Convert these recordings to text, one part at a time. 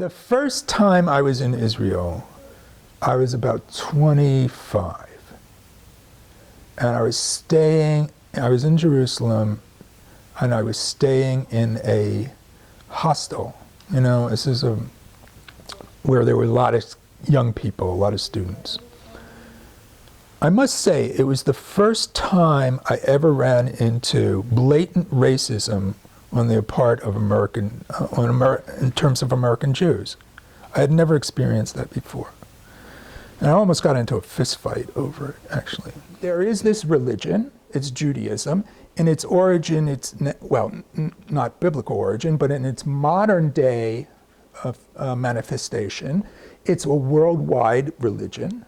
The first time I was in Israel, I was about 25. And I was in Jerusalem, and I was staying in a hostel. You know, this is where there were a lot of young people, a lot of students. I must say, it was the first time I ever ran into blatant racism on the part of in terms of American Jews. I had never experienced that before. And I almost got into a fist fight over it, actually. There is this religion, it's Judaism. In its origin, not biblical origin, but in its modern day manifestation, it's a worldwide religion.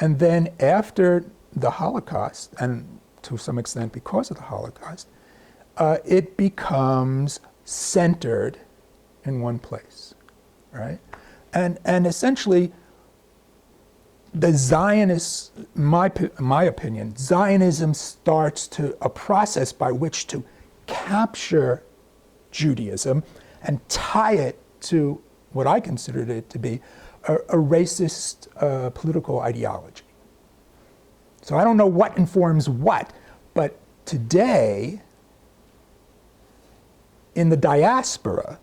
And then after the Holocaust, and to some extent because of the Holocaust, it becomes centered in one place, right? And essentially, the Zionists, my opinion, Zionism starts a process by which to capture Judaism and tie it to what I considered it to be a racist political ideology. So I don't know what informs what, but today, in the diaspora,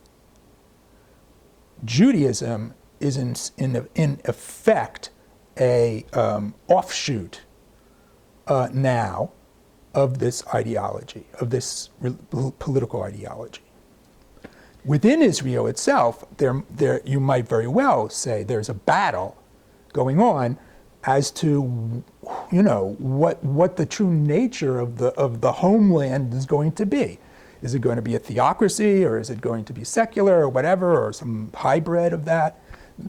Judaism is in effect a offshoot now of this ideology, of this political ideology. Within Israel itself, there you might very well say there's a battle going on as to, you know, what the true nature of the homeland is going to be. Is it going to be a theocracy, or is it going to be secular, or whatever, or some hybrid of that?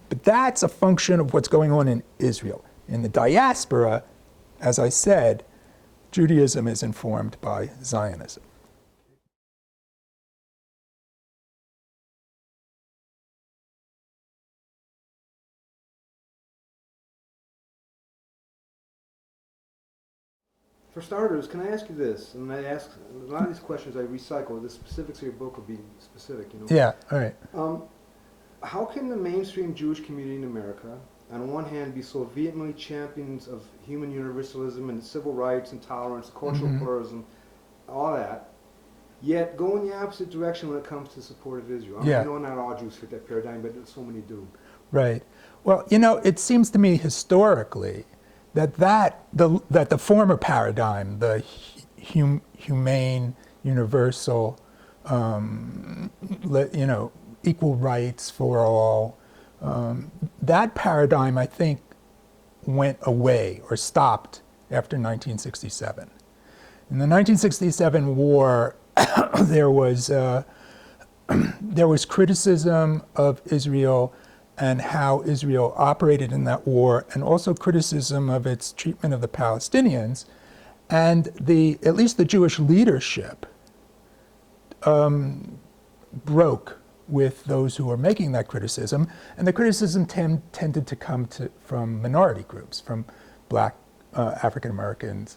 But that's a function of what's going on in Israel. In the diaspora, as I said, Judaism is informed by Zionism. For starters, can I ask you this? And I ask a lot of these questions I recycle. The specifics of your book will be specific, you know. Yeah, all right. How can the mainstream Jewish community in America, on one hand, be so vehemently champions of human universalism and civil rights and tolerance, cultural pluralism, all that, yet go in the opposite direction when it comes to support of Israel? I know not all Jews fit that paradigm, but so many do. Right. Well, you know, it seems to me historically that the former paradigm, the humane, universal, you know, equal rights for all, that paradigm, I think, went away or stopped after 1967. In the 1967 war, there was criticism of Israel and how Israel operated in that war, and also criticism of its treatment of the Palestinians. And at least the Jewish leadership broke with those who were making that criticism, and the criticism tended to come from minority groups, from Black African Americans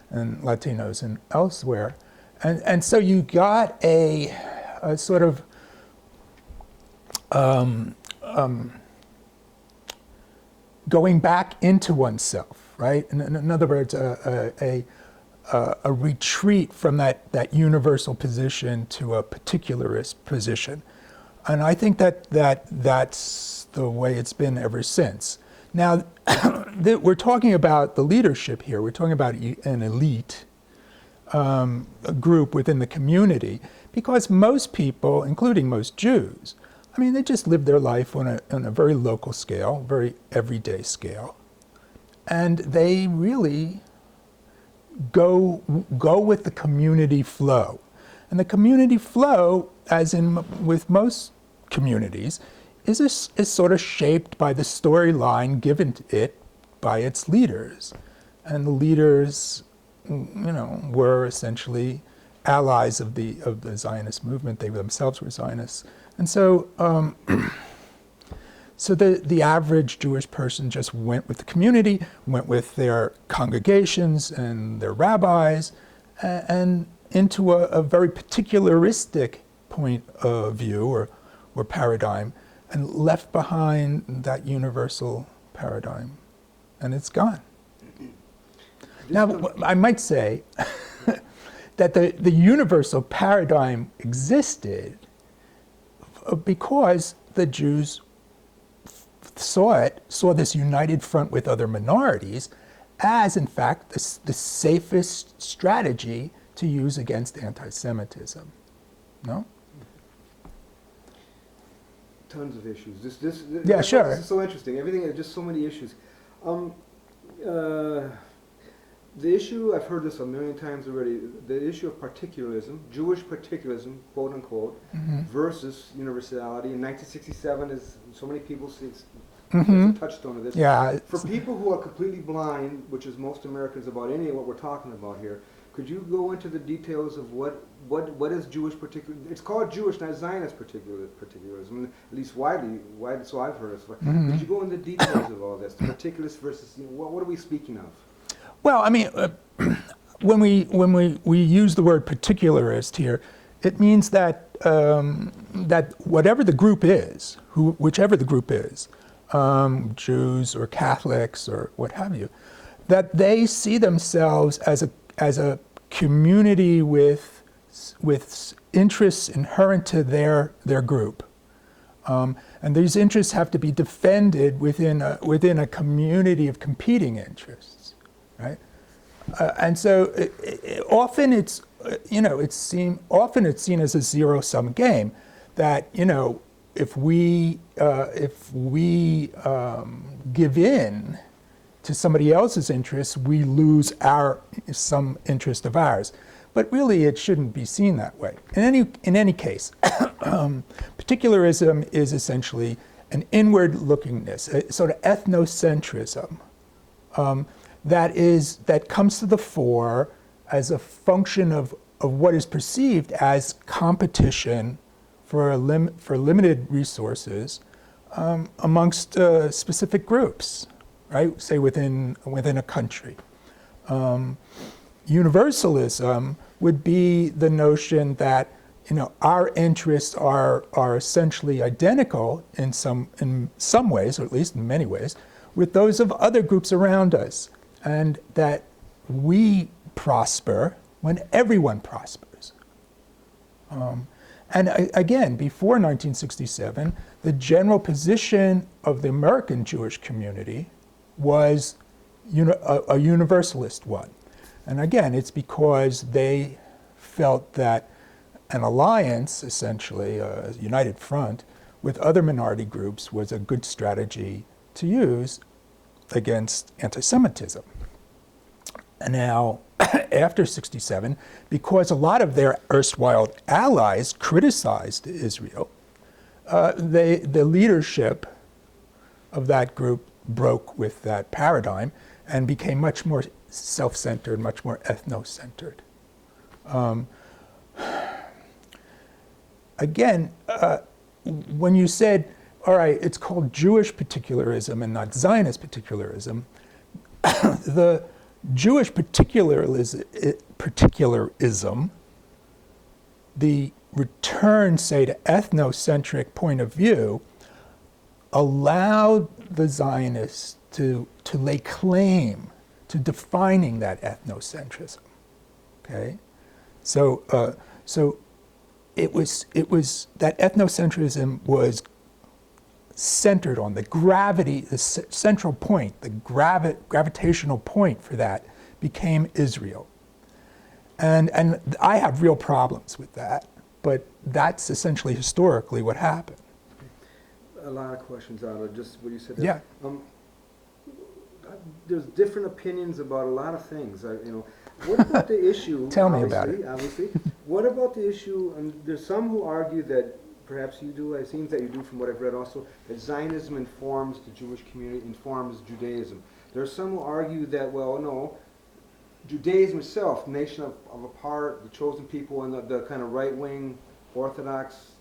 and Latinos and elsewhere. And so you got a sort of going back into oneself, right? In other words, a retreat from that universal position to a particularist position. And I think that's the way it's been ever since. Now, we're talking about the leadership here. We're talking about an elite group within the community, because most people, including most Jews, I mean, they just live their life on a very local scale, very everyday scale. And they really go with the community flow. And the community flow, as in with most communities, is sort of shaped by the storyline given to it by its leaders. And the leaders, you know, were essentially allies of the Zionist movement. They themselves were Zionists. And so so the average Jewish person just went with the community, went with their congregations and their rabbis, and into a very particularistic point of view or paradigm and left behind that universal paradigm, and it's gone. Now, I might say that the universal paradigm existed because the Jews saw this united front with other minorities as, in fact, the safest strategy to use against anti-Semitism. No? Tons of issues. Yeah, sure. This is so interesting. Everything, just so many issues. The issue, I've heard this a million times already, the issue of particularism, Jewish particularism, quote unquote, versus universality. In 1967, as so many people see, it's a touchstone of this. Yeah. For people who are completely blind, which is most Americans about any of what we're talking about here, could you go into the details of what is Jewish particular? It's called Jewish, not Zionist particularism, at least widely, so I've heard it. Could you go into the details of all this, the particulars versus, what are we speaking of? Well, I mean, when we use the word particularist here, it means that that whatever the group is, whichever the group is, Jews or Catholics or what have you, that they see themselves as a community with interests inherent to their group, and these interests have to be defended within a community of competing interests. Right, and so often it's seen as a zero-sum game. That if we give in to somebody else's interests, we lose some interest of ours. But really, it shouldn't be seen that way. In any case, particularism is essentially an inward-lookingness, a sort of ethnocentrism. That comes to the fore as a function of what is perceived as competition for limited resources amongst specific groups, right? Say within a country. Universalism would be the notion that our interests are essentially identical in some ways, or at least in many ways, with those of other groups around us. And that we prosper when everyone prospers. And again, before 1967, the general position of the American Jewish community was a universalist one. And again, it's because they felt that an alliance, essentially, a united front, with other minority groups was a good strategy to use against anti-Semitism. And now, after 67, because a lot of their erstwhile allies criticized Israel, the leadership of that group broke with that paradigm and became much more self-centered, much more ethno-centered. Again, when you said, all right, it's called Jewish particularism and not Zionist particularism, the Jewish particularism, the return, say, to ethnocentric point of view, allowed the Zionists to lay claim to defining that ethnocentrism. Okay, so it was that ethnocentrism was centered on the gravity, the central point, the gravitational point for that became Israel. And I have real problems with that, but that's essentially historically what happened. A lot of questions out of just what you said. Yeah. There's different opinions about a lot of things. What about the issue? Tell me about it. Obviously, what about the issue? And there's some who argue that perhaps you do. It seems that you do, from what I've read, also that Zionism informs the Jewish community, informs Judaism. There are some who argue that, well, no, Judaism itself, nation of apart, the chosen people, and the kind of right-wing Orthodox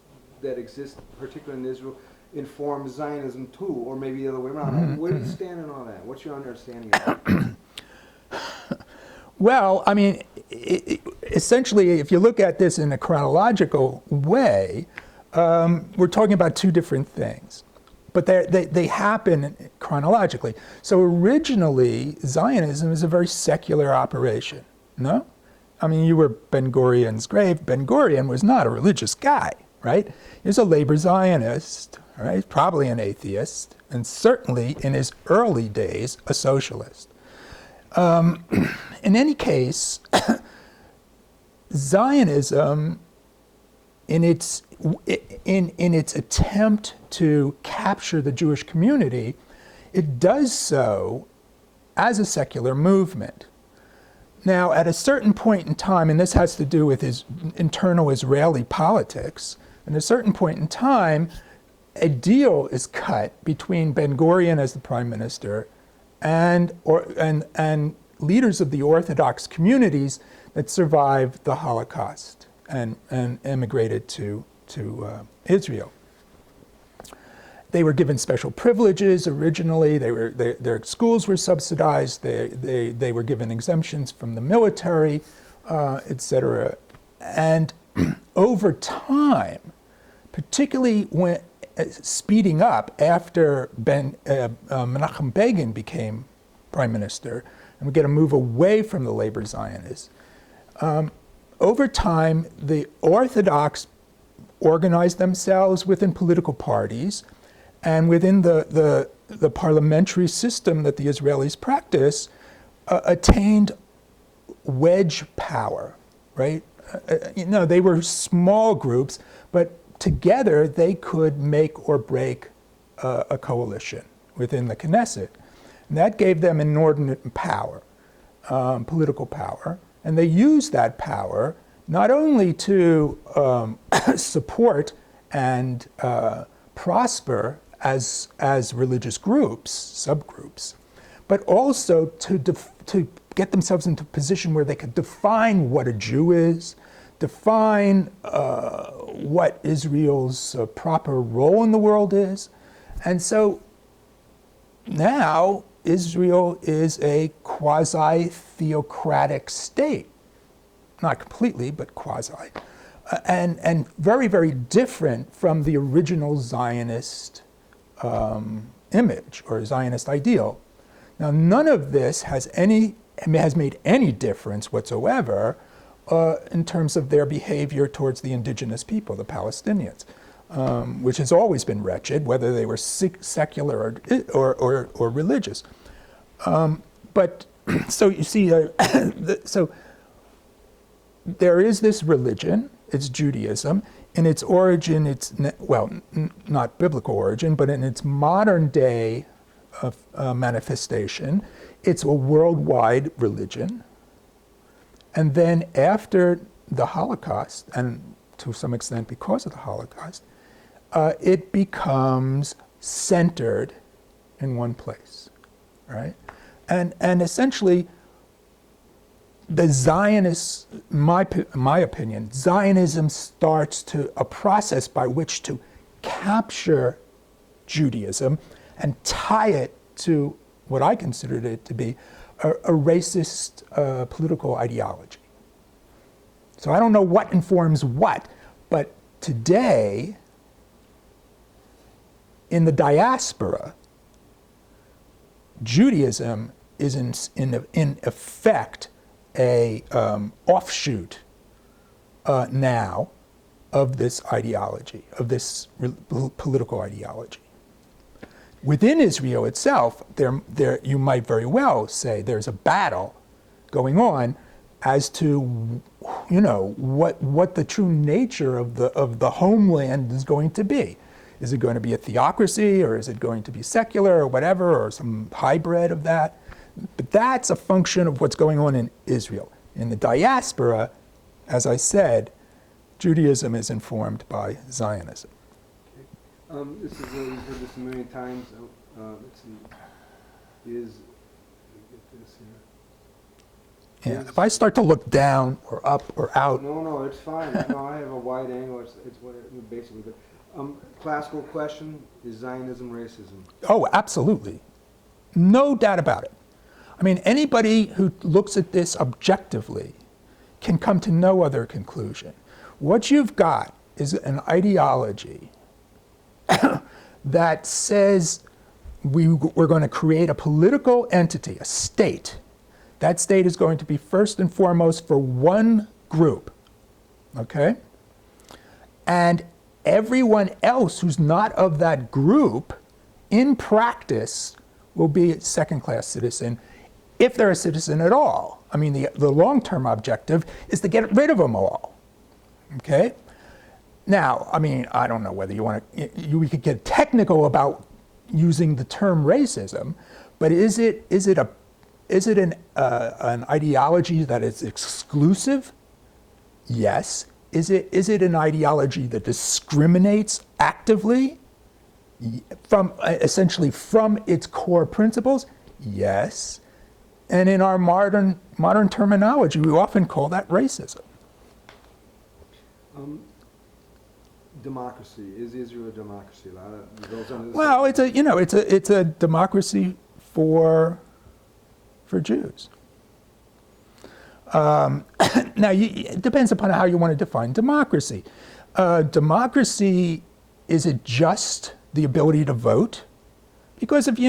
that exists, particularly in Israel, informs Zionism too, or maybe the other way around. Where do you stand in all that? What's your understanding of that? Well, I mean, essentially, if you look at this in a chronological way, We're talking about two different things, but they happen chronologically. So originally, Zionism is a very secular operation, no? I mean, you were Ben Gurion's grave. Ben Gurion was not a religious guy, right? He was a labor Zionist, right? Probably an atheist, and certainly in his early days, a socialist. In any case, Zionism, in its attempt to capture the Jewish community, it does so as a secular movement. Now, at a certain point in time, and this has to do with his internal Israeli politics, at a certain point in time, a deal is cut between Ben Gurion as the prime minister and leaders of the Orthodox communities that survived the Holocaust and emigrated to Israel. They were given special privileges originally. Their schools were subsidized. They were given exemptions from the military, etc. And over time, particularly when speeding up after Menachem Begin became prime minister, and we get a move away from the labor Zionists. Over time, the Orthodox organized themselves within political parties and within the parliamentary system that the Israelis practice, attained wedge power, right? They were small groups, but together they could make or break a coalition within the Knesset. And that gave them inordinate power, political power, and they used that power not only to support and prosper as religious groups, subgroups, but also to get themselves into a position where they could define what a Jew is, define what Israel's proper role in the world is. And so now Israel is a quasi-theocratic state. Not completely, but quasi. And very, very different from the original Zionist image or Zionist ideal. Now, none of this has made any difference whatsoever in terms of their behavior towards the indigenous people, the Palestinians, which has always been wretched, whether they were secular or religious. But so you see, so there is this religion, it's Judaism. In its origin, not biblical origin, but in its modern day manifestation, it's a worldwide religion. And then after the Holocaust, and to some extent because of the Holocaust, it becomes centered in one place, right? And essentially, the Zionists, my opinion, Zionism starts a process by which to capture Judaism and tie it to what I considered it to be a racist political ideology. So I don't know what informs what, but today, in the diaspora, Judaism is in effect a offshoot now of this ideology, of this political ideology. Within Israel itself, there you might very well say there's a battle going on as to what the true nature of the homeland is going to be. Is it going to be a theocracy, or is it going to be secular, or whatever, or some hybrid of that? But that's a function of what's going on in Israel. In the diaspora, as I said, Judaism is informed by Zionism. This is we've heard this a million times. Let's see. Get this here. Yeah. If I start to look down or up or out. No, it's fine. No, I have a wide angle. It's what basically. But classical question: is Zionism racism? Oh, absolutely. No doubt about it. I mean, anybody who looks at this objectively can come to no other conclusion. What you've got is an ideology that says we're going to create a political entity, a state. That state is going to be first and foremost for one group, okay? And everyone else who's not of that group, in practice, will be a second-class citizen, if they're a citizen at all. I mean, the long-term objective is to get rid of them all, okay? Now, I mean, I don't know whether you want to, we could get technical about using the term racism, but is it an ideology that is exclusive? Yes. Is it an ideology that discriminates actively from essentially from its core principles? Yes. And in our modern terminology, we often call that racism. Democracy, is Israel a democracy? A lot of goes on Well, it's a democracy for Jews. Now, it depends upon how you want to define democracy. Democracy, is it just the ability to vote? Because if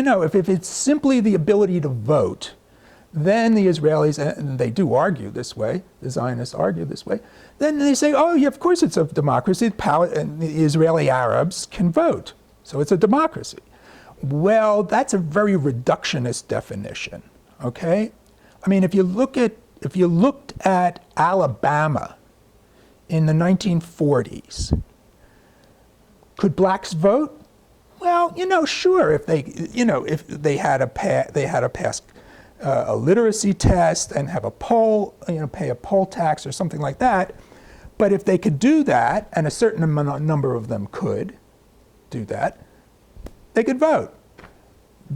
it's simply the ability to vote, then the Israelis, and they do argue this way, the Zionists argue this way, then they say, oh, yeah, of course it's a democracy, and the Israeli Arabs can vote, so it's a democracy. Well, that's a very reductionist definition, okay? I mean, if you looked at Alabama in the 1940s, could blacks vote? Well, sure, if they had to pass a literacy test and have a poll, pay a poll tax or something like that. But if they could do that, and a certain number of them could do that, they could vote.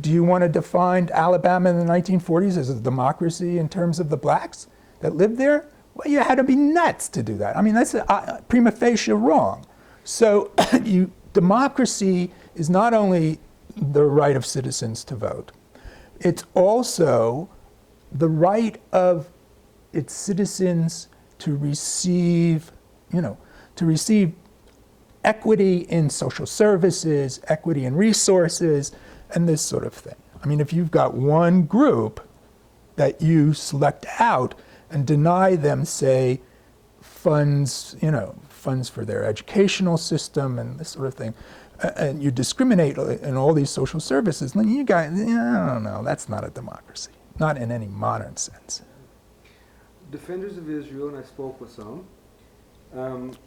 Do you want to define Alabama in the 1940s as a democracy in terms of the blacks that lived there? Well, you had to be nuts to do that. I mean, that's prima facie wrong. So democracy is not only the right of citizens to vote, it's also the right of its citizens to receive equity in social services, equity in resources, and this sort of thing. I mean, if you've got one group that you select out and deny them, say, funds for their educational system and this sort of thing, and you discriminate in all these social services, then you guys, I don't know, that's not a democracy, not in any modern sense. Defenders of Israel, and I spoke with some,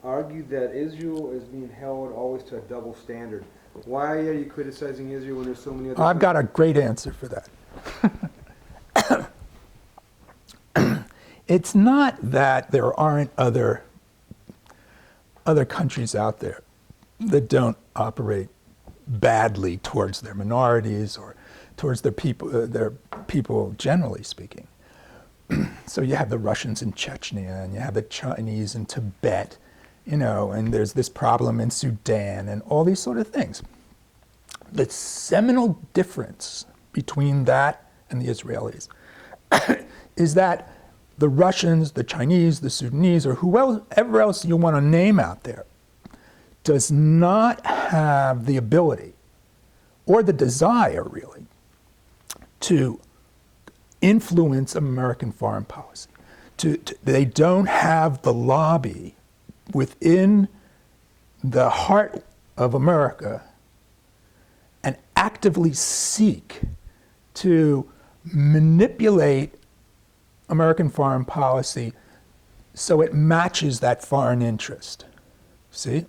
argue that Israel is being held always to a double standard. Why are you criticizing Israel when there's so many other... I've got a great answer for that. It's not that there aren't other countries out there that don't operate badly towards their minorities or towards their people generally speaking. So you have the Russians in Chechnya, and you have the Chinese in Tibet, and there's this problem in Sudan, and all these sort of things. The seminal difference between that and the Israelis is that the Russians, the Chinese, the Sudanese, or whoever else you want to name out there, does not have the ability or the desire, really, to influence American foreign policy. They don't have the lobby within the heart of America and actively seek to manipulate American foreign policy so it matches that foreign interest. See?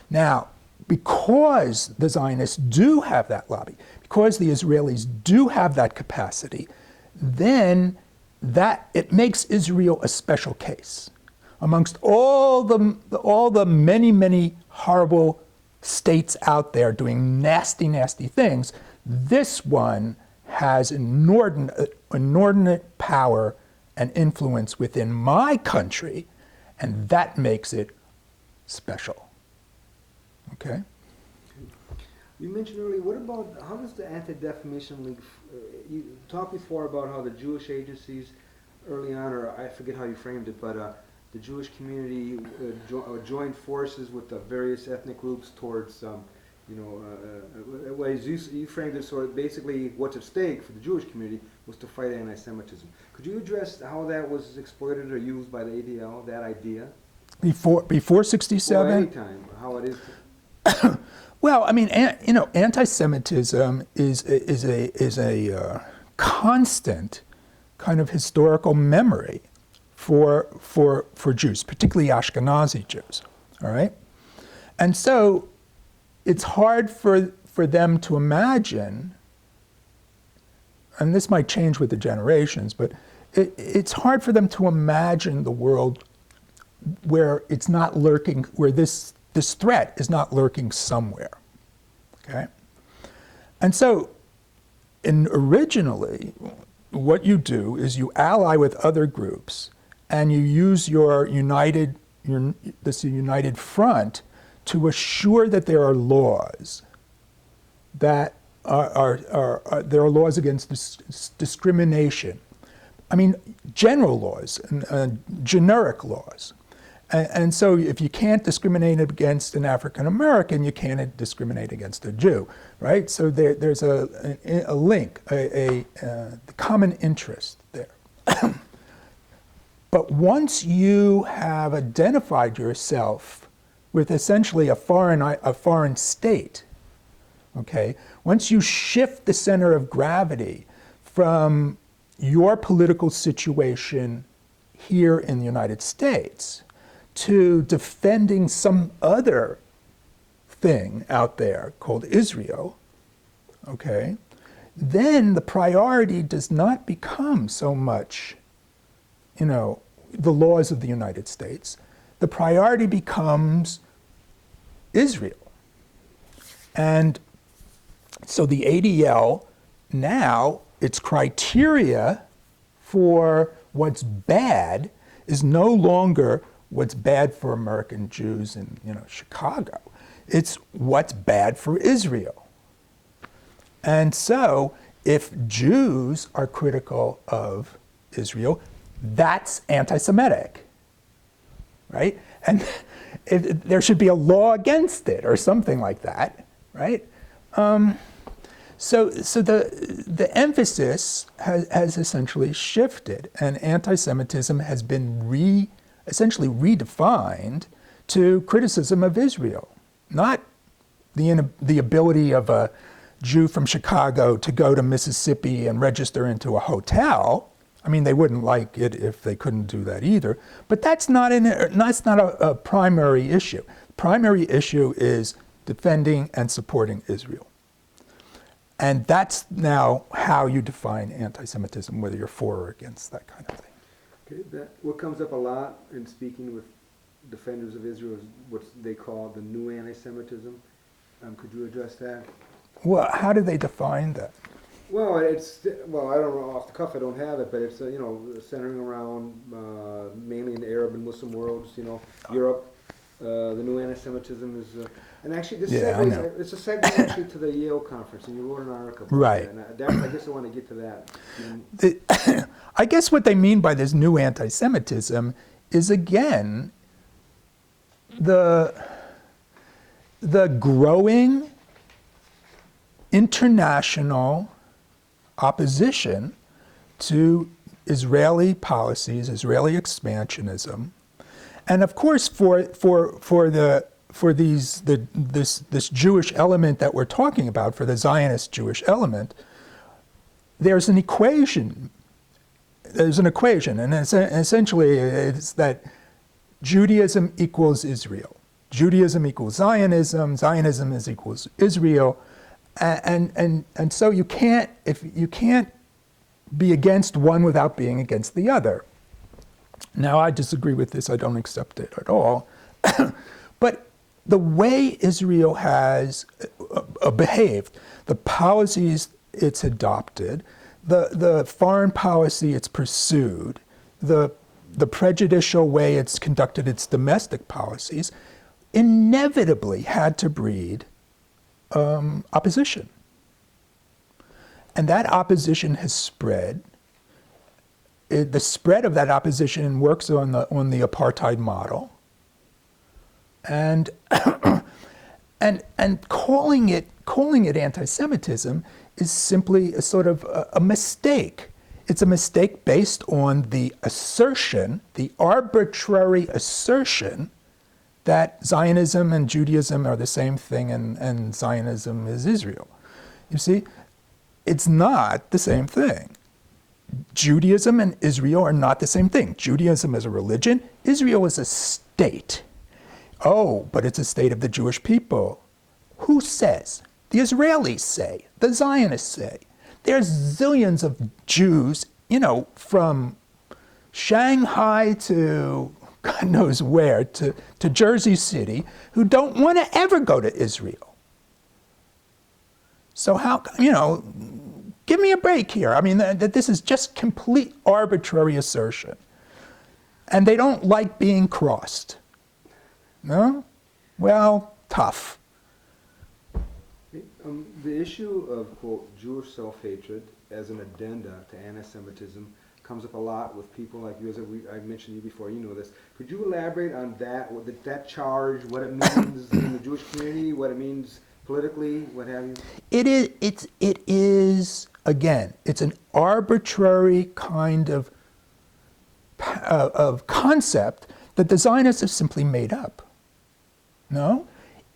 Now, because the Zionists do have that lobby, because the Israelis do have that capacity, then it makes Israel a special case. Amongst all the many, many horrible states out there doing nasty, nasty things, this one has inordinate power and influence within my country, and that makes it special. Okay? You mentioned earlier, what about, how does the Anti-Defamation League, you talked before about how the Jewish agencies early on, or I forget how you framed it, but the Jewish community joined forces with the various ethnic groups towards, ways you framed it, so basically what's at stake for the Jewish community was to fight anti-Semitism. Could you address how that was exploited or used by the ADL, that idea? Before 67? Or any time, how it is. Well, I mean, anti-Semitism is a constant kind of historical memory for Jews, particularly Ashkenazi Jews. All right, and so it's hard for them to imagine, and this might change with the generations, but it's hard for them to imagine the world where it's not lurking, where this threat is not lurking somewhere, okay? And so, originally, what you do is you ally with other groups, and you use your united front to assure that there are laws that there are laws against discrimination. I mean, general laws, generic laws. And so if you can't discriminate against an African American, you can't discriminate against a Jew, right? So there's a link, a common interest there. But once you have identified yourself with essentially a foreign state, okay? Once you shift the center of gravity from your political situation here in the United States to defending some other thing out there called Israel, okay, then the priority does not become so much, the laws of the United States. The priority becomes Israel. And so the ADL now, its criteria for what's bad is no longer what's bad for American Jews in Chicago. It's what's bad for Israel. And so if Jews are critical of Israel, that's anti-Semitic, right? And there should be a law against it or something like that, right? So the emphasis has essentially shifted, and anti-Semitism has been essentially redefined to criticism of Israel, not the ability of a Jew from Chicago to go to Mississippi and register into a hotel. I mean, they wouldn't like it if they couldn't do that either. But that's not a primary issue. The primary issue is defending and supporting Israel. And that's now how you define anti-Semitism, whether you're for or against that kind of thing. Okay, what comes up a lot in speaking with defenders of Israel is what they call the new anti-Semitism. Could you address that? Well, how do they define that? Well, I don't know off the cuff. I don't have it, but it's centering around mainly in the Arab and Muslim worlds. Europe. The new anti-Semitism is, and actually this segue. It's a segue actually to the Yale conference, and you wrote an article. Right. And I guess I want to get to that. I guess what they mean by this new anti-Semitism is again the growing international opposition to Israeli policies, Israeli expansionism, and of course this Jewish element that we're talking about, for the Zionist Jewish element, there's an equation. And essentially it's that Judaism equals Israel. Judaism equals Zionism. Zionism equals Israel. And so you can't be against one without being against the other. Now, I disagree with this. I don't accept it at all. But the way Israel has behaved, the policies it's adopted, the foreign policy it's pursued, the prejudicial way it's conducted its domestic policies, inevitably had to breed opposition. And that opposition has spread the spread of that opposition works on the apartheid model, and and calling it anti-Semitism is simply a sort of a mistake. It's a mistake based on the assertion, the arbitrary assertion, that Zionism and Judaism are the same thing, and Zionism is Israel. You see, it's not the same thing. Judaism and Israel are not the same thing. Judaism is a religion, Israel is a state. Oh, but it's a state of the Jewish people. Who says? The Israelis say, the Zionists say. There's zillions of Jews, you know, from Shanghai to God knows where, to Jersey City, who don't want to ever go to Israel. So how, you know, give me a break here. I mean, that this is just complete arbitrary assertion. And they don't like being crossed. No? Well, tough. The issue of, quote, Jewish self-hatred as an addenda to anti-Semitism comes up a lot with people like you, as I mentioned you before, you know this. Could you elaborate on that, that charge, what it means in the Jewish community, what it means politically, what have you? It is, again, it's an arbitrary kind of concept that the Zionists have simply made up. No?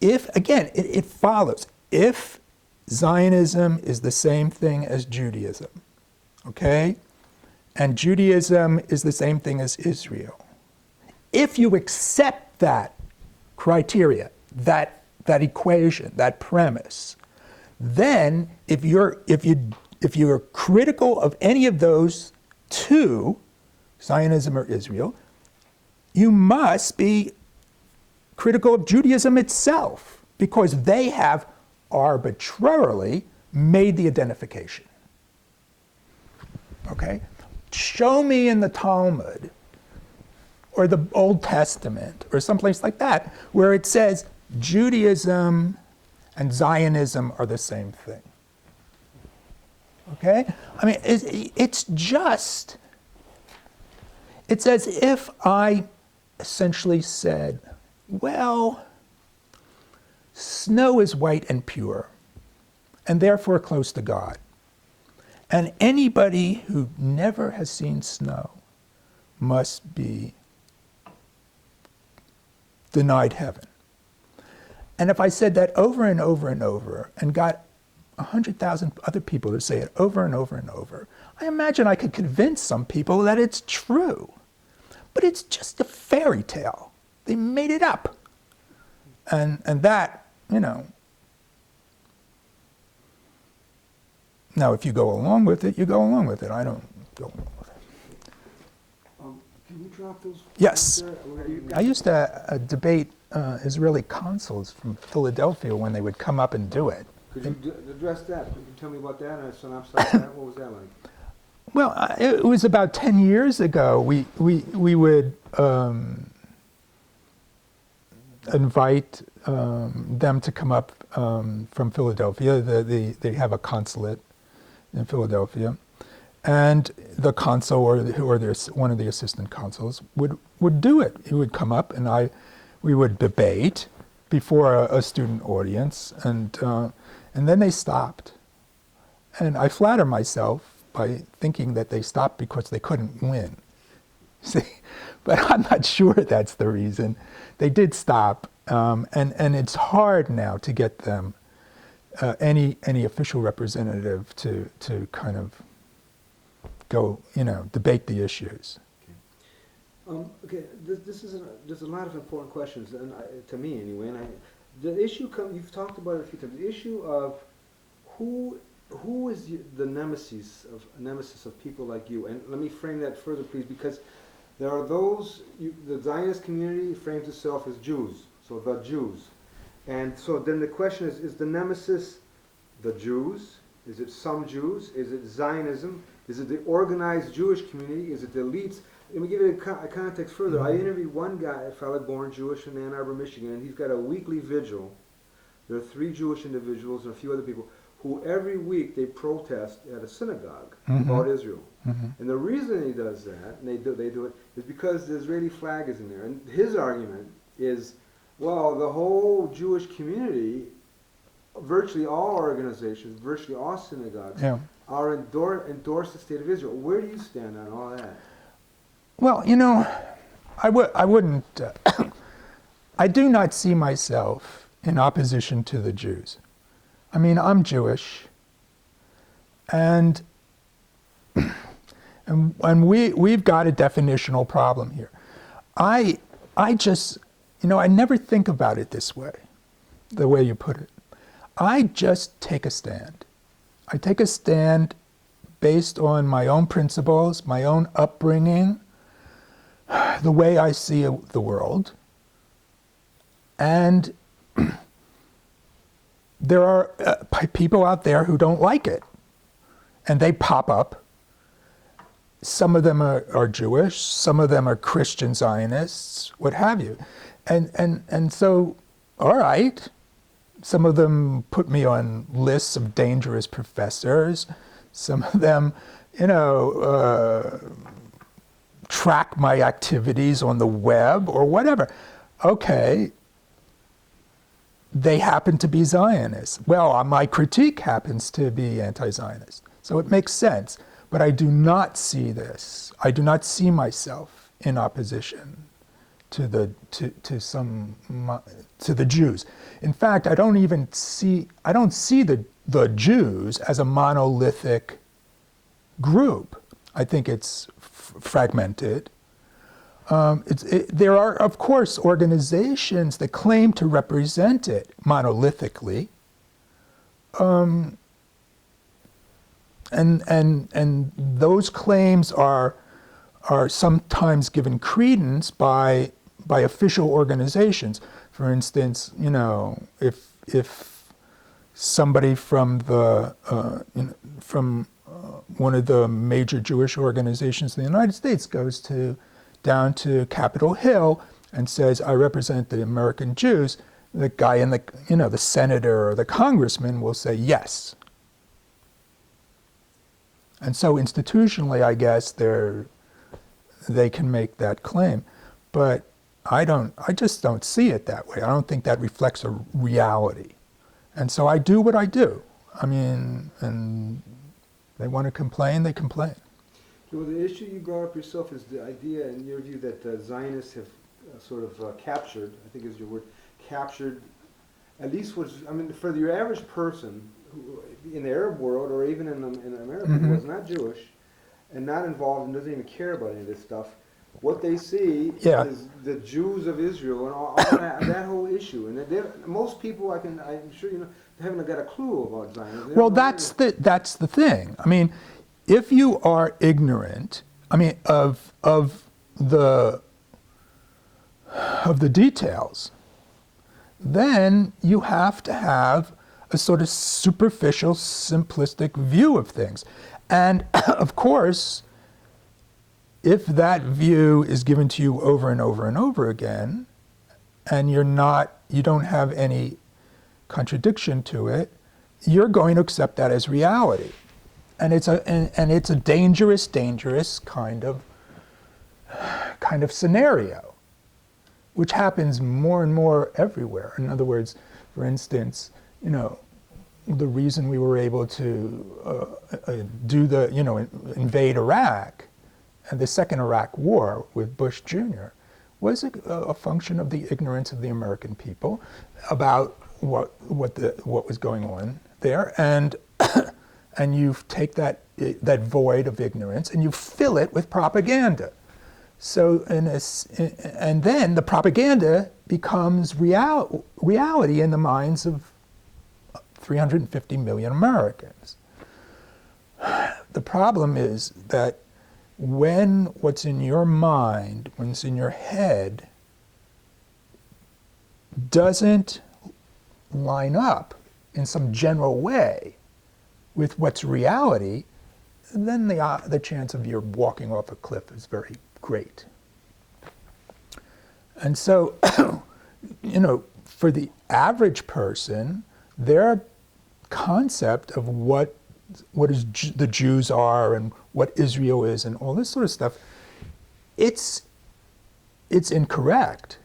If, again, it follows. If Zionism is the same thing as Judaism, okay? And Judaism is the same thing as Israel. If you accept that criteria, that equation, that premise, then if you're critical of any of those two, Zionism or Israel, you must be critical of Judaism itself, because they have arbitrarily made the identification. Okay? Show me in the Talmud or the Old Testament or someplace like that where it says Judaism and Zionism are the same thing. Okay? I mean, it's as if I essentially said, well, snow is white and pure, and therefore close to God. And anybody who never has seen snow must be denied heaven. And if I said that over and over and over, and got 100,000 other people to say it over and over and over, I imagine I could convince some people that it's true. But it's just a fairy tale. They made it up. And that, you know. Now, if you go along with it, you go along with it. I don't go along with it. Can you drop those? Yes. I used to debate Israeli consuls from Philadelphia when they would come up and do it. Could you address that? Could you tell me about that and a synopsis of that? What was that like? Well, it was about 10 years ago. We would invite them to come up from Philadelphia. They have a consulate in Philadelphia, and the consul or one of the assistant consuls would do it. He would come up, and we would debate before a student audience, and then they stopped. And I flatter myself by thinking that they stopped because they couldn't win. See, but I'm not sure that's the reason. They did stop, and it's hard now to get them any official representative to kind of go, debate the issues. Okay, there's a lot of important questions, and to me anyway. And the issue you've talked about it a few times. The issue of who is the nemesis of people like you, and let me frame that further, please, because there are those. The Zionist community frames itself as Jews, so the Jews, and so then the question is the nemesis the Jews? Is it some Jews? Is it Zionism? Is it the organized Jewish community? Is it the elites? Let me give it a context further. I interviewed one guy, a fellow born Jewish in Ann Arbor, Michigan, and he's got a weekly vigil there are 3 Jewish individuals and a few other people who every week they protest at a synagogue about Israel. And the reason he does that, and they do it, is because the Israeli flag is in there. And his argument is, well, the whole Jewish community, virtually all organizations, virtually all synagogues, are endorse the state of Israel. Where do you stand on all that? Well, I wouldn't. I do not see myself in opposition to the Jews. I mean, I'm Jewish, and we've got a definitional problem here. I just, I never think about it this way, the way you put it. I just take a stand. I take a stand based on my own principles, my own upbringing, the way I see the world. And there are people out there who don't like it, and they pop up. Some of them are Jewish, some of them are Christian Zionists, what have you. And so, all right, some of them put me on lists of dangerous professors. Some of them, track my activities on the web or whatever. Okay, they happen to be Zionists. Well, my critique happens to be anti-Zionist. So it makes sense. But I do not see this. I do not see myself in opposition to the Jews. In fact, I don't see the Jews as a monolithic group. I think it's fragmented. There are, of course, organizations that claim to represent it monolithically, and those claims are sometimes given credence by official organizations. For instance, if somebody from one of the major Jewish organizations in the United States goes down to Capitol Hill and says, I represent the American Jews, the guy in the senator or the congressman will say yes. And so institutionally, I guess they can make that claim. But I just don't see it that way. I don't think that reflects a reality. And so I do what I do. I mean, and they want to complain, they complain. Well, the issue you brought up yourself is the idea, in your view, that Zionists have captured, I think is your word, captured at least for your average person who, in the Arab world or even in America, who was not Jewish and not involved and doesn't even care about any of this stuff, what they see is the Jews of Israel and all that whole issue. And most people, I'm sure haven't got a clue about Zionism. Well, that's the thing. I mean, if you are ignorant, of the details, then you have to have a sort of superficial, simplistic view of things. And of course, if that view is given to you over and over and over again, and you don't have any contradiction to it, you're going to accept that as reality. And it's a dangerous kind of scenario, which happens more and more everywhere. In other words, for instance, the reason we were able to invade Iraq and the second Iraq War with Bush Jr. was a function of the ignorance of the American people about what was going on there, and you take that void of ignorance and you fill it with propaganda. So, and then the propaganda becomes reality in the minds of 350 million Americans. The problem is that when what's in your mind, when it's in your head, doesn't line up in some general way with what's reality, then the chance of you walking off a cliff is very great. And so, for the average person, their concept of what the Jews are and what Israel is and all this sort of stuff, it's incorrect.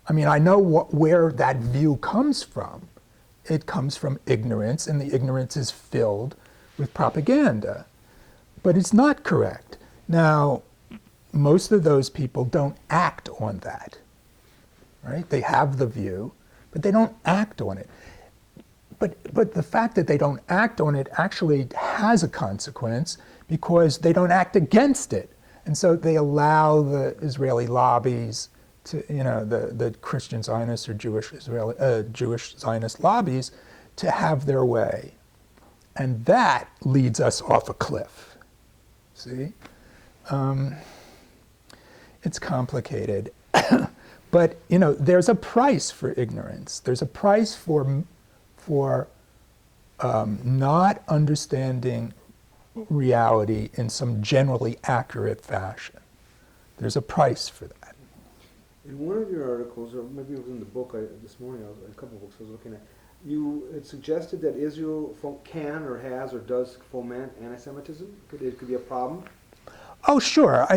I mean, I know where that view comes from. It comes from ignorance, and the ignorance is filled with propaganda. But it's not correct. Now, most of those people don't act on that, right? They have the view, but they don't act on it. But the fact that they don't act on it actually has a consequence because they don't act against it. And so they allow the Israeli lobbies to, the Christian Zionists or Jewish Zionist lobbies to have their way. And that leads us off a cliff. See? It's complicated. But, there's a price for ignorance. There's a price for not understanding reality in some generally accurate fashion. There's a price for that. In one of your articles, or maybe it was in the book this morning, a couple of books I was looking at, you had suggested that Israel can or has or does foment anti-Semitism. It could be a problem. Oh, sure.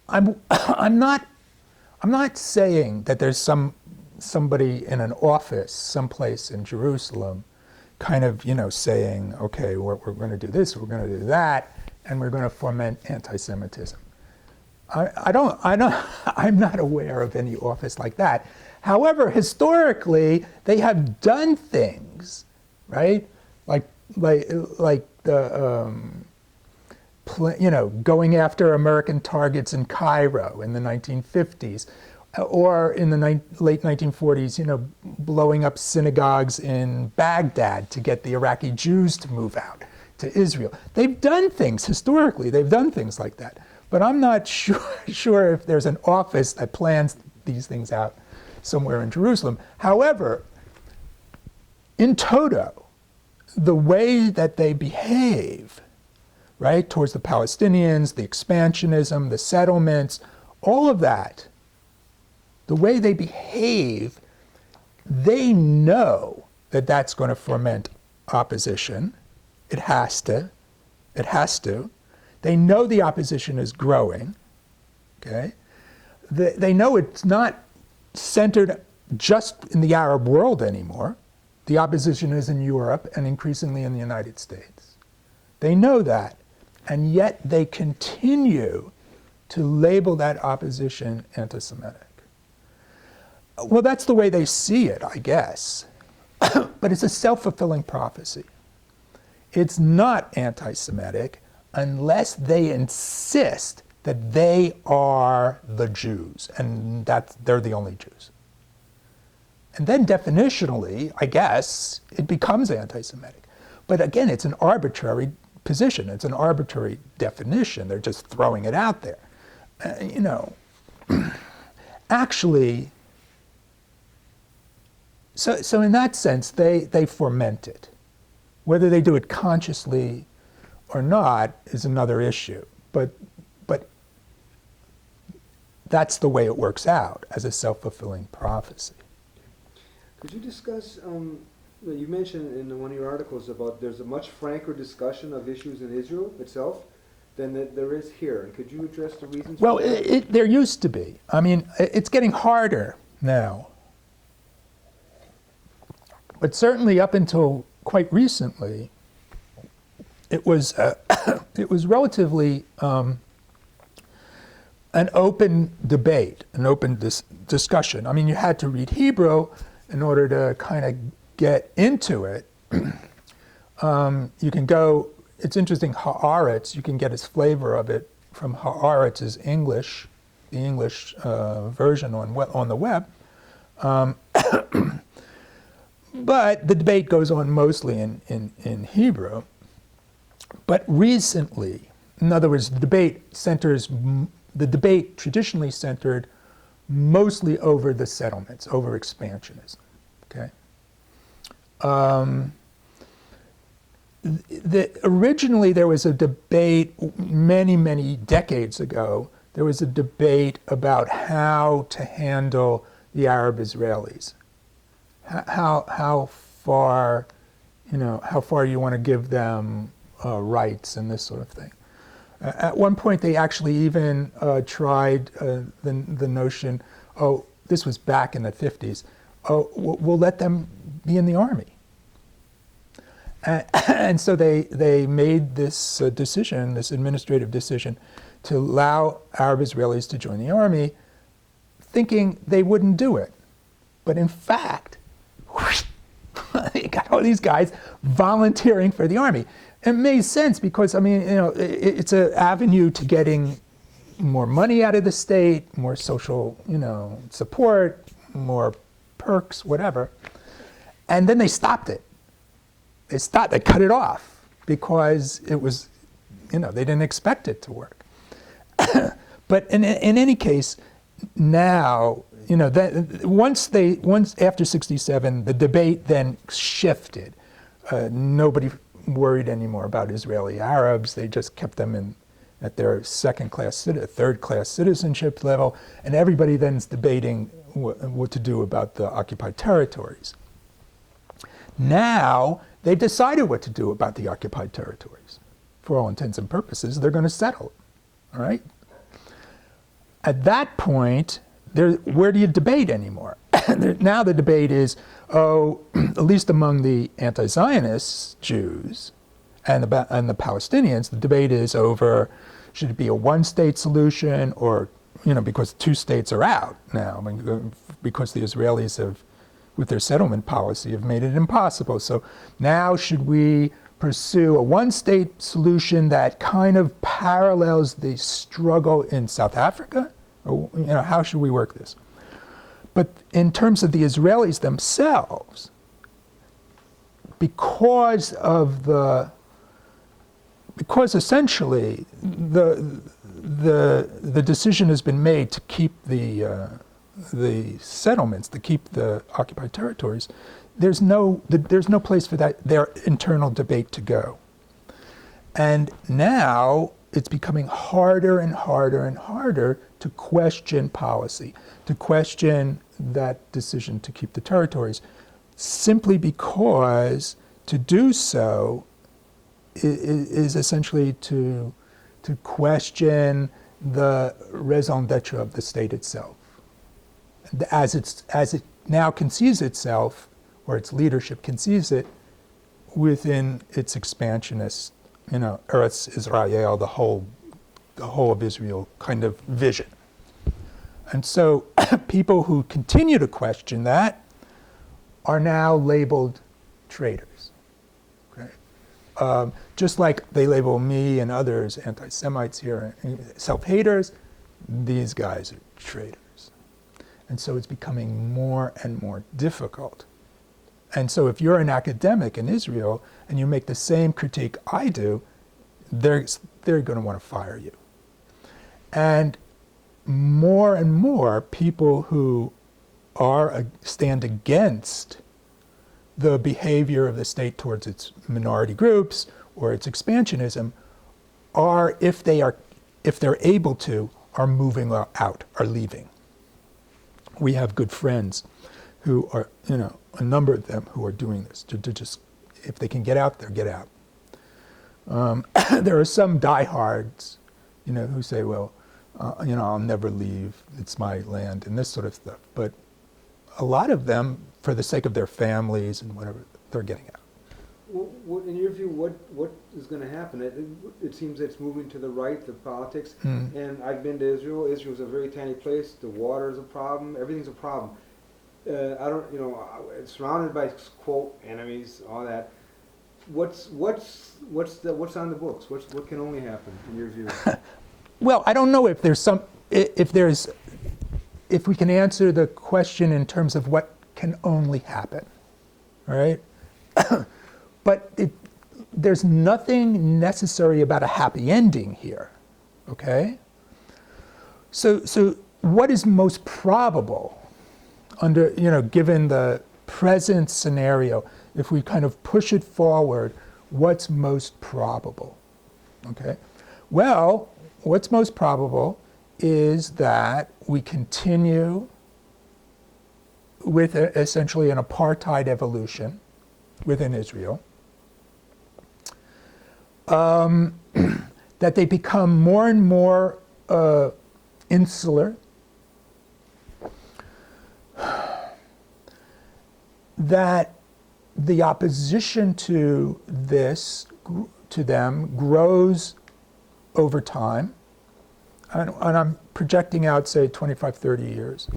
I'm not saying that there's somebody in an office someplace in Jerusalem kind of, saying, okay, we're going to do this, we're going to do that, and we're going to foment anti-Semitism. I'm not aware of any office like that. However, historically, they have done things, right? Like the, going after American targets in Cairo in the 1950s, or in the late 1940s, blowing up synagogues in Baghdad to get the Iraqi Jews to move out to Israel. They've done things, historically, they've done things like that. But I'm not sure if there's an office that plans these things out somewhere in Jerusalem. However, in toto, the way that they behave, right, towards the Palestinians, the expansionism, the settlements, all of that, the way they behave, they know that that's going to foment opposition. It has to. It has to. They know the opposition is growing, okay? They know it's not centered just in the Arab world anymore. The opposition is in Europe and increasingly in the United States. They know that, and yet they continue to label that opposition anti-Semitic. Well, that's the way they see it, I guess. But it's a self-fulfilling prophecy. It's not anti-Semitic unless they insist that they are the Jews, and that they're the only Jews. And then definitionally, I guess, it becomes anti-Semitic. But again, it's an arbitrary position. It's an arbitrary definition. They're just throwing it out there. Actually, so in that sense, they foment it. Whether they do it consciously or not is another issue. But that's the way it works out as a self-fulfilling prophecy. Could you discuss, you mentioned in one of your articles about there's a much franker discussion of issues in Israel itself than there is here. And could you address the reasons Well, for that? there used to be. I mean, it's getting harder now. But certainly up until quite recently, it was relatively an open debate, an open discussion. I mean, you had to read Hebrew in order to kind of get into it. You can go, it's interesting, Haaretz, you can get its flavor of it from Haaretz's English, the English version on the web. But the debate goes on mostly in Hebrew. But recently, in other words, the debate traditionally centered mostly over the settlements, over expansionism. Okay. Originally, there was a debate many decades ago. There was a debate about how to handle the Arab Israelis. how far, how far you want to give them rights and this sort of thing. At one point, they actually even tried the notion, oh, this was back in the 50s, oh, we'll let them be in the army. And so they made this decision, this administrative decision, to allow Arab Israelis to join the army, thinking they wouldn't do it. But in fact, they got all these guys volunteering for the army. It made sense because, I mean, it's an avenue to getting more money out of the state, more social, support, more perks, whatever. And then they stopped it. They cut it off because it was, they didn't expect it to work. But in any case, now, once after 67, the debate then shifted. Nobody worried anymore about Israeli Arabs. They just kept them at their third-class citizenship level, and everybody then is debating what to do about the occupied territories. Now, they've decided what to do about the occupied territories. For all intents and purposes, they're going to settle it, all right? At that point, where do you debate anymore? Now the debate is, at least among the anti-Zionist Jews and the Palestinians, the debate is over, should it be a one-state solution or, because two states are out now, because the Israelis have, with their settlement policy, have made it impossible. So now should we pursue a one-state solution that kind of parallels the struggle in South Africa? Or, how should we work this? But in terms of the Israelis themselves, because essentially the decision has been made to keep the settlements, to keep the occupied territories, there's no place for their internal debate to go. And now it's becoming harder and harder and harder to question policy, to question that decision to keep the territories, simply because to do so is essentially to question the raison d'etre of the state itself. As it now conceives itself, or its leadership conceives it, within its expansionist, Eretz Israel, the whole of Israel kind of vision. And so people who continue to question that are now labeled traitors. Okay? Just like they label me and others, anti-Semites here, self-haters, these guys are traitors. And so it's becoming more and more difficult. And so if you're an academic in Israel and you make the same critique I do, they're going to want to fire you. And more people who stand against the behavior of the state towards its minority groups or its expansionism are, if they're able to, are moving out, are leaving. We have good friends who are, a number of them who are doing this, to just, if they can get out, they'll get out. There are some diehards, who say, well, I'll never leave, it's my land, and this sort of stuff. But a lot of them, for the sake of their families and whatever, they're getting out. Well, in your view, what is going to happen? It seems it's moving to the right, the politics. And I've been to Israel. Israel's a very tiny place. The water is a problem. Everything's a problem. It's surrounded by, quote, enemies, all that. What's on the books? What can only happen in your view? Well, I don't know if we can answer the question in terms of what can only happen, all right? But there's nothing necessary about a happy ending here, okay? So what is most probable under, given the present scenario, if we kind of push it forward, what's most probable, okay? Well, what's most probable is that we continue with essentially an apartheid evolution within Israel, that they become more and more insular, that the opposition to this, to them, grows over time, and I'm projecting out, say, 25, 30 years.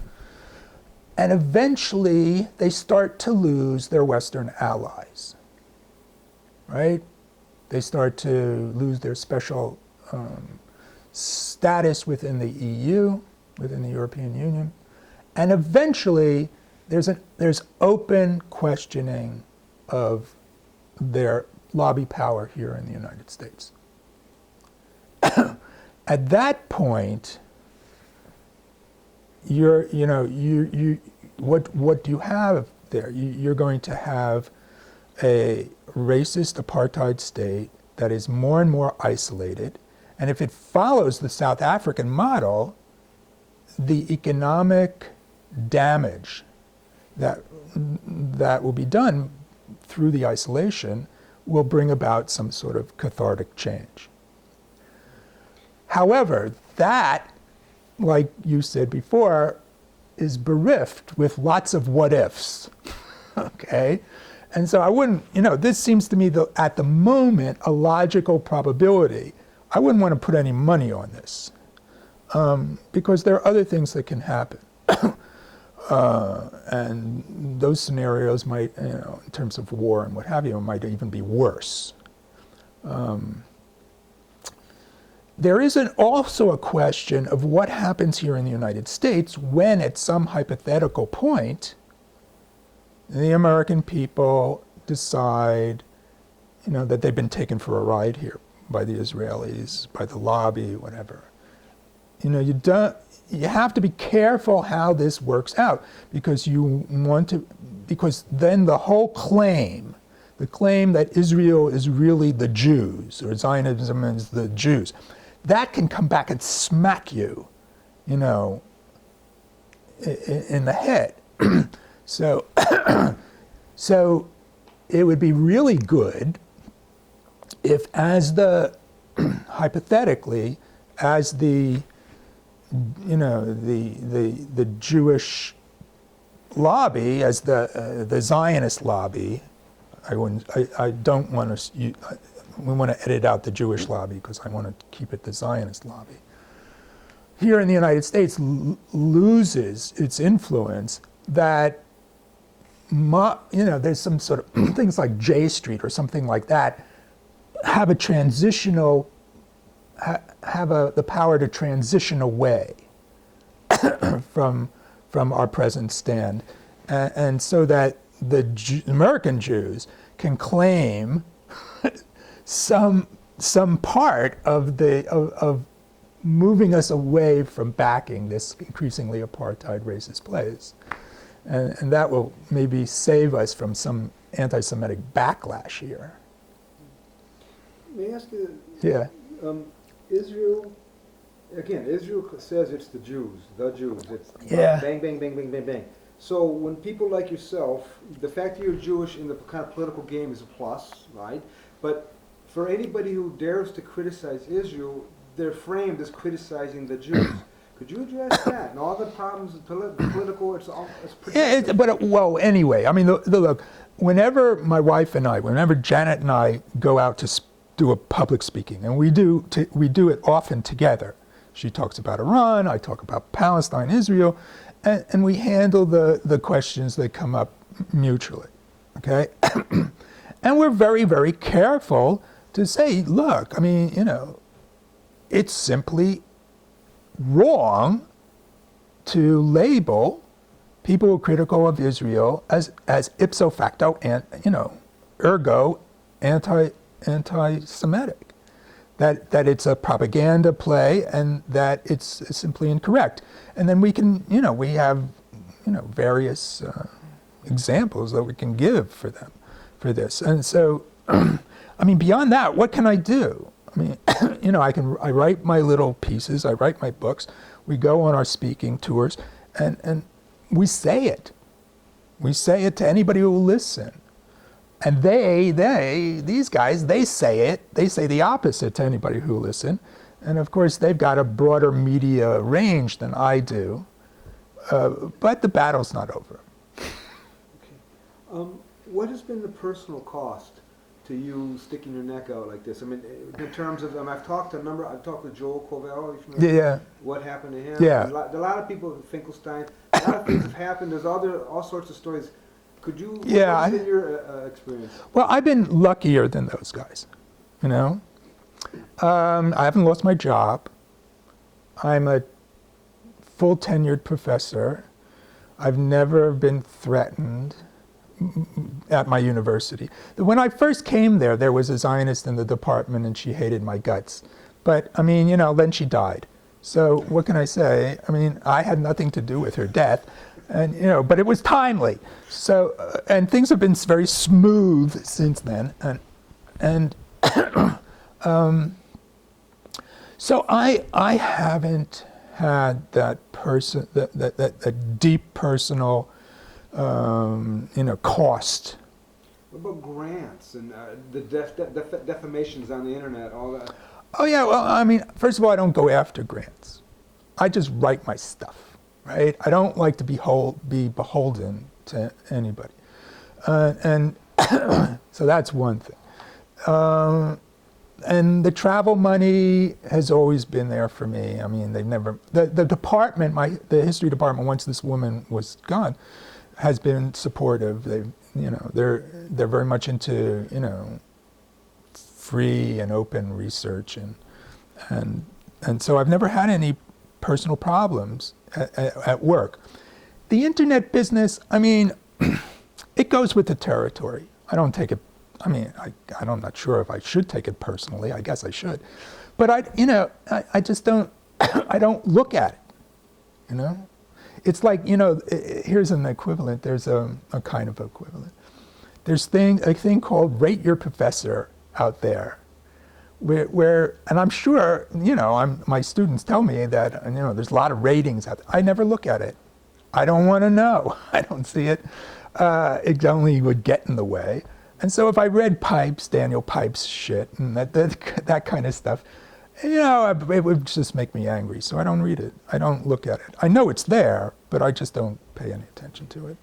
And eventually, they start to lose their Western allies, right? They start to lose their special status within the EU, within the European Union. And eventually, there's open questioning of their lobby power here in the United States. At that point, what do you have there? You're going to have a racist apartheid state that is more and more isolated, and if it follows the South African model, the economic damage that will be done through the isolation will bring about some sort of cathartic change. However, that, like you said before, is bereft with lots of what ifs, okay? And so I wouldn't, this seems to me at the moment a logical probability. I wouldn't want to put any money on this because there are other things that can happen. And those scenarios might, in terms of war and what have you, might even be worse. There is also a question of what happens here in the United States when, at some hypothetical point, the American people decide, that they've been taken for a ride here by the Israelis, by the lobby, whatever. You have to be careful how this works out because because then the whole claim, the claim that Israel is really the Jews or Zionism is the Jews, that can come back and smack you, in the head. So it would be really good if, hypothetically, as the Jewish lobby, as the Zionist lobby, I don't want to. We want to edit out the Jewish lobby because I want to keep it the Zionist lobby. Here in the United States loses its influence, that there's some sort of things like J Street or something like that have a transitional, the power to transition away from our present stand, and so that the American Jews can claim some part of moving us away from backing this increasingly apartheid racist place. And that will maybe save us from some anti-Semitic backlash here. May I ask you? Yeah. Israel says it's the Jews. It's bang, bang, bang, bang, bang, bang. So when people like yourself, the fact that you're Jewish in the kind of political game is a plus, right? But for anybody who dares to criticize Israel, they're framed as criticizing the Jews. Could you address that? And all the problems, the political, it's yeah, anyway, I mean, look, whenever Janet and I go out to do a public speaking, and we do it often together. She talks about Iran, I talk about Palestine, Israel, and we handle the questions that come up mutually, okay? And we're very, very careful to say, look, I mean, it's simply wrong to label people who are critical of Israel as ipso facto and ergo anti-Semitic. That it's a propaganda play and that it's simply incorrect. And then we can we have various examples that we can give for this. And so I mean, beyond that, what can I do? I mean, I write my little pieces, I write my books, we go on our speaking tours, and we say it. We say it to anybody who will listen. And these guys, they say the opposite to anybody who will listen. And of course, they've got a broader media range than I do. But the battle's not over. Okay. What has been the personal cost to you sticking your neck out like this? I mean, in terms of, I've talked with Joel Covell. Yeah. What happened to him? Yeah. A lot of people at Finkelstein, a lot of things have happened. There's all sorts of stories. Could you, what has been your experience? Well, I've been luckier than those guys, you know? I haven't lost my job. I'm a full tenured professor. I've never been threatened at my university. When I first came there was a Zionist in the department and she hated my guts. But I mean, you know, then she died. So what can I say? I mean, I had nothing to do with her death, and you know, but it was timely. So, and things have been very smooth since then, and so I haven't had that deep personal, you know, cost. What about grants and the defamations on the internet, all that? Oh yeah, well, I mean, first of all, I don't go after grants. I just write my stuff, right? I don't like to be beholden to anybody. And so that's one thing. And the travel money has always been there for me. I mean, they've never, the department, the history department, once this woman was gone, has been supportive. They're very much into, you know, free and open research, and so I've never had any personal problems at work. The internet business, I mean, it goes with the territory. I don't take it. I mean, I'm not sure if I should take it personally. I guess I should, but I just don't. I don't look at it. You know, it's like, you know, here's an equivalent. There's a kind of equivalent. There's a thing called Rate Your Professor out there, where and I'm sure, you know, my students tell me that, you know, there's a lot of ratings out there. I never look at it. I don't want to know. I don't see it. It only would get in the way. And so if I read Daniel Pipes shit and that kind of stuff, you know, it would just make me angry. So I don't read it. I don't look at it. I know it's there, but I just don't pay any attention to it.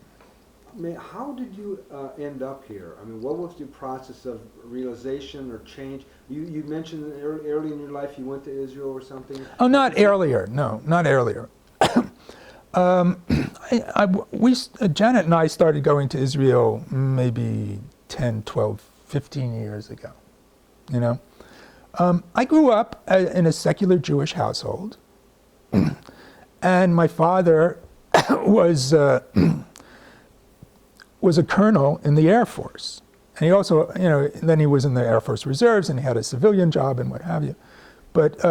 I mean, how did you end up here? I mean, what was the process of realization or change? You mentioned early in your life you went to Israel or something? Oh, not earlier. No, not earlier. Janet and I started going to Israel maybe 10, 12, 15 years ago, you know. I grew up in a secular Jewish household, and my father was a colonel in the Air Force. And he also, you know, then he was in the Air Force Reserves and he had a civilian job and what have you. But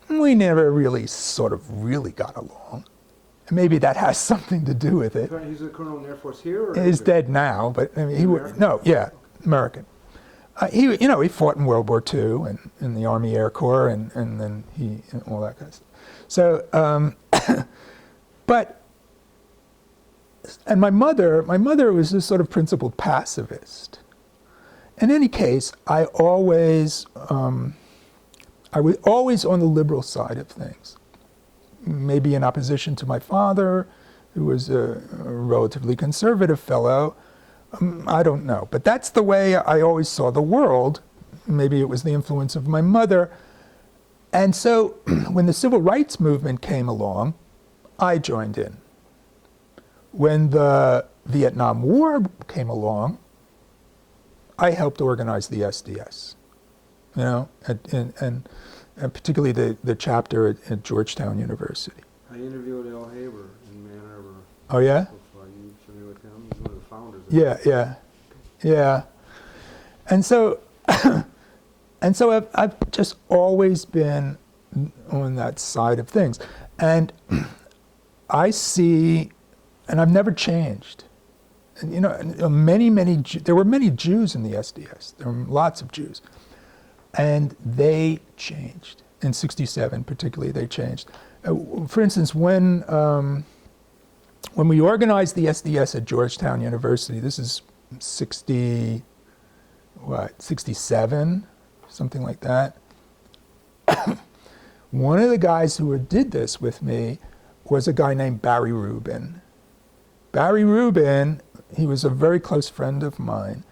we never really got along. And maybe that has something to do with it. He's a colonel in the Air Force here? Or he's dead now, but I mean, American. He fought in World War II and in the Army Air Corps and then and all that kind of stuff. So, and my mother was this sort of principled pacifist. In any case, I was always on the liberal side of things. Maybe in opposition to my father, who was a relatively conservative fellow. I don't know. But that's the way I always saw the world. Maybe it was the influence of my mother. And so when the civil rights movement came along, I joined in. When the Vietnam War came along, I helped organize the SDS, you know, and particularly the chapter at Georgetown University. I interviewed Al Haber in Ann Arbor. Oh yeah? Are you familiar with him? He's one of the founders. Yeah. And so, I've just always been on that side of things, and I see. And I've never changed. And, you know, there were many Jews in the SDS. There were lots of Jews. And they changed. In '67, particularly, they changed. For instance, when when we organized the SDS at Georgetown University, this is 67, something like that. One of the guys who did this with me was a guy named Barry Rubin. Barry Rubin, he was a very close friend of mine.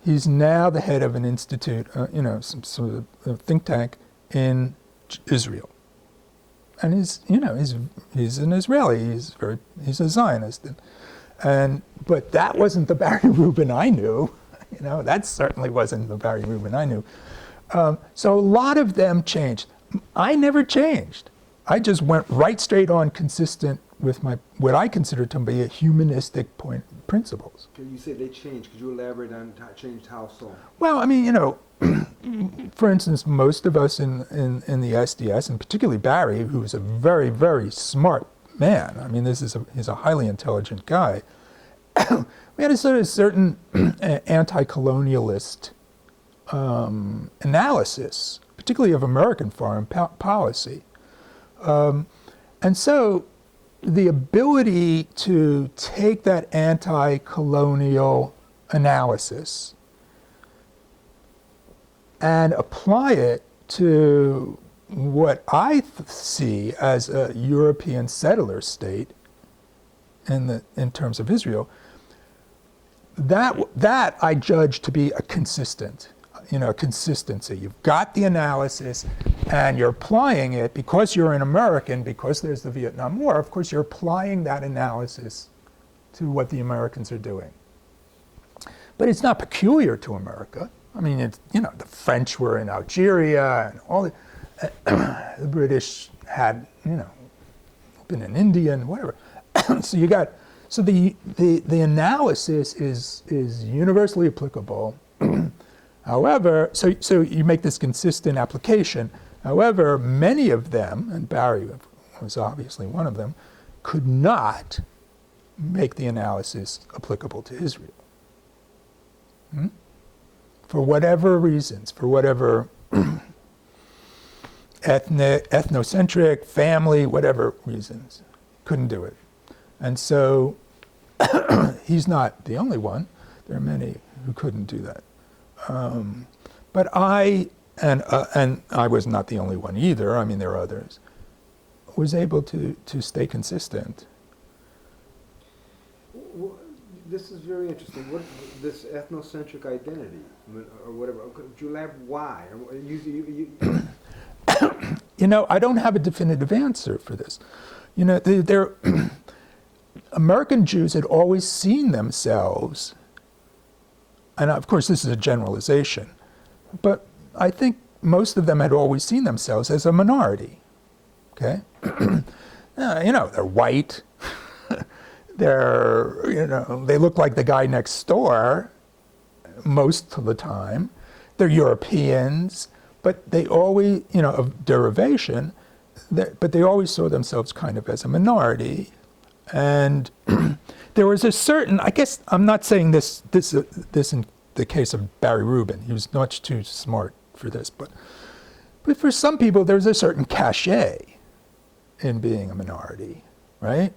He's now the head of an institute, some sort of a think tank in Israel. And he's an Israeli. He's a Zionist. But that wasn't the Barry Rubin I knew. That certainly wasn't the Barry Rubin I knew. So a lot of them changed. I never changed. I just went right straight on, consistent with what I consider to be a humanistic principles. Okay, you said they changed. Could you elaborate on changed how so? Well, I mean, for instance, most of us in the SDS, and particularly Barry, who is a very, very smart man. I mean, he's a highly intelligent guy. We had a sort of certain anti-colonialist analysis, particularly of American foreign policy. And so the ability to take that anti-colonial analysis and apply it to what I see as a European settler state in terms of Israel, that I judge to be a consistency. You've got the analysis and you're applying it because you're an American, because there's the Vietnam War. Of course, you're applying that analysis to what the Americans are doing. But it's not peculiar to America. I mean, the French were in Algeria and all the British had, been in India and whatever. So the analysis is universally applicable. However, so you make this consistent application. However, many of them, and Barry was obviously one of them, could not make the analysis applicable to Israel. For whatever reasons, for whatever ethnocentric, family, whatever reasons, couldn't do it. And so he's not the only one. There are many who couldn't do that. But I was not the only one either. I mean, there are others. Was able to stay consistent. Well, this is very interesting. What this ethnocentric identity, or whatever? Could you elaborate why? I don't have a definitive answer for this. American Jews had always seen themselves. And of course, this is a generalization, but I think most of them had always seen themselves as a minority. Okay, they're white. They look like the guy next door most of the time. They're Europeans, but they always, of derivation, but they always saw themselves kind of as a minority. And there was a certain, I guess I'm not saying this in the case of Barry Rubin. He was much too smart for this, but for some people there's a certain cachet in being a minority, right?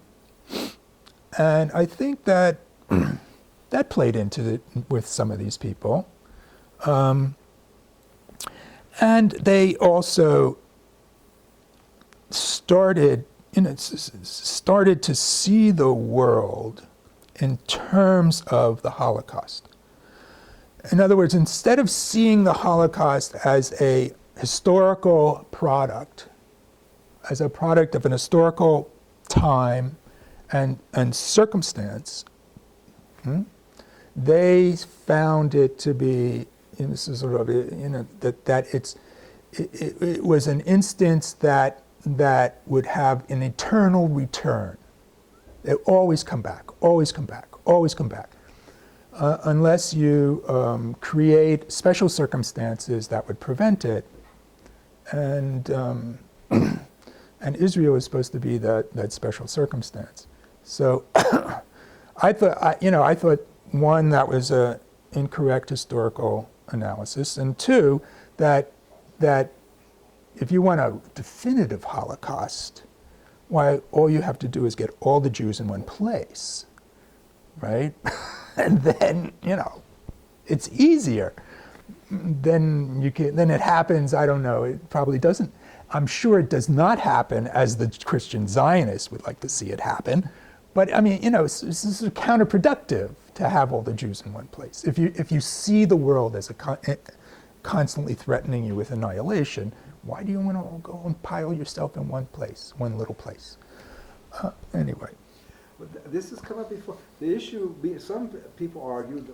And I think that that played into it with some of these people. And they also started to see the world in terms of the Holocaust. In other words, instead of seeing the Holocaust as a historical product, as a product of an historical time and circumstance, they found it to be, that it was an instance that would have an eternal return. They always come back, always come back, always come back. Unless you create special circumstances that would prevent it. And Israel is supposed to be that special circumstance. So I thought, one, that was an incorrect historical analysis, and two, that if you want a definitive Holocaust, why all you have to do is get all the Jews in one place, right? And then, it's easier. Then it happens, I don't know, it probably doesn't. I'm sure it does not happen as the Christian Zionists would like to see it happen. But I mean, this is counterproductive to have all the Jews in one place. If you see the world as constantly threatening you with annihilation, why do you want to go and pile yourself in one place, one little place? Anyway. This has come up before. The issue, some people argue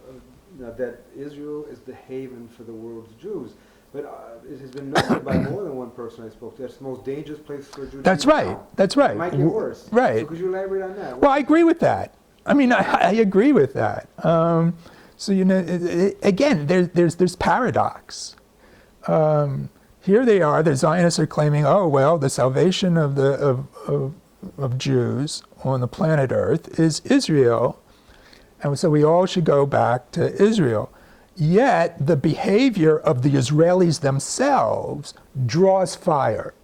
that Israel is the haven for the world's Jews. But it has been noted by more than one person I spoke to. That's the most dangerous place for Jews. That's right. That's right. It might get worse. Right. So could you elaborate on that? Well, I agree with that. I mean, I agree with that. So again, there's paradox. Here they are. The Zionists are claiming, oh well, the salvation of Jews on the planet Earth is Israel, and so we all should go back to Israel. Yet the behavior of the Israelis themselves draws fire.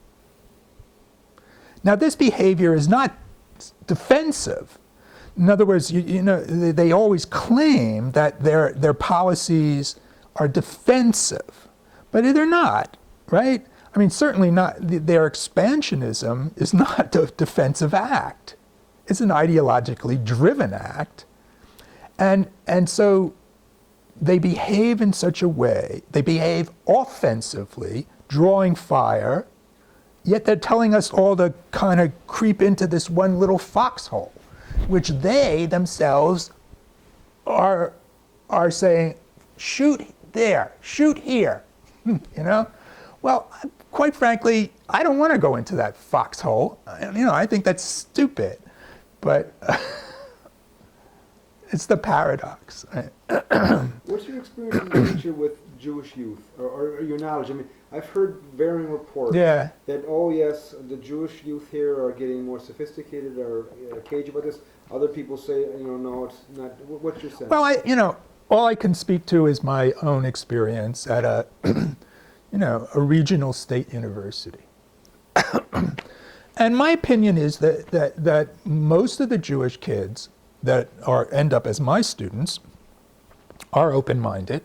Now, this behavior is not defensive. In other words, they always claim that their policies are defensive, but they're not, right? I mean, certainly not. Their expansionism is not a defensive act. It's an ideologically driven act, and so they behave in such a way, they behave offensively, drawing fire, yet they're telling us all to kind of creep into this one little foxhole, which they themselves are saying, shoot there, shoot here, Well, quite frankly, I don't want to go into that foxhole. I think that's stupid, but it's the paradox. What's your experience in literature with Jewish youth, or your knowledge? I mean, I've heard varying reports that, oh yes, the Jewish youth here are getting more sophisticated or cagey about this. Other people say, no, it's not. What's your sense? Well, all I can speak to is my own experience at a regional state university. And my opinion is that most of the Jewish kids that end up as my students are open-minded.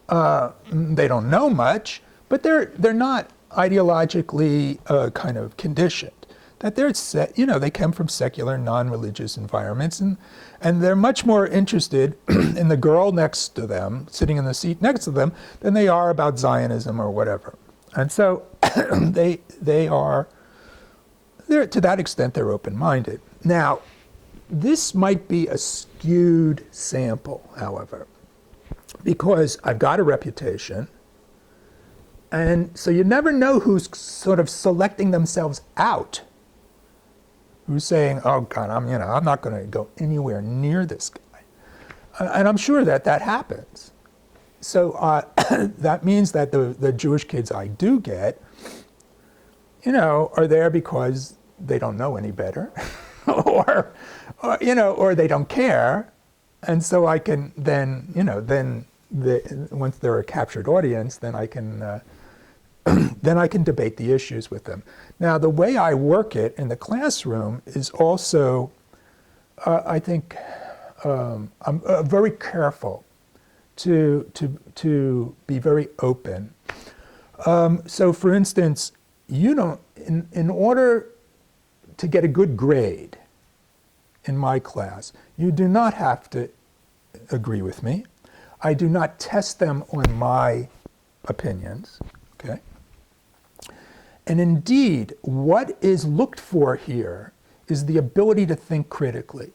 They don't know much, but they're not ideologically kind of conditioned. That they come from secular, non-religious environments, and they're much more interested in the girl next to them, sitting in the seat next to them, than they are about Zionism or whatever. And so they're to that extent they're open-minded. Now, this might be a skewed sample, however, because I've got a reputation, and so you never know who's sort of selecting themselves out. Who's saying, "Oh God, I'm not going to go anywhere near this guy," and I'm sure that happens. So that means that the Jewish kids I do get, are there because they don't know any better, or they don't care, and so I can then once they're a captured audience, then I can debate the issues with them. Now, the way I work it in the classroom is also, I think, I'm very careful to be very open. So, for instance, in order to get a good grade in my class, you do not have to agree with me. I do not test them on my opinions, okay? And indeed, what is looked for here is the ability to think critically.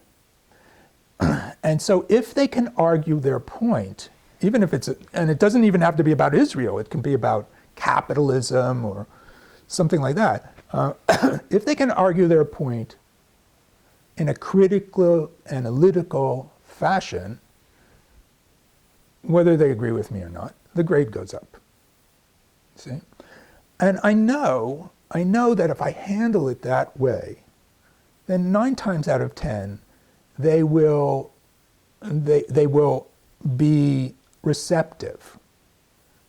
And so if they can argue their point, even if and it doesn't even have to be about Israel, it can be about capitalism or something like that. If they can argue their point in a critical, analytical fashion, whether they agree with me or not, the grade goes up. See? And I know that if I handle it that way, then 9 times out of 10, they will be receptive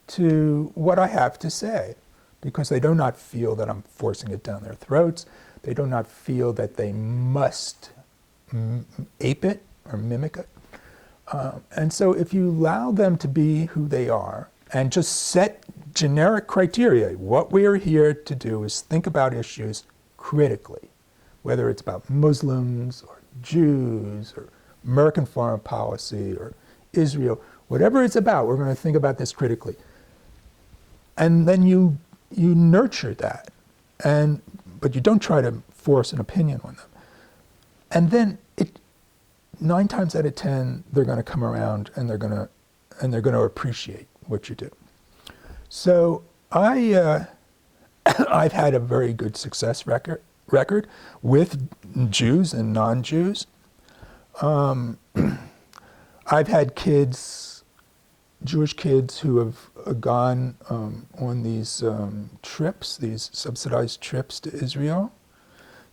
to what I have to say, because they do not feel that I'm forcing it down their throats. They do not feel that they must ape it or mimic it. And so if you allow them to be who they are and just set generic criteria, what we are here to do is think about issues critically, whether it's about Muslims or Jews or American foreign policy or Israel, whatever it's about, we're going to think about this critically. And then you nurture that, but you don't try to force an opinion on them. And then 9 times out of 10, they're going to come around and they're going to appreciate what you do. So I've had a very good success record with Jews and non-Jews. I've had kids, Jewish kids, who have gone on these trips, these subsidized trips to Israel,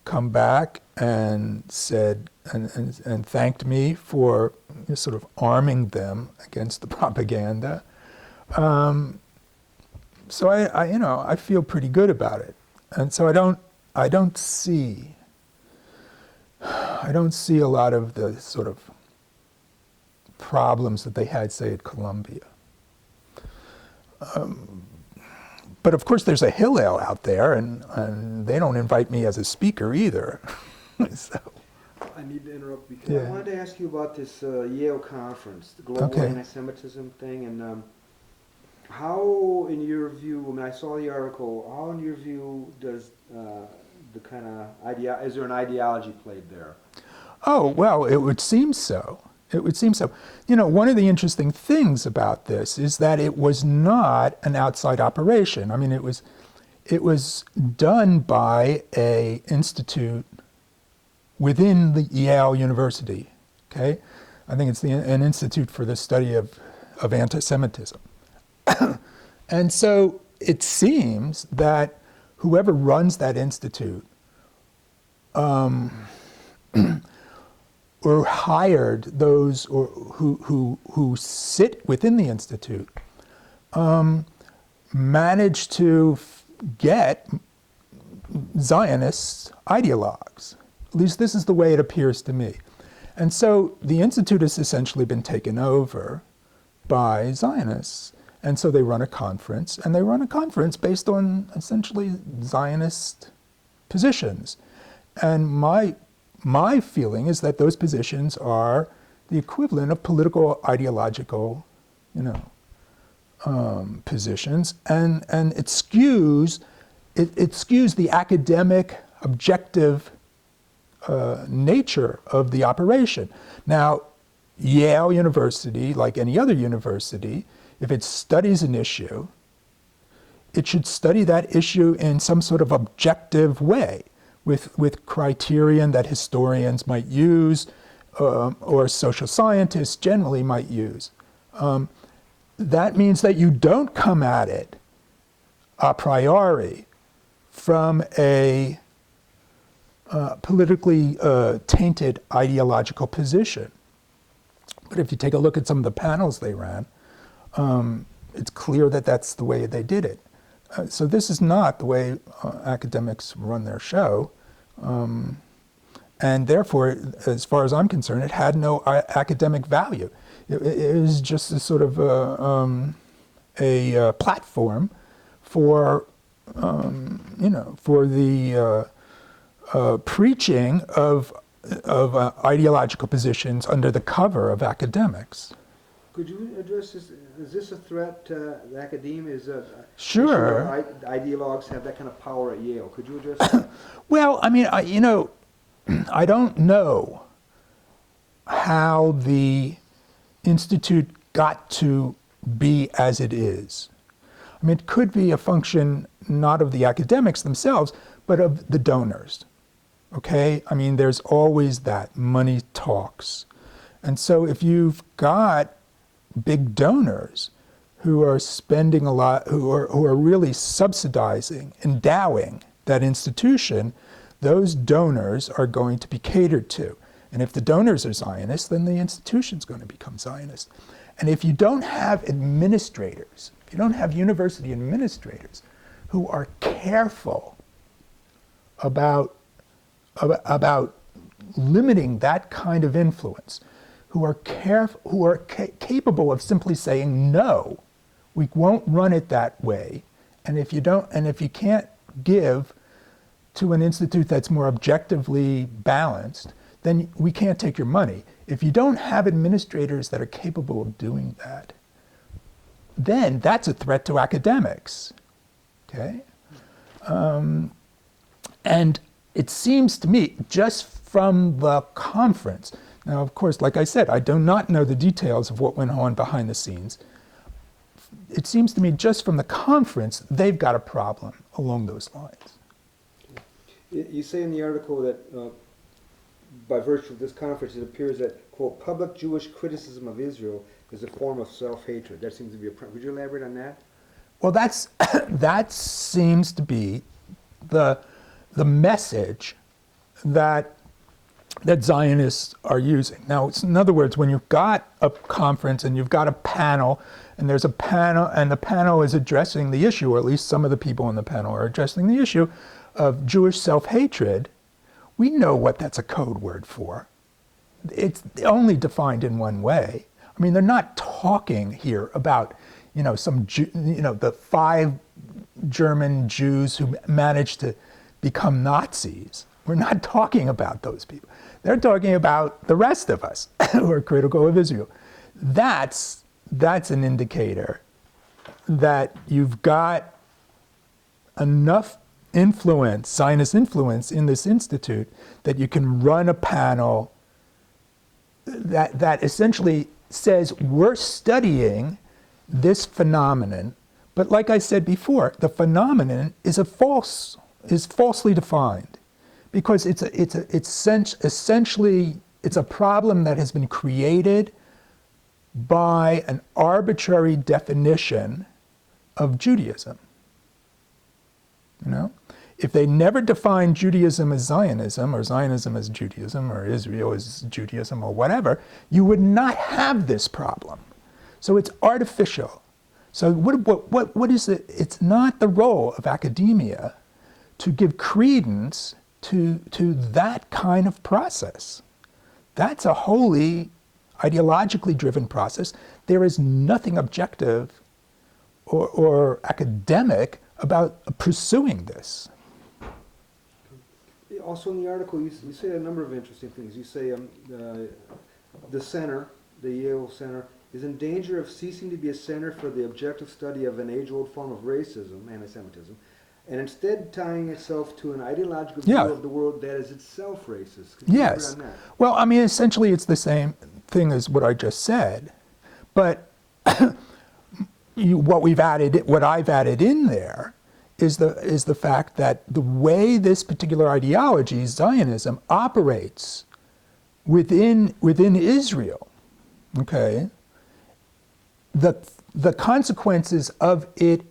come back and said and thanked me for sort of arming them against the propaganda. So I feel pretty good about it, and so I don't see a lot of the sort of problems that they had, say, at Columbia. But of course, there's a Hillel out there, and they don't invite me as a speaker either. So. I need to interrupt because Yeah. I wanted to ask you about this Yale conference, the global anti-Semitism thing, and how, in your view, I mean, I saw the article, how, in your view, does the kind of is there an ideology played there? Oh, well, it would seem so. It would seem so. You know, one of the interesting things about this is that it was not an outside operation. I mean, it was done by an institute within the Yale University. Okay, I think it's an institute for the study of anti-Semitism. And so it seems that whoever runs that institute or hired those who sit within the institute managed to get Zionist ideologues. At least this is the way it appears to me. And so the institute has essentially been taken over by Zionists. And so they run a conference, and they run a conference based on essentially Zionist positions. And my feeling is that those positions are the equivalent of political ideological, positions, and it skews the academic objective nature of the operation. Now, Yale University, like any other university, if it studies an issue, it should study that issue in some sort of objective way, with criterion that historians might use, or social scientists generally might use. That means that you don't come at it a priori from a politically tainted ideological position. But if you take a look at some of the panels they ran, it's clear that that's the way they did it. So this is not the way academics run their show. And therefore, as far as I'm concerned, it had no academic value. It was just a sort of a platform for, for the preaching of ideological positions under the cover of academics. Could you address this? Is this a threat to the academia? Sure. Ideologues have that kind of power at Yale. Could you address that? Well, I mean, I don't know how the Institute got to be as it is. I mean, it could be a function not of the academics themselves, but of the donors. Okay? I mean, there's always that. Money talks. And so if you've got big donors who are spending a lot, who are really subsidizing, endowing that institution, those donors are going to be catered to. And if the donors are Zionists, then the institution's going to become Zionist. And if you don't have administrators, if you don't have university administrators who are careful about about limiting that kind of influence, who are capable of simply saying, no, we won't run it that way. And if you can't give to an institute that's more objectively balanced, then we can't take your money. If you don't have administrators that are capable of doing that, then that's a threat to academics, okay? And it seems to me, just from the conference, now of course, like I said, I do not know the details of what went on behind the scenes. It seems to me just from the conference, they've got a problem along those lines. You say in the article that by virtue of this conference, it appears that, quote, public Jewish criticism of Israel is a form of self-hatred. That seems to be would you elaborate on that? Well, that seems to be the message that Zionists are using. Now, in other words, when you've got a conference and you've got a panel, and there's a panel, and the panel is addressing the issue, or at least some of the people on the panel are addressing the issue of Jewish self-hatred, we know what that's a code word for. It's only defined in one way. I mean, they're not talking here about, the 5 German Jews who managed to become Nazis. We're not talking about those people. They're talking about the rest of us who are critical of Israel. That's an indicator that you've got enough influence, Zionist influence in this institute, that you can run a panel that essentially says we're studying this phenomenon, but like I said before, the phenomenon is falsely defined, because it's essentially a problem that has been created by an arbitrary definition of Judaism. If they never defined Judaism as Zionism, or Zionism as Judaism, or Israel as Judaism, or whatever, you would not have this problem. So it's artificial. So what is it? It's not the role of academia to give credence to that kind of process. That's a wholly ideologically driven process. There is nothing objective or academic about pursuing this. Also in the article, you say a number of interesting things. You say the center, the Yale Center, is in danger of ceasing to be a center for the objective study of an age-old form of racism, anti-Semitism, and instead tying itself to an ideological view of the world that is itself racist. Could you elaborate on that? Well, I mean, essentially it's the same thing as what I just said, but what I've added in there is the fact that the way this particular ideology, Zionism, operates within Israel, okay, the consequences of it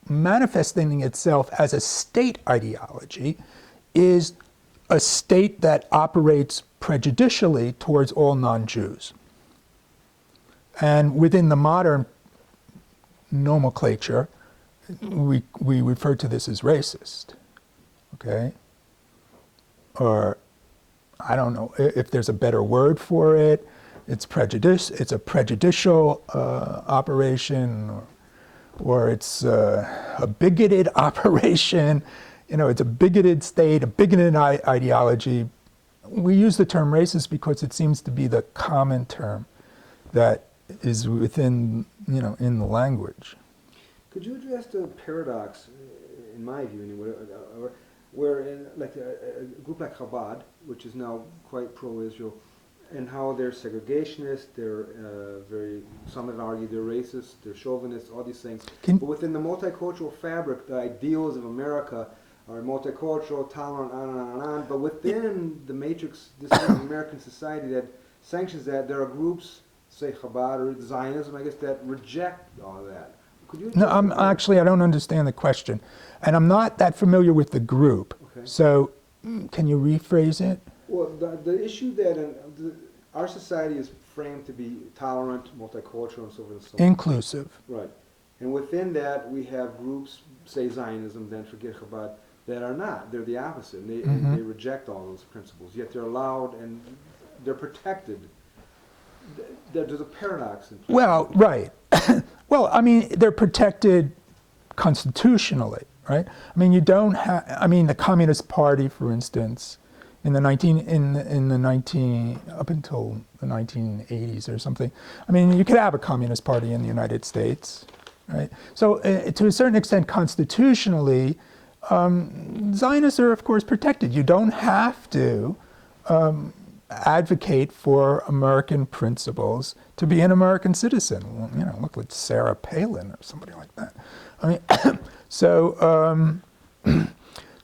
manifesting itself as a state ideology is a state that operates prejudicially towards all non-Jews. And within the modern nomenclature, we refer to this as racist, okay? Or I don't know if there's a better word for it. It's prejudice. It's a prejudicial operation, or it's a bigoted operation. It's a bigoted state, a bigoted ideology. We use the term racist because it seems to be the common term that is within, in the language. Could you address the paradox, in my view anyway, where in, like a group like Chabad, which is now quite pro-Israel, and how they're segregationists, they're some would argue they're racist, they're chauvinists, all these things. But within the multicultural fabric, the ideals of America are multicultural, tolerant, on and on and on. But within the matrix, this American society that sanctions that, there are groups, say Chabad or Zionism, I guess, that reject all that. Could you? No, I don't understand the question, and I'm not that familiar with the group. Okay. So, can you rephrase it? Well, the issue that our society is framed to be tolerant, multicultural, and so forth and so on. Inclusive. Right. And within that, we have groups, say Zionism, then forget Chabad, that are not. They're the opposite. And they reject all those principles. Yet they're allowed and they're protected. There's a paradox in place. Well, right. Well, I mean, they're protected constitutionally, right? I mean, you don't have. I mean, the Communist Party, for instance, up until the 1980s or something. I mean, you could have a Communist Party in the United States, right? So, to a certain extent, constitutionally, Zionists are, of course, protected. You don't have to advocate for American principles to be an American citizen. Well, you know, look at Sarah Palin or somebody like that. I mean, so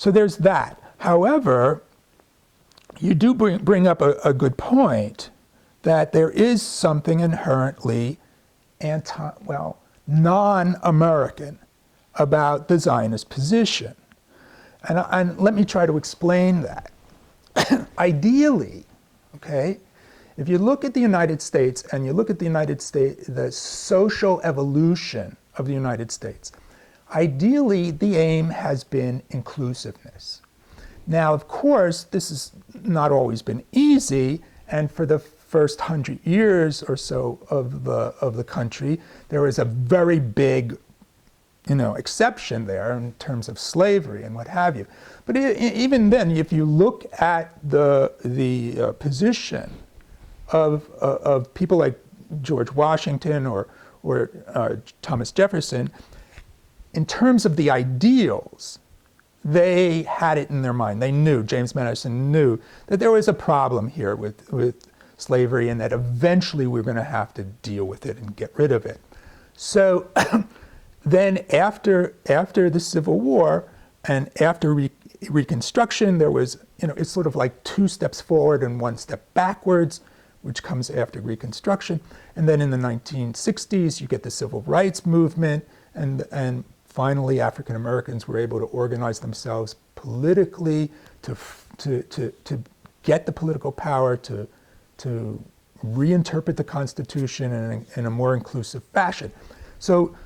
there's that. However, you do bring up a good point that there is something inherently non-American about the Zionist position. And let me try to explain that. Ideally, okay, if you look at the United States and you look at the social evolution of the United States, ideally the aim has been inclusiveness. Now, of course, this has not always been easy, and for the first 100 years or so of the country, there was a very big, exception there in terms of slavery and what have you. But even then, if you look at the position of people like George Washington or Thomas Jefferson, in terms of the ideals, they had it in their mind. They knew, James Madison knew, that there was a problem here with slavery and that eventually we're going to have to deal with it and get rid of it. So then after the Civil War and after Reconstruction, there was, it's sort of like 2 steps forward and 1 step backwards, which comes after Reconstruction. And then in the 1960s, you get the Civil Rights Movement, and finally African Americans were able to organize themselves politically to get the political power to reinterpret the Constitution in a more inclusive fashion. So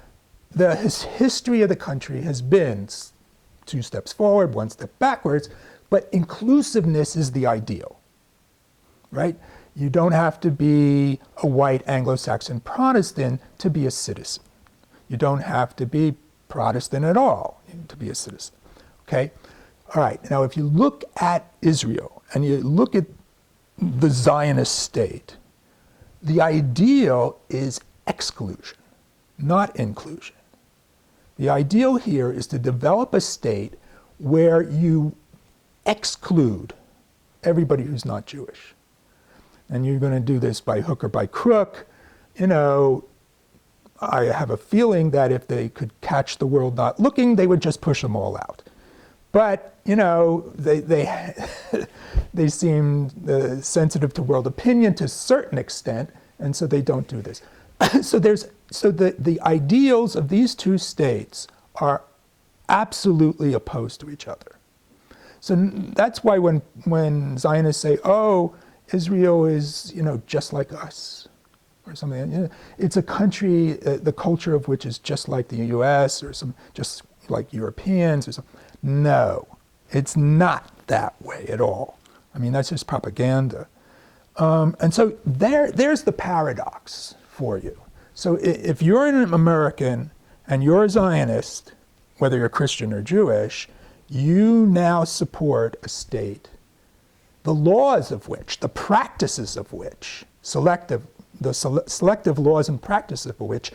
the history of the country has been 2 steps forward, 1 step backwards, but inclusiveness is the ideal, right? You don't have to be a white Anglo-Saxon Protestant to be a citizen. You don't have to be Protestant at all to be a citizen, okay? All right, now if you look at Israel and you look at the Zionist state, the ideal is exclusion, not inclusion. The ideal here is to develop a state where you exclude everybody who's not Jewish. And you're going to do this by hook or by crook. I have a feeling that if they could catch the world not looking, they would just push them all out. But, they seem sensitive to world opinion to a certain extent, and so they don't do this. So the ideals of these 2 states are absolutely opposed to each other. So that's why when Zionists say, "Oh, Israel is, just like us," or something, it's a country, the culture of which is just like the U.S. or just like Europeans or something. No, it's not that way at all. I mean, that's just propaganda. And so there's the paradox for you. So if you're an American and you're a Zionist, whether you're Christian or Jewish, you now support a state, the laws of which, the practices of which, the selective laws and practices of which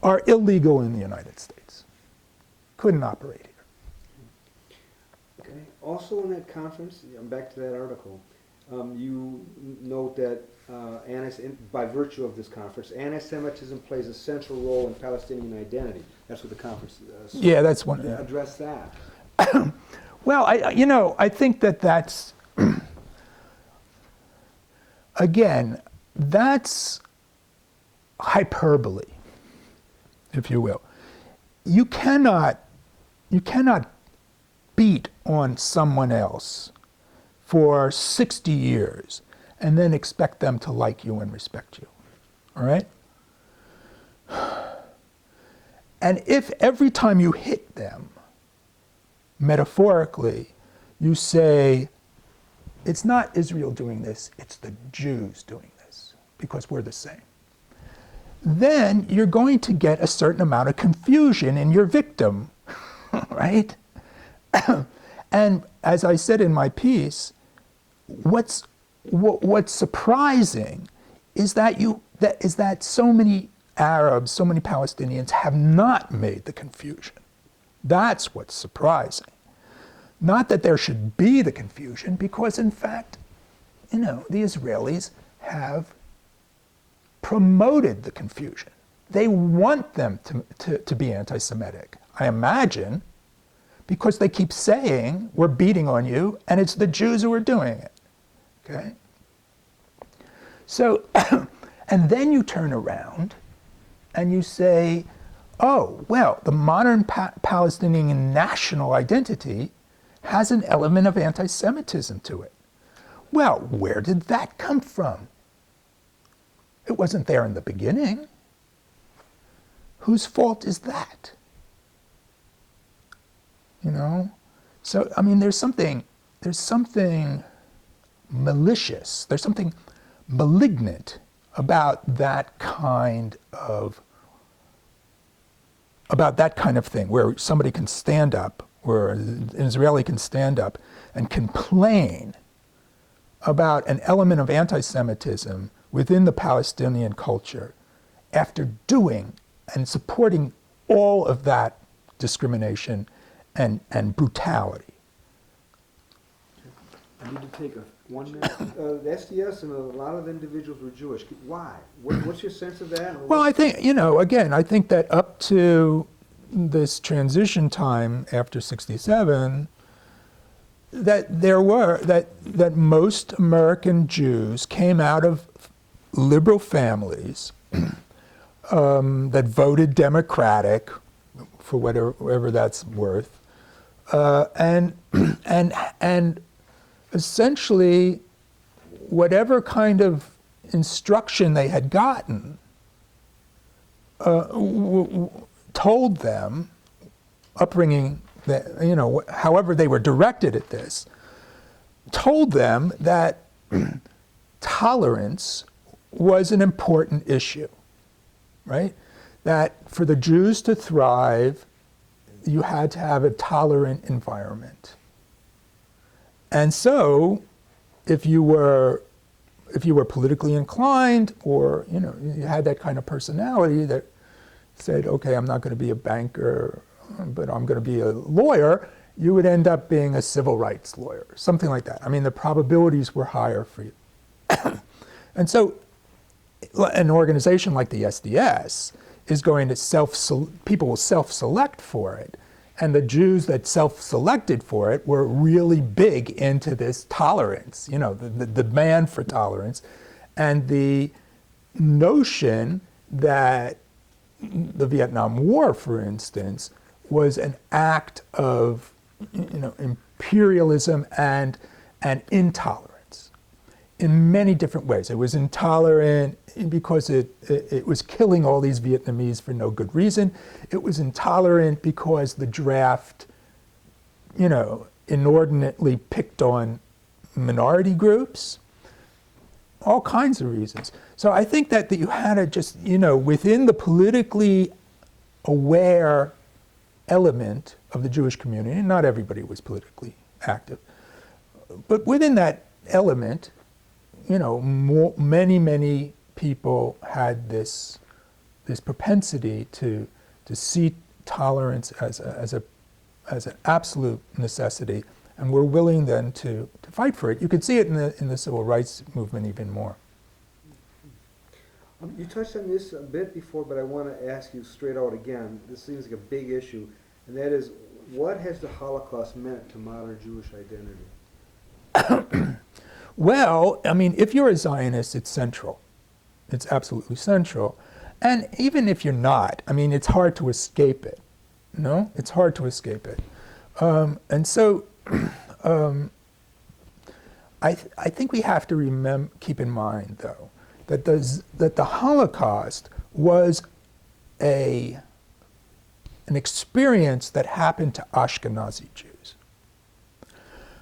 are illegal in the United States. Couldn't operate here. Okay. Also in that conference, back to that article, you note that by virtue of this conference, anti-Semitism plays a central role in Palestinian identity. That's what the conference yeah, that's one. Yeah. Address that. Well, I think that's again, that's hyperbole, if you will. You cannot beat on someone else for 60 years and then expect them to like you and respect you, all right? And if every time you hit them metaphorically, you say, it's not Israel doing this, it's the Jews doing this, because we're the same. Then you're going to get a certain amount of confusion in your victim, right? And as I said in my piece, what's surprising is that so many Arabs, so many Palestinians have not made the confusion. That's what's surprising. Not that there should be the confusion, because in fact, the Israelis have promoted the confusion. They want them to be anti-Semitic, I imagine, because they keep saying, we're beating on you, and it's the Jews who are doing it, okay? So, and then you turn around and you say, oh, well, the modern Palestinian national identity has an element of anti-Semitism to it. Well, where did that come from? It wasn't there in the beginning. Whose fault is that? So, I mean, there's something malicious, there's something malignant about that kind of thing, where somebody can stand up, where an Israeli can stand up and complain about an element of anti-Semitism within the Palestinian culture after doing and supporting all of that discrimination and brutality. I need to take 1 minute. The SDS and a lot of individuals were Jewish. Why? What's your sense of that? Well, I think, again, I think that up to this transition time after 67, that most American Jews came out of liberal families that voted Democratic, for whatever that's worth, and essentially whatever kind of instruction they had gotten told them, upbringing, that, however they were directed at this, told them that tolerance was an important issue, right? That for the Jews to thrive, you had to have a tolerant environment. And so, if you were politically inclined, or you had that kind of personality that said, okay, I'm not going to be a banker, but I'm going to be a lawyer, you would end up being a civil rights lawyer, something like that. I mean, the probabilities were higher for you. And so, an organization like the SDS is going to people will self-select for it. And the Jews that self-selected for it were really big into this tolerance, the demand for tolerance, and the notion that the Vietnam War, for instance, was an act of imperialism and intolerance in many different ways. It was intolerant because it was killing all these Vietnamese for no good reason. It was intolerant because the draft, inordinately picked on minority groups, all kinds of reasons. So I think that you had to just, within the politically aware element of the Jewish community, and not everybody was politically active, but within that element, many people had this propensity to see tolerance as an absolute necessity, and were willing then to fight for it. You could see it in the civil rights movement even more. You touched on this a bit before, but I want to ask you straight out again. This seems like a big issue, and that is, what has the Holocaust meant to modern Jewish identity? Well, I mean, if you're a Zionist, it's central. It's absolutely central. And even if you're not, I mean, it's hard to escape it. It's hard to escape it. And so I think we have to keep in mind, though, that the Holocaust was a an experience that happened to Ashkenazi Jews.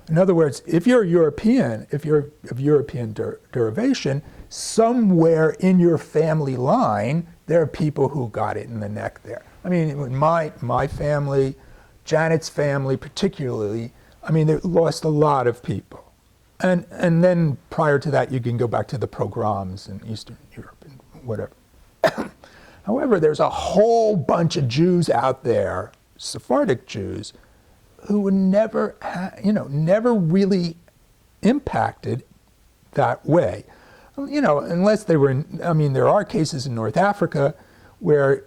In other words, if you're European, if you're of European derivation, somewhere in your family line, there are people who got it in the neck there. I mean, my family, Janet's family particularly, I mean, they lost a lot of people. And then prior to that, you can go back to the pogroms in Eastern Europe and whatever. However, there's a whole bunch of Jews out there, Sephardic Jews, who were never, never really impacted that way. Unless they were, there are cases in North Africa where,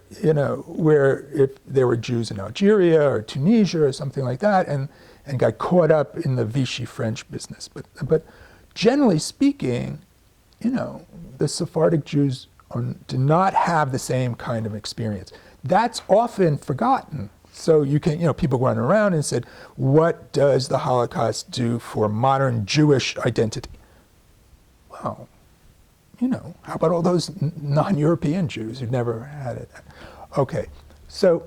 where if there were Jews in Algeria or Tunisia or something like that and got caught up in the Vichy French business. But generally speaking, the Sephardic Jews do not have the same kind of experience. That's often forgotten. So you can, people run around and said, what does the Holocaust do for modern Jewish identity? Well, how about all those non-European Jews who never had it? Okay, so,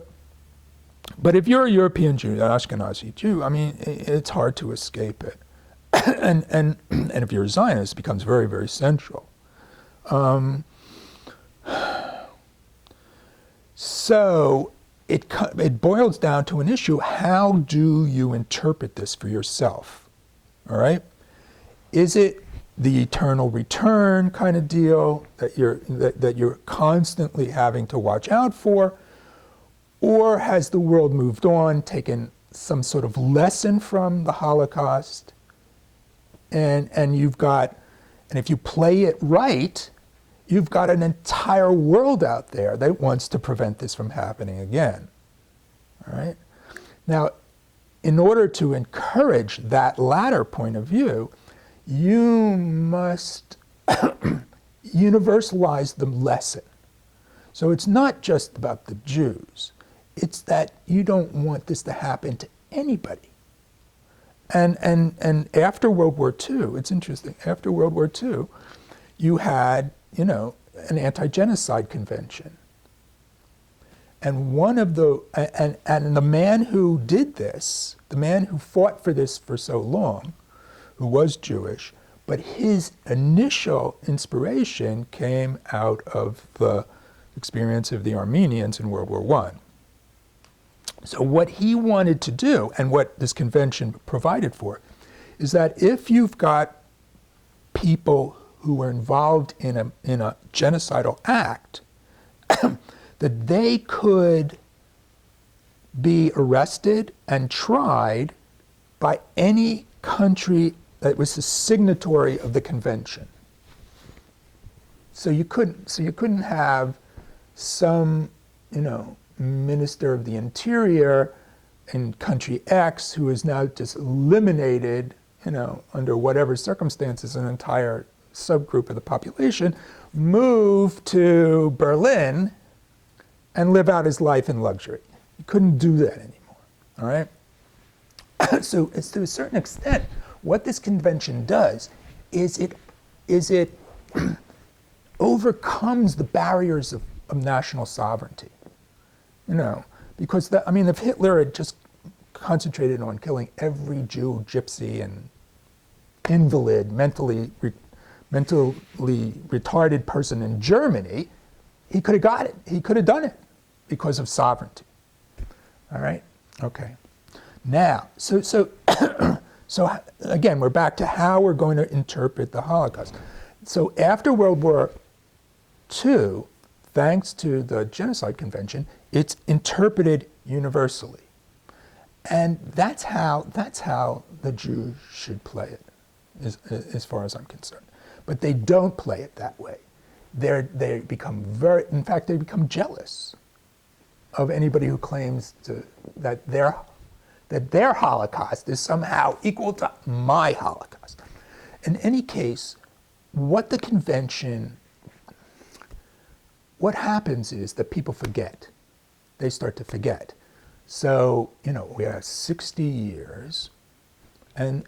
but if you're a European Jew, an Ashkenazi Jew, it's hard to escape it. and if you're a Zionist, it becomes very, very central. So it boils down to an issue: how do you interpret this for yourself? All right, is it the eternal return kind of deal that you're constantly having to watch out for, or has the world moved on, taken some sort of lesson from the Holocaust, and if you play it right, you've got an entire world out there that wants to prevent this from happening again. All right? Now, in order to encourage that latter point of view, you must universalize the lesson. So it's not just about the Jews. It's that you don't want this to happen to anybody. And after World War II, it's interesting, after World War II, you had, an anti-genocide convention. And one of the, and the man who did this, the man who fought for this for so long, who was Jewish, but his initial inspiration came out of the experience of the Armenians in World War I. So what he wanted to do, and what this convention provided for, is that if you've got people who were involved in a genocidal act, that they could be arrested and tried by any country that was a signatory of the convention. So you couldn't have some, Minister of the Interior in country X who is now just eliminated, under whatever circumstances, an entire subgroup of the population, move to Berlin and live out his life in luxury. You couldn't do that anymore, all right? So it's to a certain extent, what this convention does is it overcomes the barriers of national sovereignty. Because if Hitler had just concentrated on killing every Jew, gypsy, and invalid, mentally retarded person in Germany, he could have got it. He could have done it because of sovereignty. All right? Okay. Now, so again, we're back to how we're going to interpret the Holocaust. So after World War II, thanks to the Genocide Convention, it's interpreted universally. And that's how the Jews should play it, as far as I'm concerned. But they don't play it that way. They become in fact, they become jealous of anybody who claims that their Holocaust is somehow equal to my Holocaust. In any case, what happens is that people forget. They start to forget. So, we have 60 years, and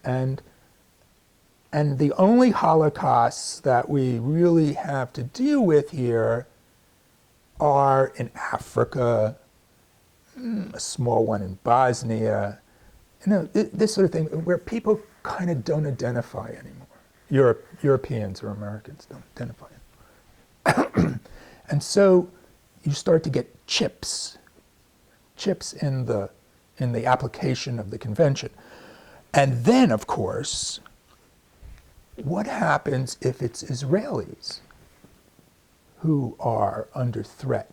the only Holocausts that we really have to deal with here are in Africa, a small one in Bosnia, this sort of thing, where people kind of don't identify anymore. Europeans or Americans don't identify anymore. And so you start to get chips in the application of the convention. And then, of course, what happens if it's Israelis who are under threat?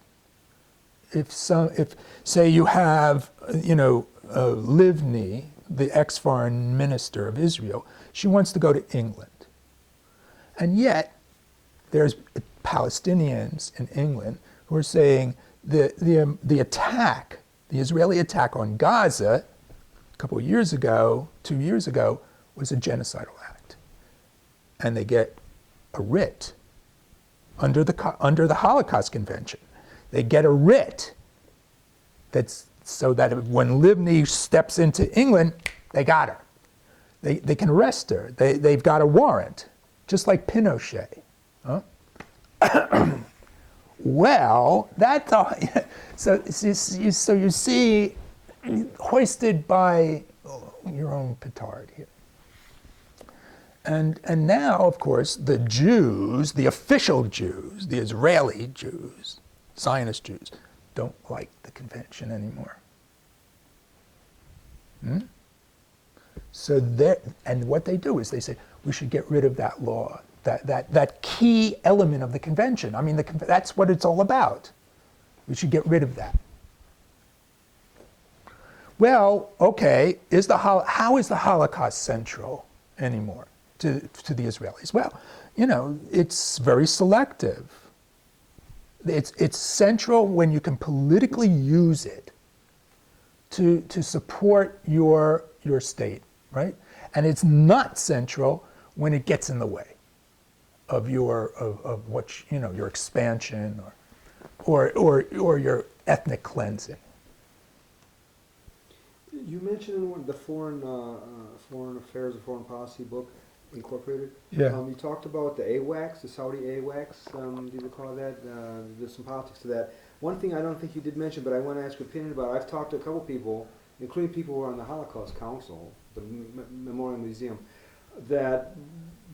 If say you have, Livni, the ex-foreign minister of Israel, she wants to go to England. And yet, there's Palestinians in England who are saying the attack, the Israeli attack on Gaza a couple of years ago, 2 years ago, was a genocidal act. And they get a writ under the Holocaust Convention. They get a writ that's so that when Livni steps into England, they got her. They can arrest her. They've got a warrant, just like Pinochet. Huh? Well, that's all. So you see, hoisted by your own petard here. And now, of course, the Jews, the official Jews, the Israeli Jews, Zionist Jews, don't like the convention anymore. So and what they do is they say, we should get rid of that law, that key element of the convention. I mean, that's what it's all about. We should get rid of that. Well, okay, how is the Holocaust central anymore to the Israelis? Well, it's very selective. It's central when you can politically use it to support your state, right? And it's not central when it gets in the way of your expansion or your ethnic cleansing. You mentioned in the foreign affairs and foreign policy book, Incorporated. Yeah. You talked about the AWACS, the Saudi AWACS. Do you recall that? There's some politics to that. One thing I don't think you did mention, but I want to ask your opinion about. I've talked to a couple people, including people who are on the Holocaust Council, the Memorial Museum, that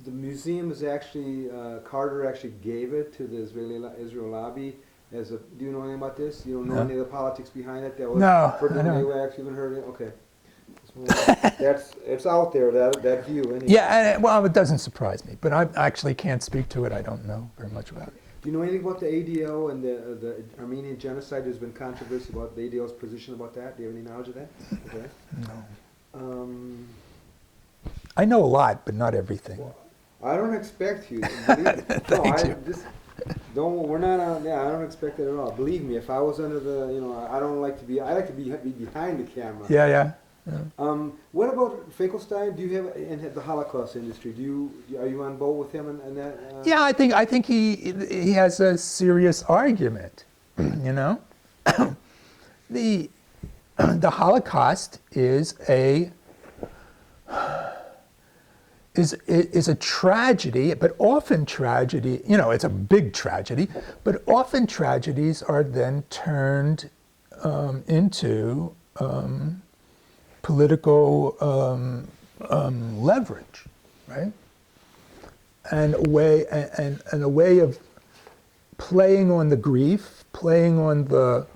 the museum is actually Carter actually gave it to the Israel lobby. Do you know anything about this? You don't know any of the politics behind it? That was No, for the I don't. AWACS, you haven't heard it? Okay. It's out there, that view anyway. Yeah, well, it doesn't surprise me, but I actually can't speak to it. I don't know very much about it. Do you know anything about the ADL and the Armenian genocide? There's been controversy about the ADL's position about that. Do you have any knowledge of that? Okay. No. I know a lot, but not everything. Well, I don't expect you. Thank you. We're not on. Yeah, I don't expect that at all. Believe me, if I was under I like to be behind the camera. Yeah. What about Finkelstein? Do you have in the Holocaust industry? Are you on board with him and that? Yeah, I think he has a serious argument. The Holocaust is a tragedy, but often tragedy. It's a big tragedy, but often tragedies are then turned into political leverage, right? And a way of playing on the grief, playing on the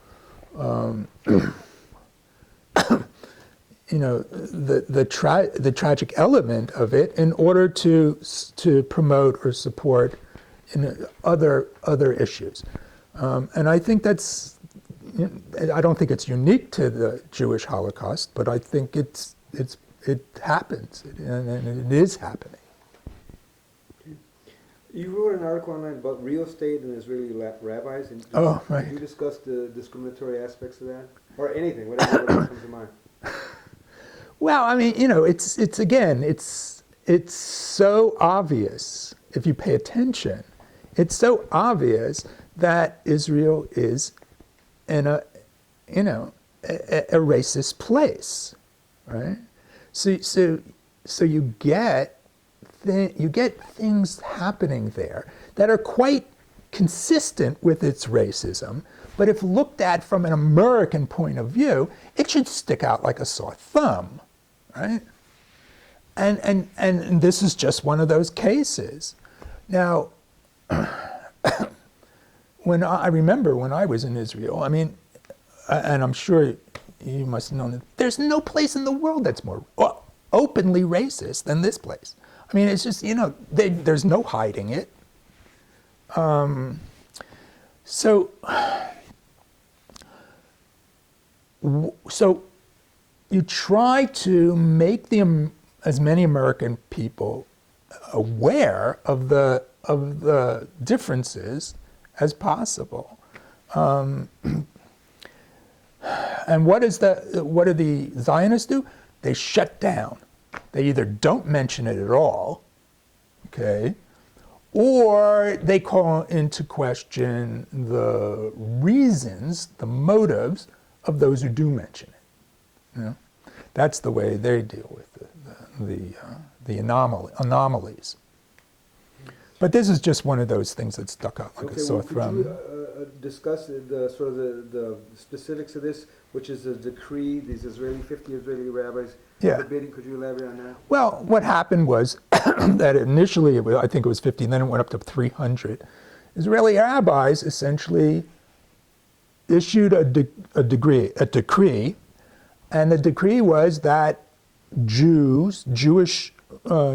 the tragic element of it in order to promote or support other issues, and I think that's. I don't think it's unique to the Jewish Holocaust, but I think it happens, and it is happening. You wrote an article online about real estate and Israeli rabbis. And Right. Did you discuss the discriminatory aspects of that, or anything, whatever comes to mind? Well, I mean, it's so obvious if you pay attention. It's so obvious that Israel is in a racist place, right? So you get things happening there that are quite consistent with its racism, But if looked at from an American point of view, it should stick out like a sore thumb, right? And this is just one of those cases. Now, I remember when I was in Israel, I mean, and I'm sure you must have known that there's no place in the world that's more openly racist than this place. I mean, it's just, there's no hiding it. So you try to make as many American people aware of the differences as possible. And what do the Zionists do? They shut down. They either don't mention it at all, okay, or they call into question the reasons, the motives of those who do mention it. That's the way they deal with the anomalies. But this is just one of those things that stuck out like a sore thumb. Could you discuss the specifics of this, which is the decree, these 50 Israeli rabbis forbidding? Could you elaborate on that? Well, what happened was that initially, I think it was 50, and then it went up to 300. Israeli rabbis essentially issued a decree, and the decree was that Jewish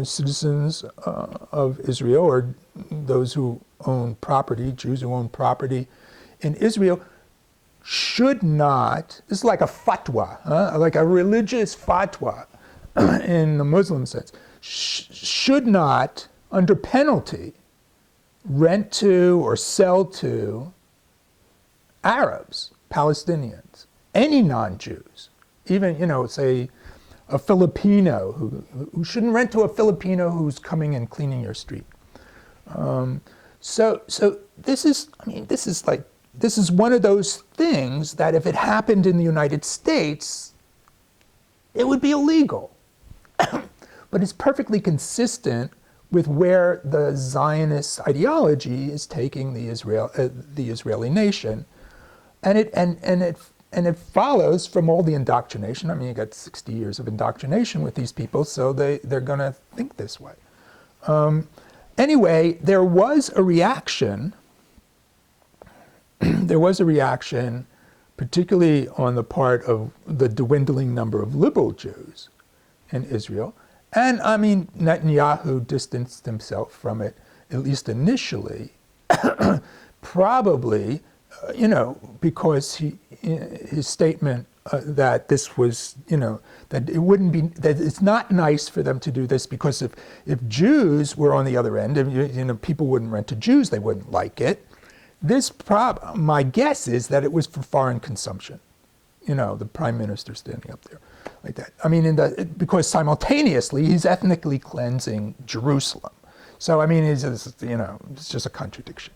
citizens of Israel, or those who own property, Jews who own property in Israel, should not, this is like a fatwa, like a religious fatwa in the Muslim sense, should not, under penalty, rent to or sell to Arabs, Palestinians, any non-Jews, even, say, a Filipino who shouldn't rent to a Filipino who's coming and cleaning your street. So this is one of those things that if it happened in the United States, it would be illegal. But it's perfectly consistent with where the Zionist ideology is taking the Israeli nation, and it follows from all the indoctrination. I mean, you got 60 years of indoctrination with these people, so they're going to think this way. Anyway, there was a reaction. There was a reaction, particularly on the part of the dwindling number of liberal Jews in Israel. And I mean, Netanyahu distanced himself from it, at least initially, probably, because his statement that this was, that it wouldn't be, that it's not nice for them to do this, because if Jews were on the other end, people wouldn't rent to Jews, they wouldn't like it. My guess is that it was for foreign consumption. The prime minister standing up there like that. I mean, because simultaneously he's ethnically cleansing Jerusalem. So I mean, it's just a contradiction.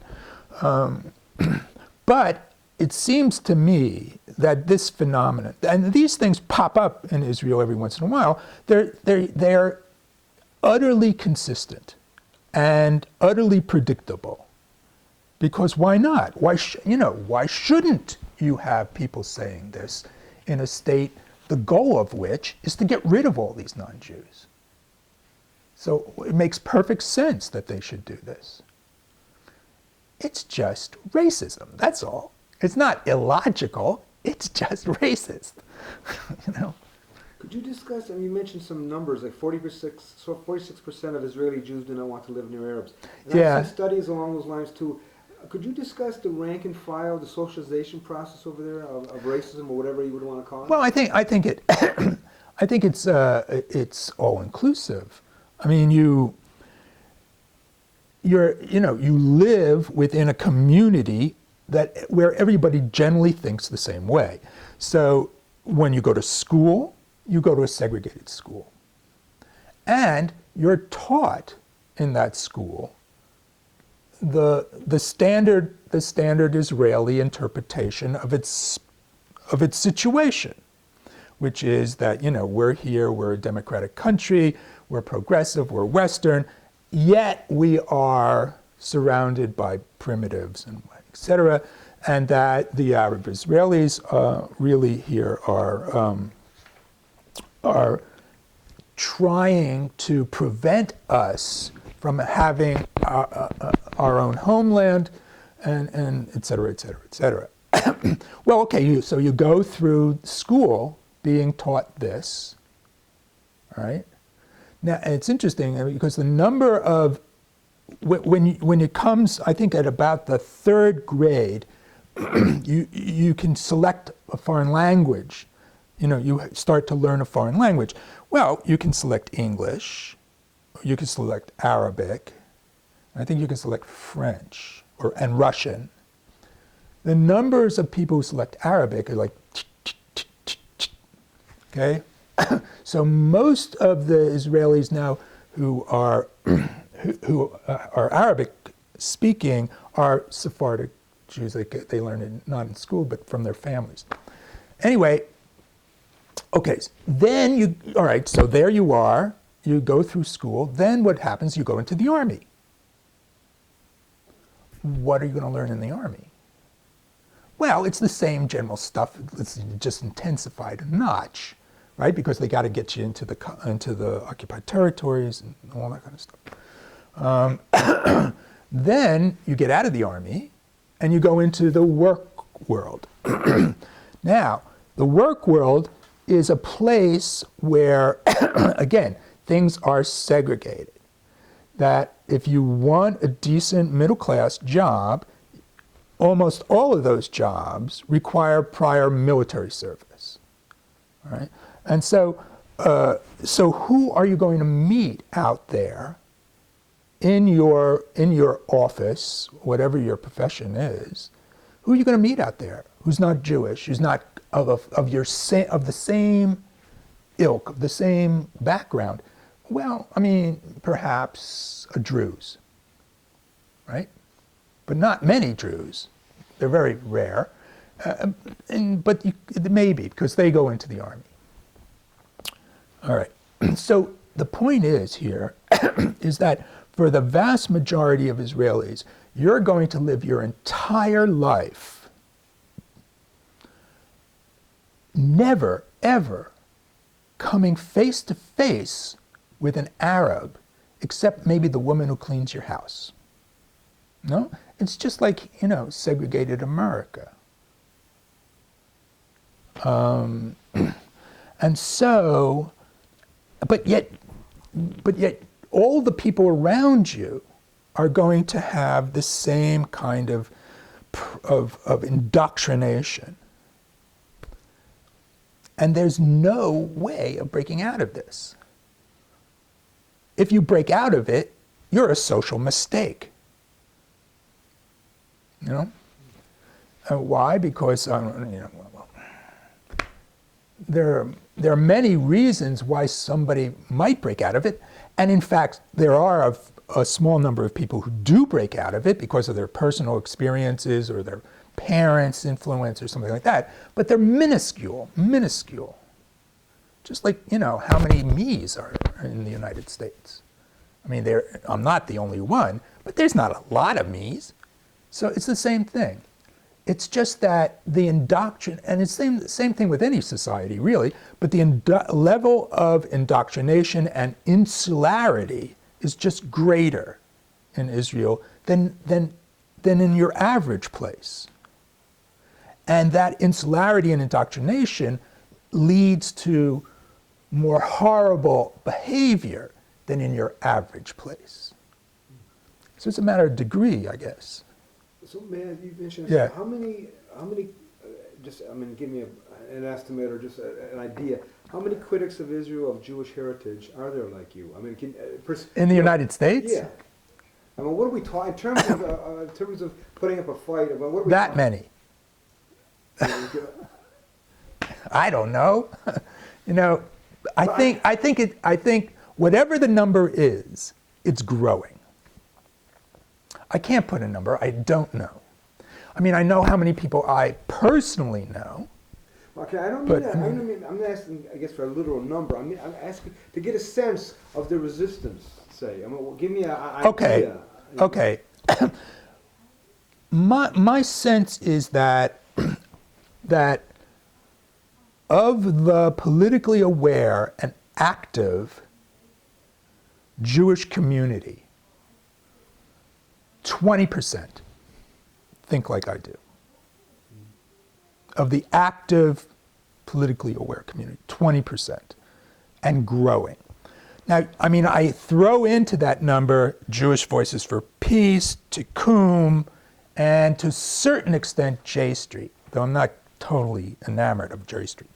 But it seems to me that this phenomenon, and these things pop up in Israel every once in a while, they're utterly consistent and utterly predictable. Because why not? Why shouldn't you have people saying this in a state, the goal of which is to get rid of all these non-Jews? So it makes perfect sense that they should do this. It's just racism, that's all. It's not illogical, it's just racist, Could you discuss, you mentioned some numbers, like 46% of Israeli Jews do not want to live near Arabs. And I've seen studies along those lines too. Could you discuss the rank and file, the socialization process over there of racism, or whatever you would want to call it? Well, I think it's all inclusive. I mean, you live within a community where everybody generally thinks the same way. So when you go to school, you go to a segregated school, and you're taught in that school the standard Israeli interpretation of its situation, which is that we're a democratic country, we're progressive, we're Western, yet we are surrounded by primitives and et cetera, and that the Arab Israelis really here are trying to prevent us from having our own homeland, and et cetera, et cetera, et cetera. Well, okay, so you go through school being taught this, all right? Now, and it's interesting because the number of, when it comes, I think at about the third grade, you can select a foreign language. You know, you start to learn a foreign language. Well, you can select English, you can select Arabic, I think you can select French and Russian. The numbers of people who select Arabic are like, okay? So most of the Israelis now who are Arabic speaking are Sephardic Jews. They learn it not in school, but from their families. Anyway, okay, then all right, so there you are, you go through school, then what happens? You go into the army. What are you going to learn in the army? Well, it's the same general stuff, it's just intensified a notch, right? Because they got to get you into the occupied territories and all that kind of stuff. Then you get out of the army and you go into the work world. Now, the work world is a place where, again, things are segregated. That if you want a decent middle-class job, almost all of those jobs require prior military service, all right? And so, so who are you going to meet out there in your office, whatever your profession is? Who are you going to meet out there who's not Jewish, who's not of the same ilk, of the same background? Well, I mean, perhaps Druze, right? But not many Druze. They're very rare. But maybe, because they go into the army. All right. So the point is here is that for the vast majority of Israelis, you're going to live your entire life never, ever coming face to face with an Arab, except maybe the woman who cleans your house. No? It's just like, segregated America. And so, but yet all the people around you are going to have the same kind of indoctrination. And there's no way of breaking out of this. If you break out of it, you're a social mistake. Why? Because there are many reasons why somebody might break out of it, and in fact, there are a small number of people who do break out of it because of their personal experiences or their parents' influence or something like that. But they're minuscule. Just like, how many me's are in the United States. I mean, I'm not the only one, but there's not a lot of me's. So it's the same thing. It's just that the indoctrination, and it's the same thing with any society, really, but the level of indoctrination and insularity is just greater in Israel than in your average place. And that insularity and indoctrination leads to more horrible behavior than in your average place. So it's a matter of degree, I guess. So, man, you mentioned Yeah. how many? Give me an estimate or just an idea. How many critics of Israel of Jewish heritage are there like you? I mean, In the United States? Yeah. I mean, what are we talking in terms of putting up a fight? About what are we That many. I don't know. I think whatever the number is, it's growing. I can't put a number. I don't know. I mean, I know how many people I personally know. Okay, I don't mean that. I'm not asking, I guess, for a literal number. I'm asking to get a sense of the resistance. Say, give me an idea. Okay. my sense is that that of the politically aware and active Jewish community, 20% think like I do. Of the active, politically aware community, 20%, and growing. Now, I mean, I throw into that number Jewish Voices for Peace, Tikkun, and to a certain extent J Street, though I'm not totally enamored of J Street.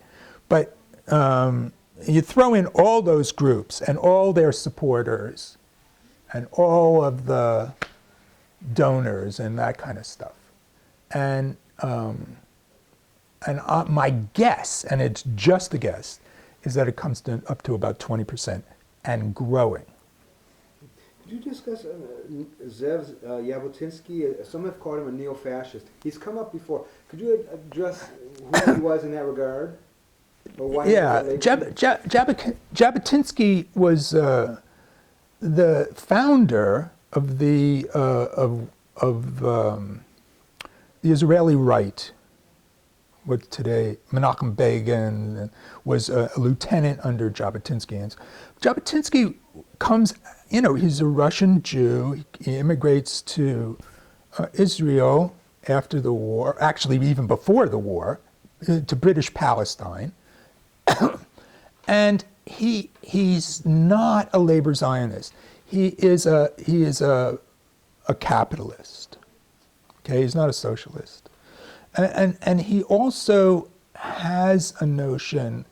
But you throw in all those groups and all their supporters and all of the donors and that kind of stuff. And my guess, and it's just a guess, is that it comes up to about 20% and growing. Could you discuss Zev Jabotinsky? Some have called him a neo-fascist. He's come up before. Could you address who he was in that regard? Or why Jabotinsky was the founder of the Israeli right. What today, Menachem Begin was a lieutenant under Jabotinsky. And Jabotinsky comes, he's a Russian Jew. He immigrates to Israel after the war, actually even before the war, to British Palestine. And he's not a labor Zionist. He is a capitalist. Okay, he's not a socialist. And he also has a notion,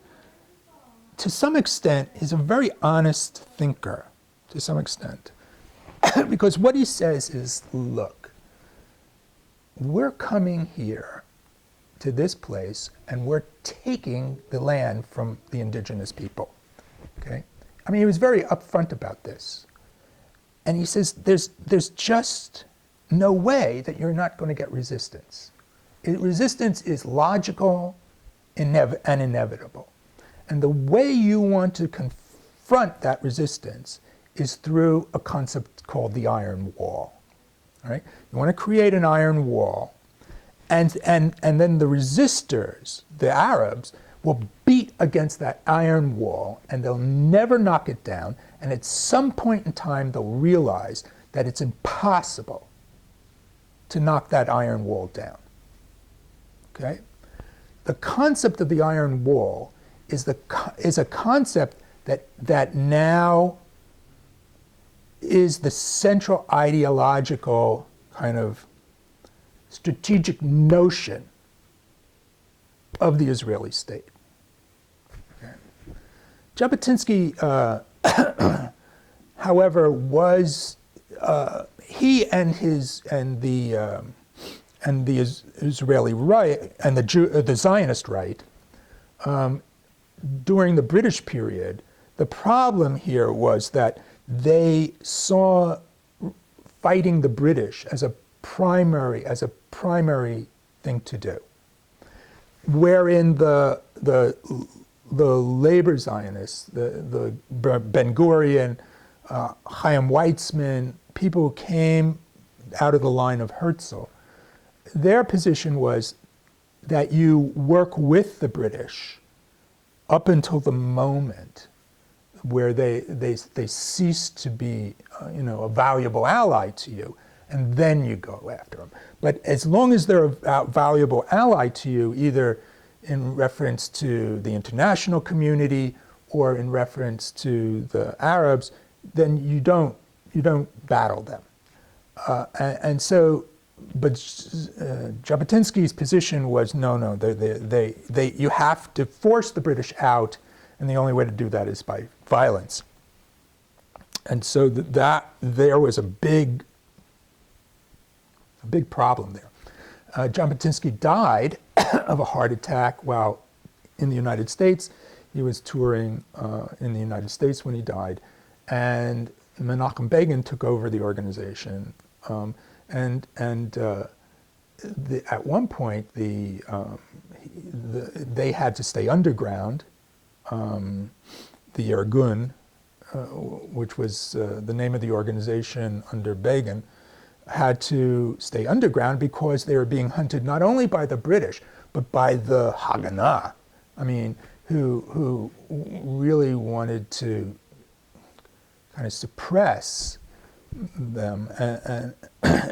to some extent, he's a very honest thinker, to some extent. Because what he says is, look, we're coming here to this place and we're taking the land from the indigenous people, okay? I mean, he was very upfront about this. And he says, there's just no way that you're not going to get resistance. Resistance is logical and inevitable. And the way you want to confront that resistance is through a concept called the iron wall. All right? You want to create an iron wall, and then the resistors, the Arabs, will beat against that iron wall, and they'll never knock it down, and at some point in time they'll realize that it's impossible to knock that iron wall down. Okay? The concept of the iron wall is a concept that now is the central ideological kind of strategic notion of the Israeli state. Okay. Jabotinsky, however, was he and the Israeli right and the Zionist right during the British period. The problem here was that they saw fighting the British as a primary thing to do, wherein the labor Zionists, the Ben Gurion, Chaim Weizmann, people who came out of the line of Herzl, their position was that you work with the British up until the moment where they cease to be a valuable ally to you, and then you go after them. But as long as they're a valuable ally to you, either in reference to the international community or in reference to the Arabs, then you don't battle them. And so, but Jabotinsky's position was no, you have to force the British out, and the only way to do that is by violence. And so that there was a big problem there. Jabotinsky died of a heart attack while in the United States. He was touring in the United States when he died, and Menachem Begin took over the organization. At one point, they had to stay underground. The Irgun, which was the name of the organization under Begin, had to stay underground because they were being hunted not only by the British, but by the Haganah. I mean, who really wanted to kind of suppress them and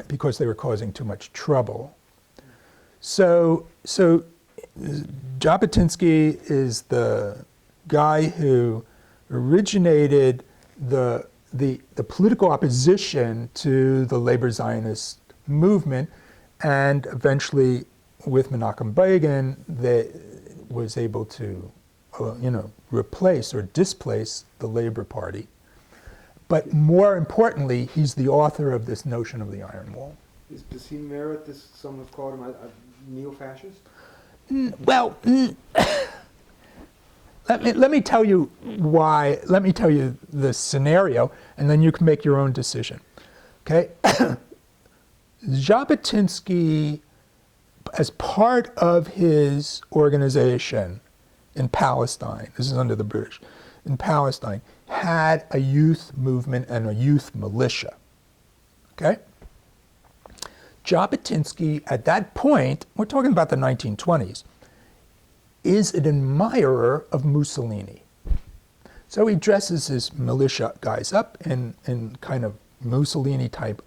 because they were causing too much trouble. So Jabotinsky is the guy who originated the political opposition to the labor Zionist movement, and eventually with Menachem Begin, they was able to, replace or displace the Labor Party. But more importantly, he's the author of this notion of the Iron Wall. Does he merit this? Some have called him a neo-fascist. Well, let me tell you why. Let me tell you the scenario, and then you can make your own decision. Okay, Jabotinsky, as part of his organization in Palestine, this is under the British, in Palestine, had a youth movement and a youth militia. Okay? Jabotinsky, at that point, we're talking about the 1920s, is an admirer of Mussolini. So he dresses his militia guys up in kind of Mussolini-type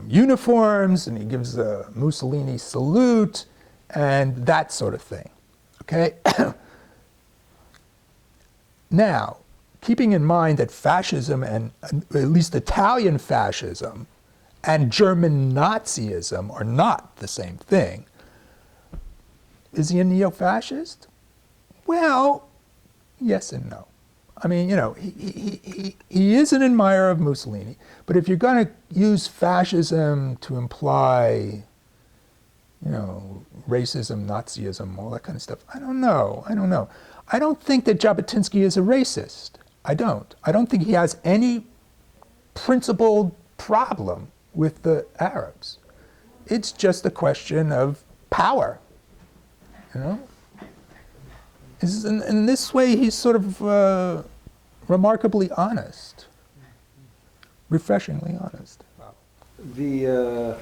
uniforms, and he gives a Mussolini salute, and that sort of thing. Okay? Now, keeping in mind that fascism, and at least Italian fascism, and German Nazism are not the same thing, is he a neo-fascist? Well, yes and no. I mean, he is an admirer of Mussolini, but if you're going to use fascism to imply, racism, Nazism, all that kind of stuff, I don't know. I don't think that Jabotinsky is a racist. I don't think he has any principled problem with the Arabs. It's just a question of power, In this way, he's sort of remarkably honest, refreshingly honest. You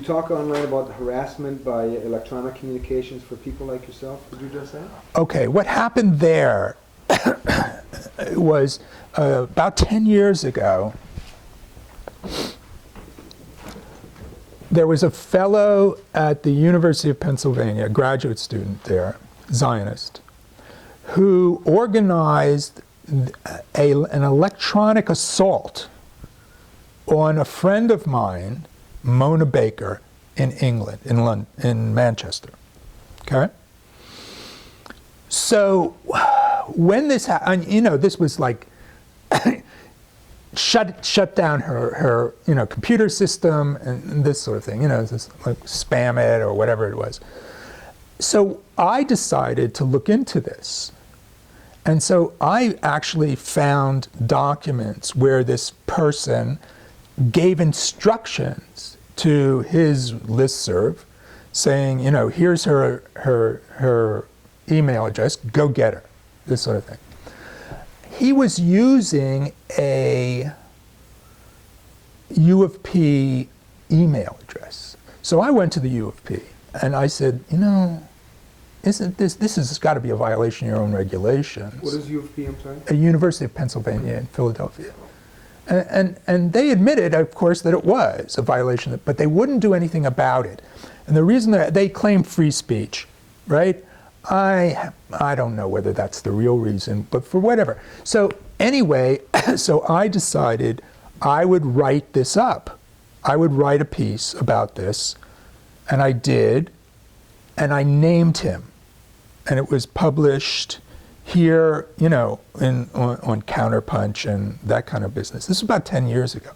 talk online about harassment by electronic communications for people like yourself. Did you just say? Okay, what happened there was about 10 years ago, there was a fellow at the University of Pennsylvania, a graduate student there, Zionist, who organized an electronic assault on a friend of mine, Mona Baker, in England, in Manchester. Okay? So when this happened, this was like shut down her computer system and this sort of thing, just like spam it or whatever it was. So I decided to look into this. And so I actually found documents where this person gave instructions to his listserv saying, here's her email address, go get her, this sort of thing. He was using a U of P email address. So I went to the U of P and I said, isn't this has got to be a violation of your own regulations. What is U of P, I'm sorry? A University of Pennsylvania in Philadelphia. And they admitted, of course, that it was a violation, but they wouldn't do anything about it. And the reason that they claim free speech, right? I don't know whether that's the real reason, but for whatever. So anyway, so I decided I would write this up. I would write a piece about this, and I did, and I named him. And it was published here, on Counterpunch and that kind of business. This was about 10 years ago.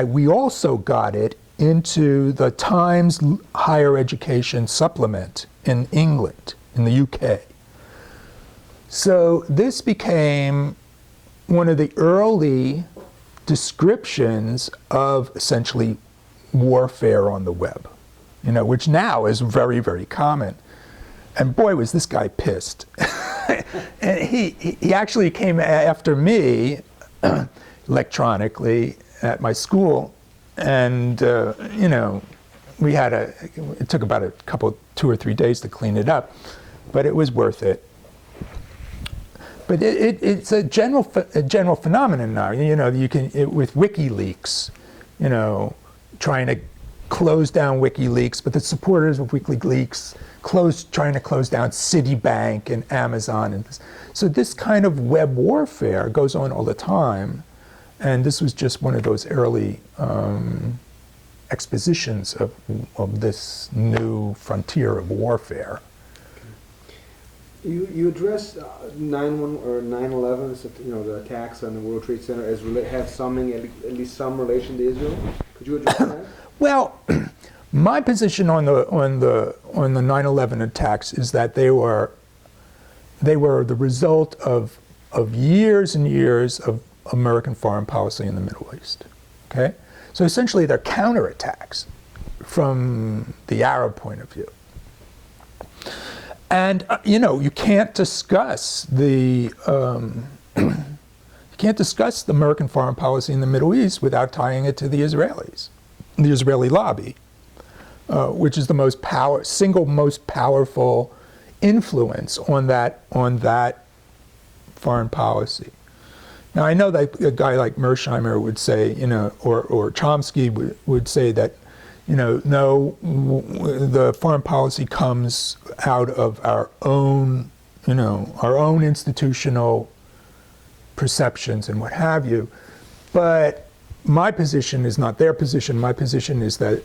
We also got it into the Times Higher Education Supplement in England, in the UK. So this became one of the early descriptions of essentially warfare on the web, which now is very, very common. And boy, was this guy pissed. And he actually came after me. electronically at my school, and you know, we had it took about 2 or 3 days to clean it up, but it was worth it. But it's a general phenomenon now. You know, you can with WikiLeaks, you know, trying to close down WikiLeaks, but the supporters of WikiLeaks trying to close down Citibank and Amazon, and so this kind of web warfare goes on all the time, and this was just one of those early expositions of this new frontier of warfare. You addressed 9/11, you know, the attacks on the World Trade Center as have at least some relation to Israel. Could you address that? Well, my position on the 9/11 attacks is that they were the result of years and years of American foreign policy in the Middle East. Okay, so essentially they're counterattacks from the Arab point of view. And you know, you can't discuss the American foreign policy in the Middle East without tying it to the Israelis, the Israeli lobby, which is the single most powerful influence on that foreign policy. Now I know that a guy like Mersheimer would say, you know, or Chomsky would say that, you know, no, the foreign policy comes out of our own, you know, our own institutional perceptions and what have you. But my position is not their position. My position is that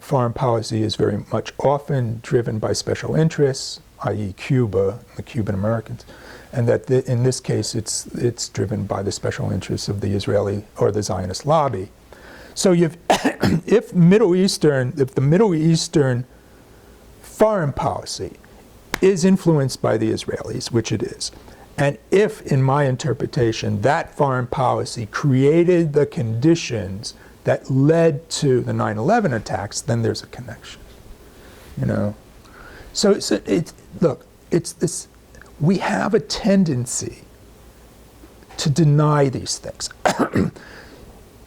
foreign policy is very much often driven by special interests, i.e. Cuba, the Cuban Americans, and that in this case it's driven by the special interests of the Israeli or the Zionist lobby. So if the Middle Eastern foreign policy is influenced by the Israelis, which it is, and if, in my interpretation, that foreign policy created the conditions that led to the 9/11 attacks, then there's a connection, you know. So it's this. We have a tendency to deny these things.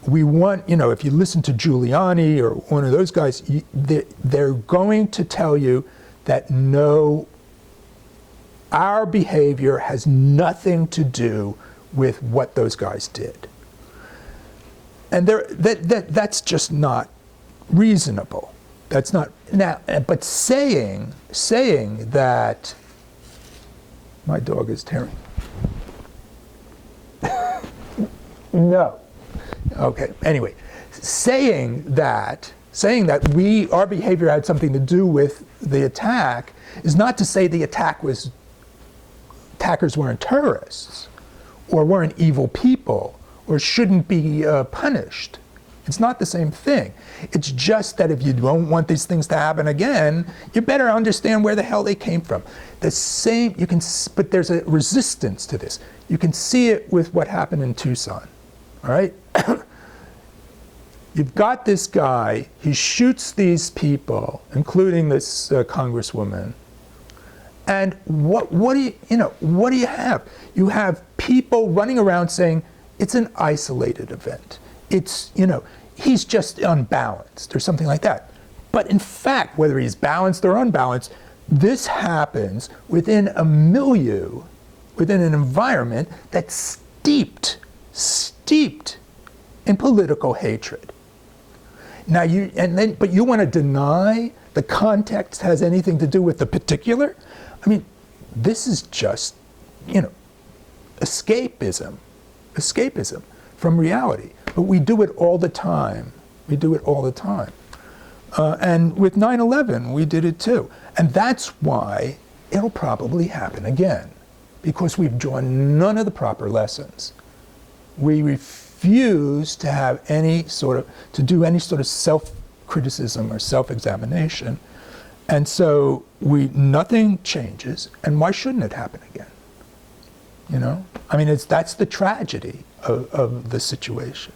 We want, you know, if you listen to Giuliani or one of those guys, they're going to tell you that no, our behavior has nothing to do with what those guys did. And that's just not reasonable. That's not, now, but saying that, my dog is tearing. No. Okay, anyway, saying that our behavior had something to do with the attack is not to say the attackers weren't terrorists or weren't evil people or shouldn't be punished. It's not the same thing. It's just that if you don't want these things to happen again, you better understand where the hell they came from. The same, but there's a resistance to this. You can see it with what happened in Tucson, all right? You've got this guy, he shoots these people, including this congresswoman, and what do you have? You have people running around saying it's an isolated event. It's, you know, he's just unbalanced or something like that. But in fact, whether he's balanced or unbalanced, this happens within a milieu, within an environment that's steeped in political hatred. Now but you want to deny the context has anything to do with the particular? I mean, this is just, you know, escapism from reality. But we do it all the time. And with 9/11, we did it too. And that's why it'll probably happen again, because we've drawn none of the proper lessons. We refuse to have to do any sort of self-criticism or self-examination. And so nothing changes, and why shouldn't it happen again? You know? I mean, that's the tragedy of the situation.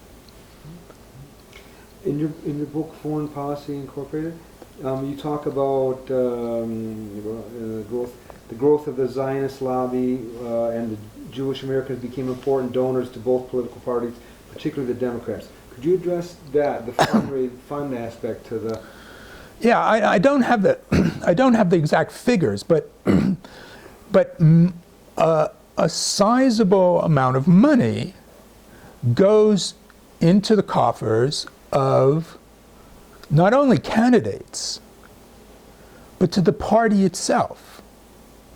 In your book, Foreign Policy Incorporated, you talk about the growth of the Zionist lobby and the Jewish Americans became important donors to both political parties, particularly the Democrats. Could you address that, the fund aspect to the? Yeah, I don't have the I don't have the exact figures, but a sizable amount of money goes into the coffers of not only candidates, but to the party itself,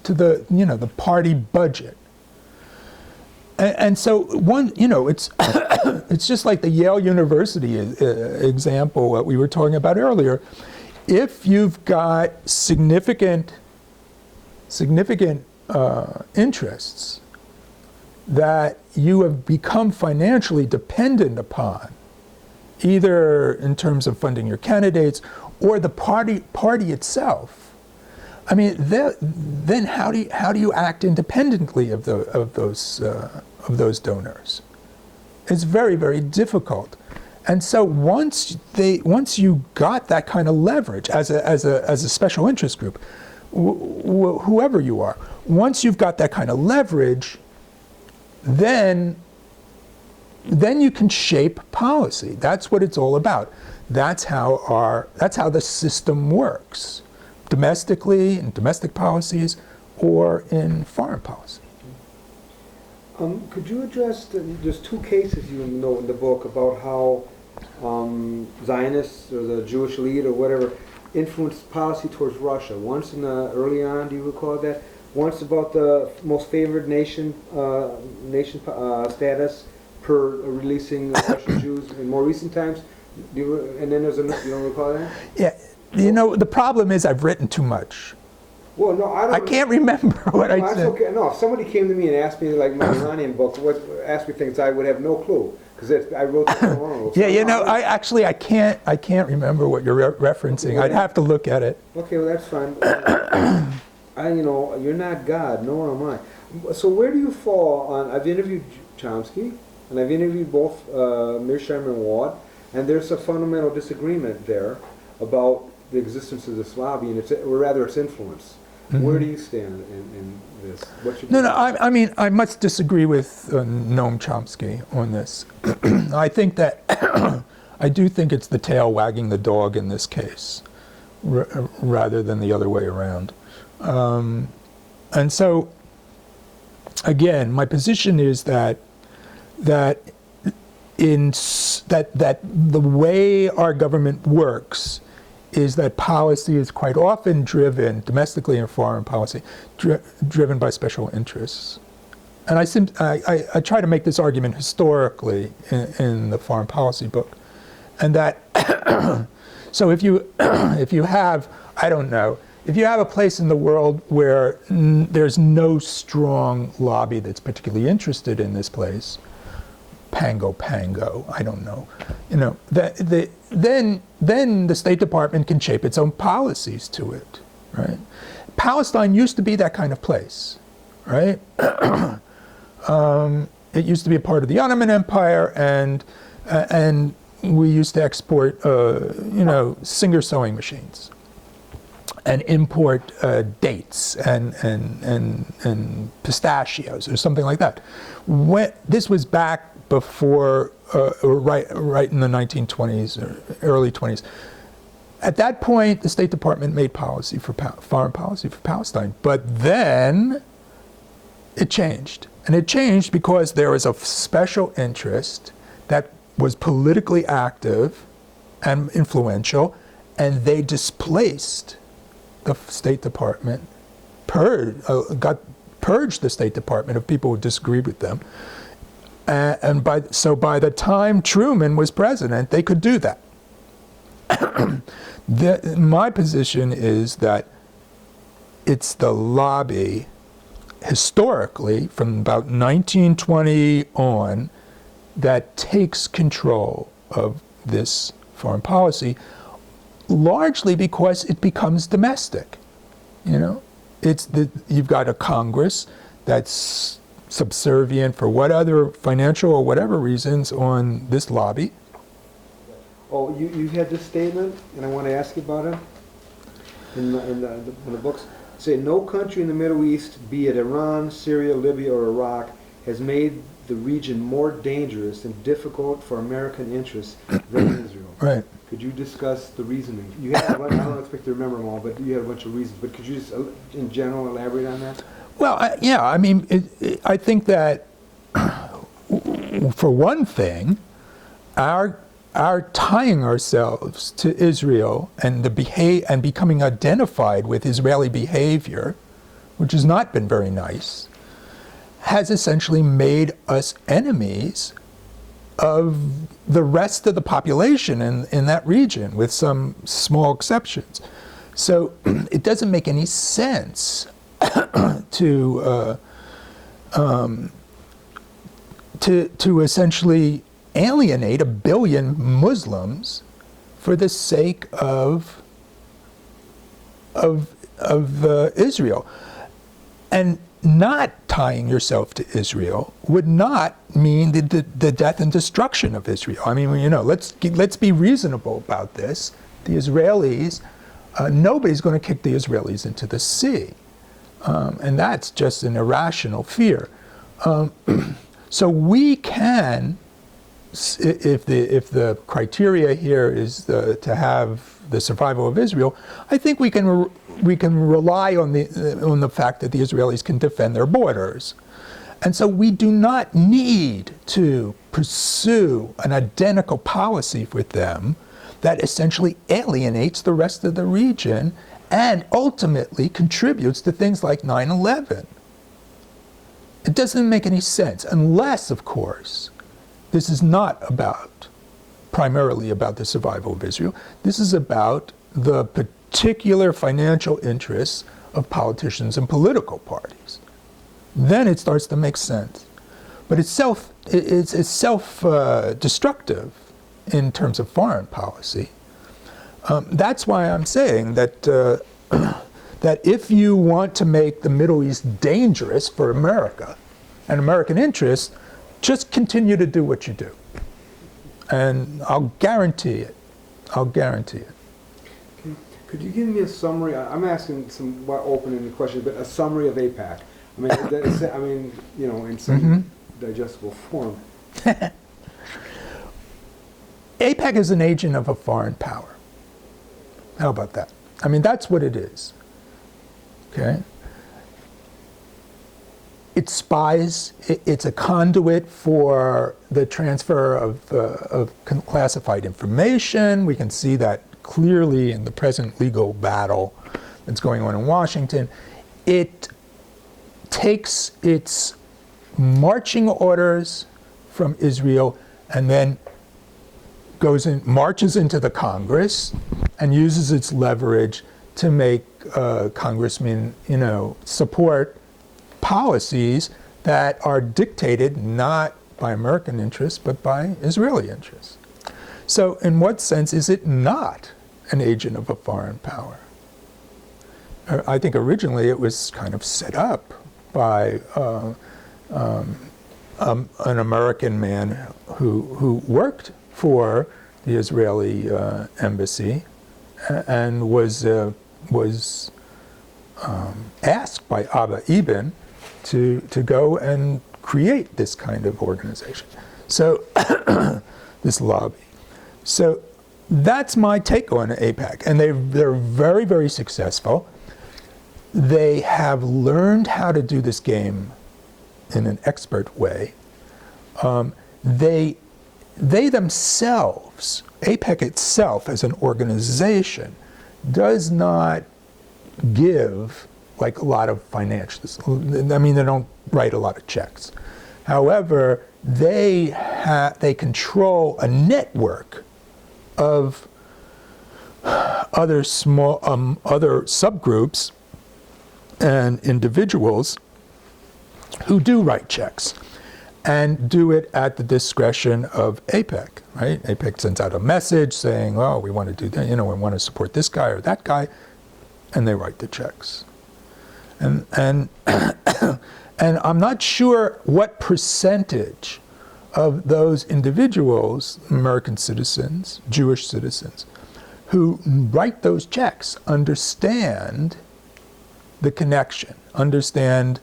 to the the party budget. And so it's it's just like the Yale University example that we were talking about earlier. If you've got significant interests that you have become financially dependent upon, either in terms of funding your candidates or the party itself, I mean, then how do you act independently of those donors? It's very, very difficult. And so once you got that kind of leverage as a special interest group, whoever you are, once you've got that kind of leverage, then you can shape policy. That's what it's all about. That's how the system works, domestically, in domestic policies, or in foreign policy. Could you address, there's two cases you note in the book about how Zionists or the Jewish elite or whatever influenced policy towards Russia. Once early on, do you recall that? Once about the most favored nation status per releasing Russian Jews in more recent times. And then there's you don't recall that? Yeah, the problem is I've written too much. Well, no, I can't remember what I said. Okay. No, if somebody came to me and asked me, like my Iranian book, asked me things, I would have no clue because I wrote it so long ago. I can't remember what you're referencing. I'd have to look at it. Okay, well that's fine. You're not God, nor am I. So where do you fall on? I've interviewed Chomsky, and I've interviewed both Mearsheimer and Wad, and there's a fundamental disagreement there about the existence of this lobby and its influence. Mm-hmm. Where do you stand in this? What's your I mean, I must disagree with Noam Chomsky on this. I think that I do think it's the tail wagging the dog in this case, rather than the other way around. And so, again, my position is that the way our government works is that policy is quite often driven, domestically and foreign policy, driven by special interests. And I try to make this argument historically in the foreign policy book. And that, so if you have, I don't know, if you have a place in the world where there's no strong lobby that's particularly interested in this place, Pango, I don't know, then the State Department can shape its own policies to it, right? Palestine used to be that kind of place, right? It used to be a part of the Ottoman Empire, and we used to export, Singer sewing machines, and import dates and pistachios or something like that. This was back before, right in the 1920s or early 20s. At that point, the State Department made policy for foreign policy for Palestine, but then it changed. And it changed because there was a special interest that was politically active and influential, and they displaced the State Department, purged the State Department of people who disagreed with them. And by the time Truman was president, they could do that. My position is that it's the lobby, historically, from about 1920 on, that takes control of this foreign policy, largely because it becomes domestic. You've got a Congress that's subservient for what other financial or whatever reasons on this lobby. Oh, you had this statement, and I want to ask you about it. In the books, say no country in the Middle East, be it Iran, Syria, Libya, or Iraq, has made the region more dangerous and difficult for American interests than Israel. Right. Could you discuss the reasoning? You had a bunch, I don't expect to remember them all, but you had a bunch of reasons. But could you just, in general, elaborate on that? Well, I mean, I think that, for one thing, our tying ourselves to Israel and and becoming identified with Israeli behavior, which has not been very nice, has essentially made us enemies of the rest of the population in that region, with some small exceptions. So it doesn't make any sense to essentially alienate 1 billion Muslims for the sake of Israel. And not tying yourself to Israel would not mean the death and destruction of Israel. I mean, you know, let's be reasonable about this. The Israelis, nobody's going to kick the Israelis into the sea. And that's just an irrational fear. So we can, if the criteria here is to have the survival of Israel, I think we can rely on the fact that the Israelis can defend their borders. And so we do not need to pursue an identical policy with them that essentially alienates the rest of the region and ultimately contributes to things like 9/11. It doesn't make any sense, unless, of course, this is not primarily about the survival of Israel. This is about the particular financial interests of politicians and political parties. Then it starts to make sense. But it's self-destructive in terms of foreign policy. That's why I'm saying that that if you want to make the Middle East dangerous for America and American interests, just continue to do what you do. And I'll guarantee it. I'll guarantee it. Okay. Could you give me a summary? I'm asking some open-ended questions, but a summary of AIPAC. I mean, you know, in some digestible form. AIPAC is an agent of a foreign power. How about that? I mean, that's what it is. Okay? It spies. It's a conduit for the transfer of classified information. We can see that clearly in the present legal battle that's going on in Washington. It takes its marching orders from Israel and then marches into the Congress and uses its leverage to make congressmen, you know, support policies that are dictated not by American interests, but by Israeli interests. So in what sense is it not an agent of a foreign power? I think originally it was kind of set up by an American man who worked for the Israeli embassy and was asked by Abba Eban to go and create this kind of organization. So this lobby. So that's my take on AIPAC, and they're very, very successful. They have learned how to do this game in an expert way. They themselves, AIPAC itself as an organization, does not give like a lot of financials. I mean, they don't write a lot of checks. However, they control a network of other other subgroups and individuals who do write checks and do it at the discretion of AIPAC, right? AIPAC sends out a message saying, oh, we want to do that, you know, we want to support this guy or that guy, and they write the checks. And and I'm not sure what percentage of those individuals, American citizens, Jewish citizens, who write those checks understand the connection, understand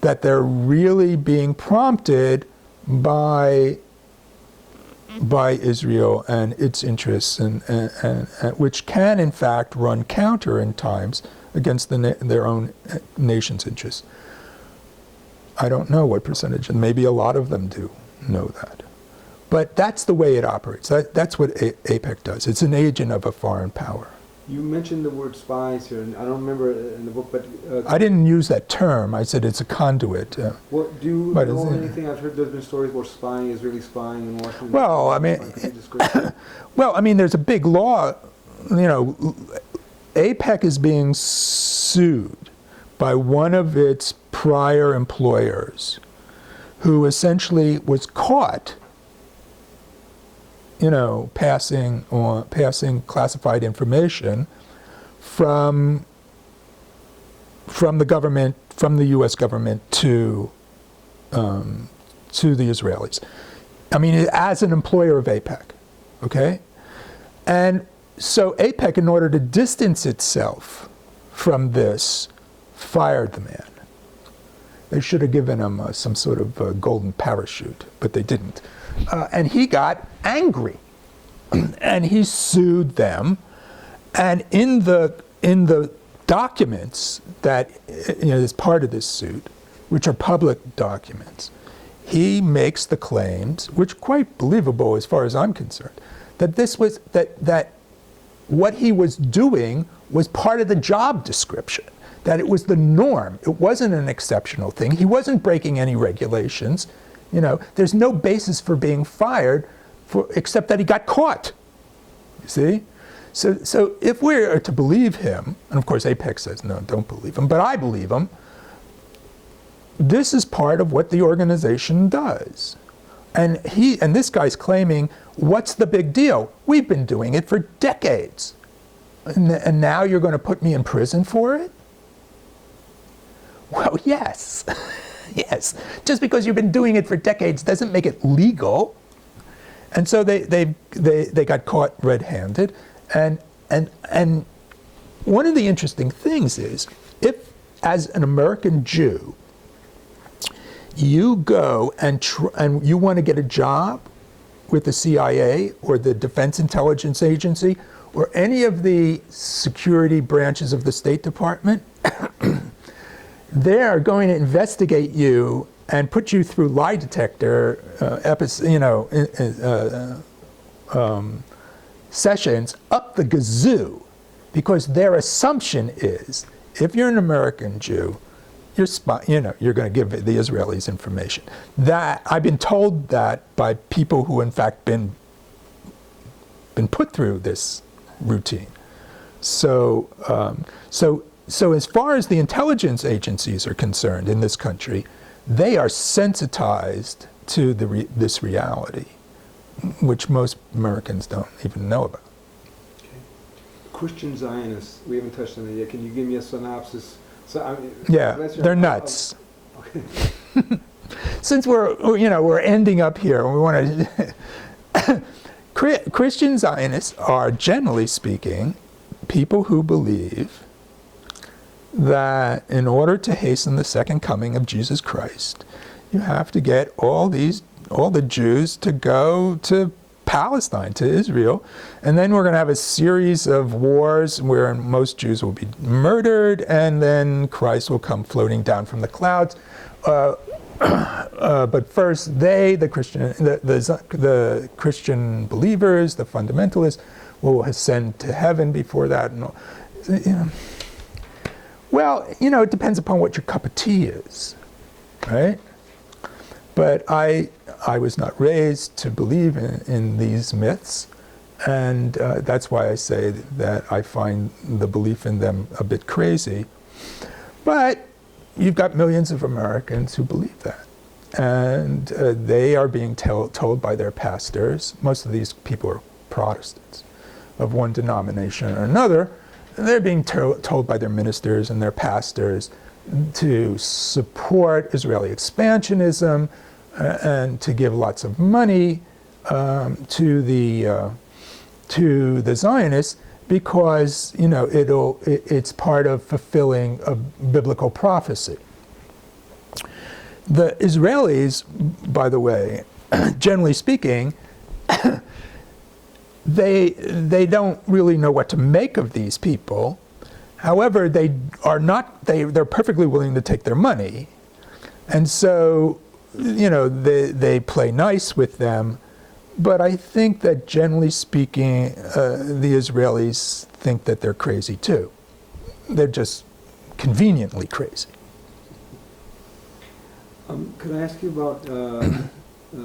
that they're really being prompted by Israel and its interests, and which can in fact run counter in times against their own nation's interests. I don't know what percentage, and maybe a lot of them do know that. But that's the way it operates. That's what AIPAC does. It's an agent of a foreign power. You mentioned the word spies here, and I don't remember it in the book, but... I didn't use that term. I said it's a conduit. What, do you know anything? I've heard there's been stories where spying is really spying in Washington. Well, I mean... well, I mean, there's a big law. You know, AIPAC is being sued by one of its prior employers who essentially was caught, you know, passing classified information from the government, from the U.S. government to the Israelis. I mean, as an employer of AIPAC, okay? And so AIPAC, in order to distance itself from this, fired the man. They should have given him some sort of golden parachute, but they didn't. And he got angry, and he sued them. And in the documents that, you know, is part of this suit, which are public documents, he makes the claims, which are quite believable as far as I'm concerned, that this was that what he was doing was part of the job description, that it was the norm. It wasn't an exceptional thing. He wasn't breaking any regulations. You know, there's no basis for being fired except that he got caught. You see? So if we're to believe him, and of course AIPAC says, no, don't believe him, but I believe him, this is part of what the organization does. And this guy's claiming, what's the big deal? We've been doing it for decades. And now you're going to put me in prison for it? Well, yes. Yes. Just because you've been doing it for decades doesn't make it legal. And so they got caught red-handed. And one of the interesting things is, if as an American Jew, you go and you want to get a job with the CIA or the Defense Intelligence Agency or any of the security branches of the State Department, they're going to investigate you and put you through lie detector sessions up the gazoo, because their assumption is, if you're an American Jew, you're going to give the Israelis information. That I've been told that by people who, in fact, been put through this routine. So as far as the intelligence agencies are concerned in this country, they are sensitized to this reality, which most Americans don't even know about. Okay. Christian Zionists, we haven't touched on that yet. Can you give me a synopsis? So, yeah, they're nuts. Okay. Since we're ending up here, we want to. Christian Zionists are, generally speaking, people who believe that in order to hasten the second coming of Jesus Christ, you have to get all the Jews to go to Palestine, to Israel, and then we're going to have a series of wars where most Jews will be murdered, and then Christ will come floating down from the clouds. But first, the Christian believers, the fundamentalists, will ascend to heaven before that. And well, it depends upon what your cup of tea is, right? But I was not raised to believe in these myths, and that's why I say that I find the belief in them a bit crazy. But you've got millions of Americans who believe that, and they are being told by their pastors, most of these people are Protestants, of one denomination or another, they're being told by their ministers and their pastors to support Israeli expansionism, and to give lots of money to the Zionists, because it's part of fulfilling a biblical prophecy. The Israelis, by the way, generally speaking, they don't really know what to make of these people. However, they're perfectly willing to take their money. And so, they play nice with them. But I think that generally speaking, the Israelis think that they're crazy too. They're just conveniently crazy. Could I ask you about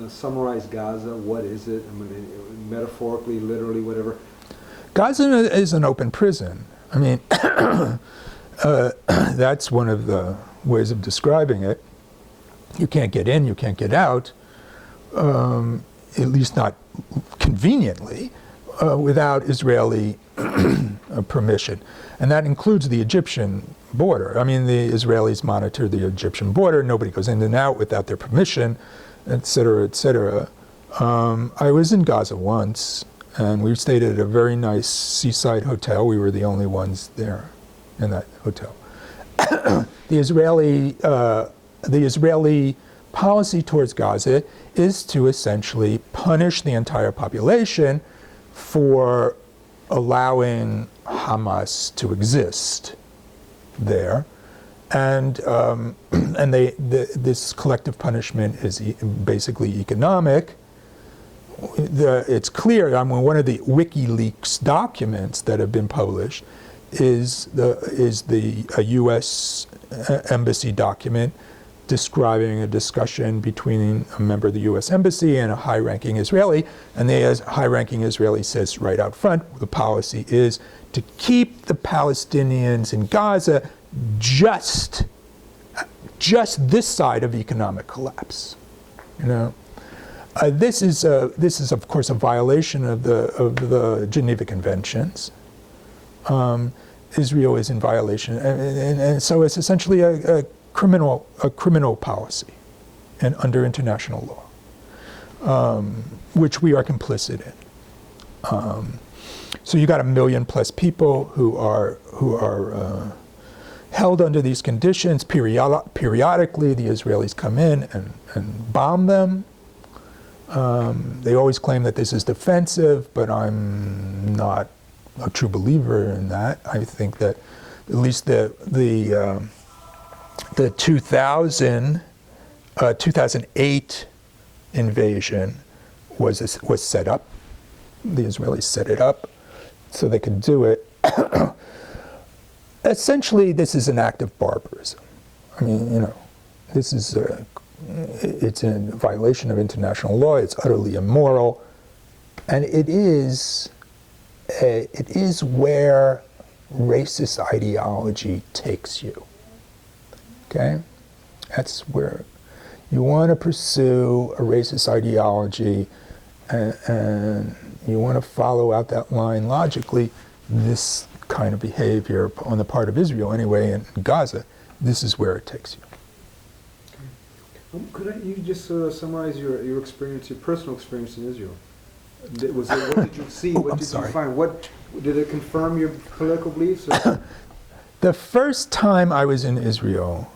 summarize Gaza? What is it? I mean, metaphorically, literally, whatever. Gaza is an open prison. I mean, that's one of the ways of describing it. You can't get in, you can't get out, at least not conveniently, without Israeli permission. And that includes the Egyptian border. I mean, the Israelis monitor the Egyptian border. Nobody goes in and out without their permission, et cetera, et cetera. I was in Gaza once, and we stayed at a very nice seaside hotel. We were the only ones there in that hotel. The Israeli policy towards Gaza is to essentially punish the entire population for allowing Hamas to exist there, and this collective punishment is basically economic. It's clear. I mean, one of the WikiLeaks documents that have been published is a U.S. embassy document describing a discussion between a member of the U.S. Embassy and a high-ranking Israeli, and the high-ranking Israeli says right out front, the policy is to keep the Palestinians in Gaza just this side of economic collapse. This is of course a violation of the Geneva Conventions. Israel is in violation, and so it's essentially a criminal policy, and under international law, which we are complicit in. So you got 1 million plus people who are held under these conditions. Periodically, the Israelis come in and bomb them. They always claim that this is defensive, but I'm not a true believer in that. I think that at least the 2008 invasion was set up. The Israelis set it up so they could do it. Essentially, this is an act of barbarism. I mean, this is it's a violation of international law. It's utterly immoral, and it is where racist ideology takes you. Okay, that's where you want to pursue a racist ideology, and you want to follow out that line logically. This kind of behavior on the part of Israel, anyway, in Gaza, this is where it takes you. Could you just summarize your experience, your personal experience in Israel? What did you see? What did you find? What did it confirm your political beliefs? The first time I was in Israel,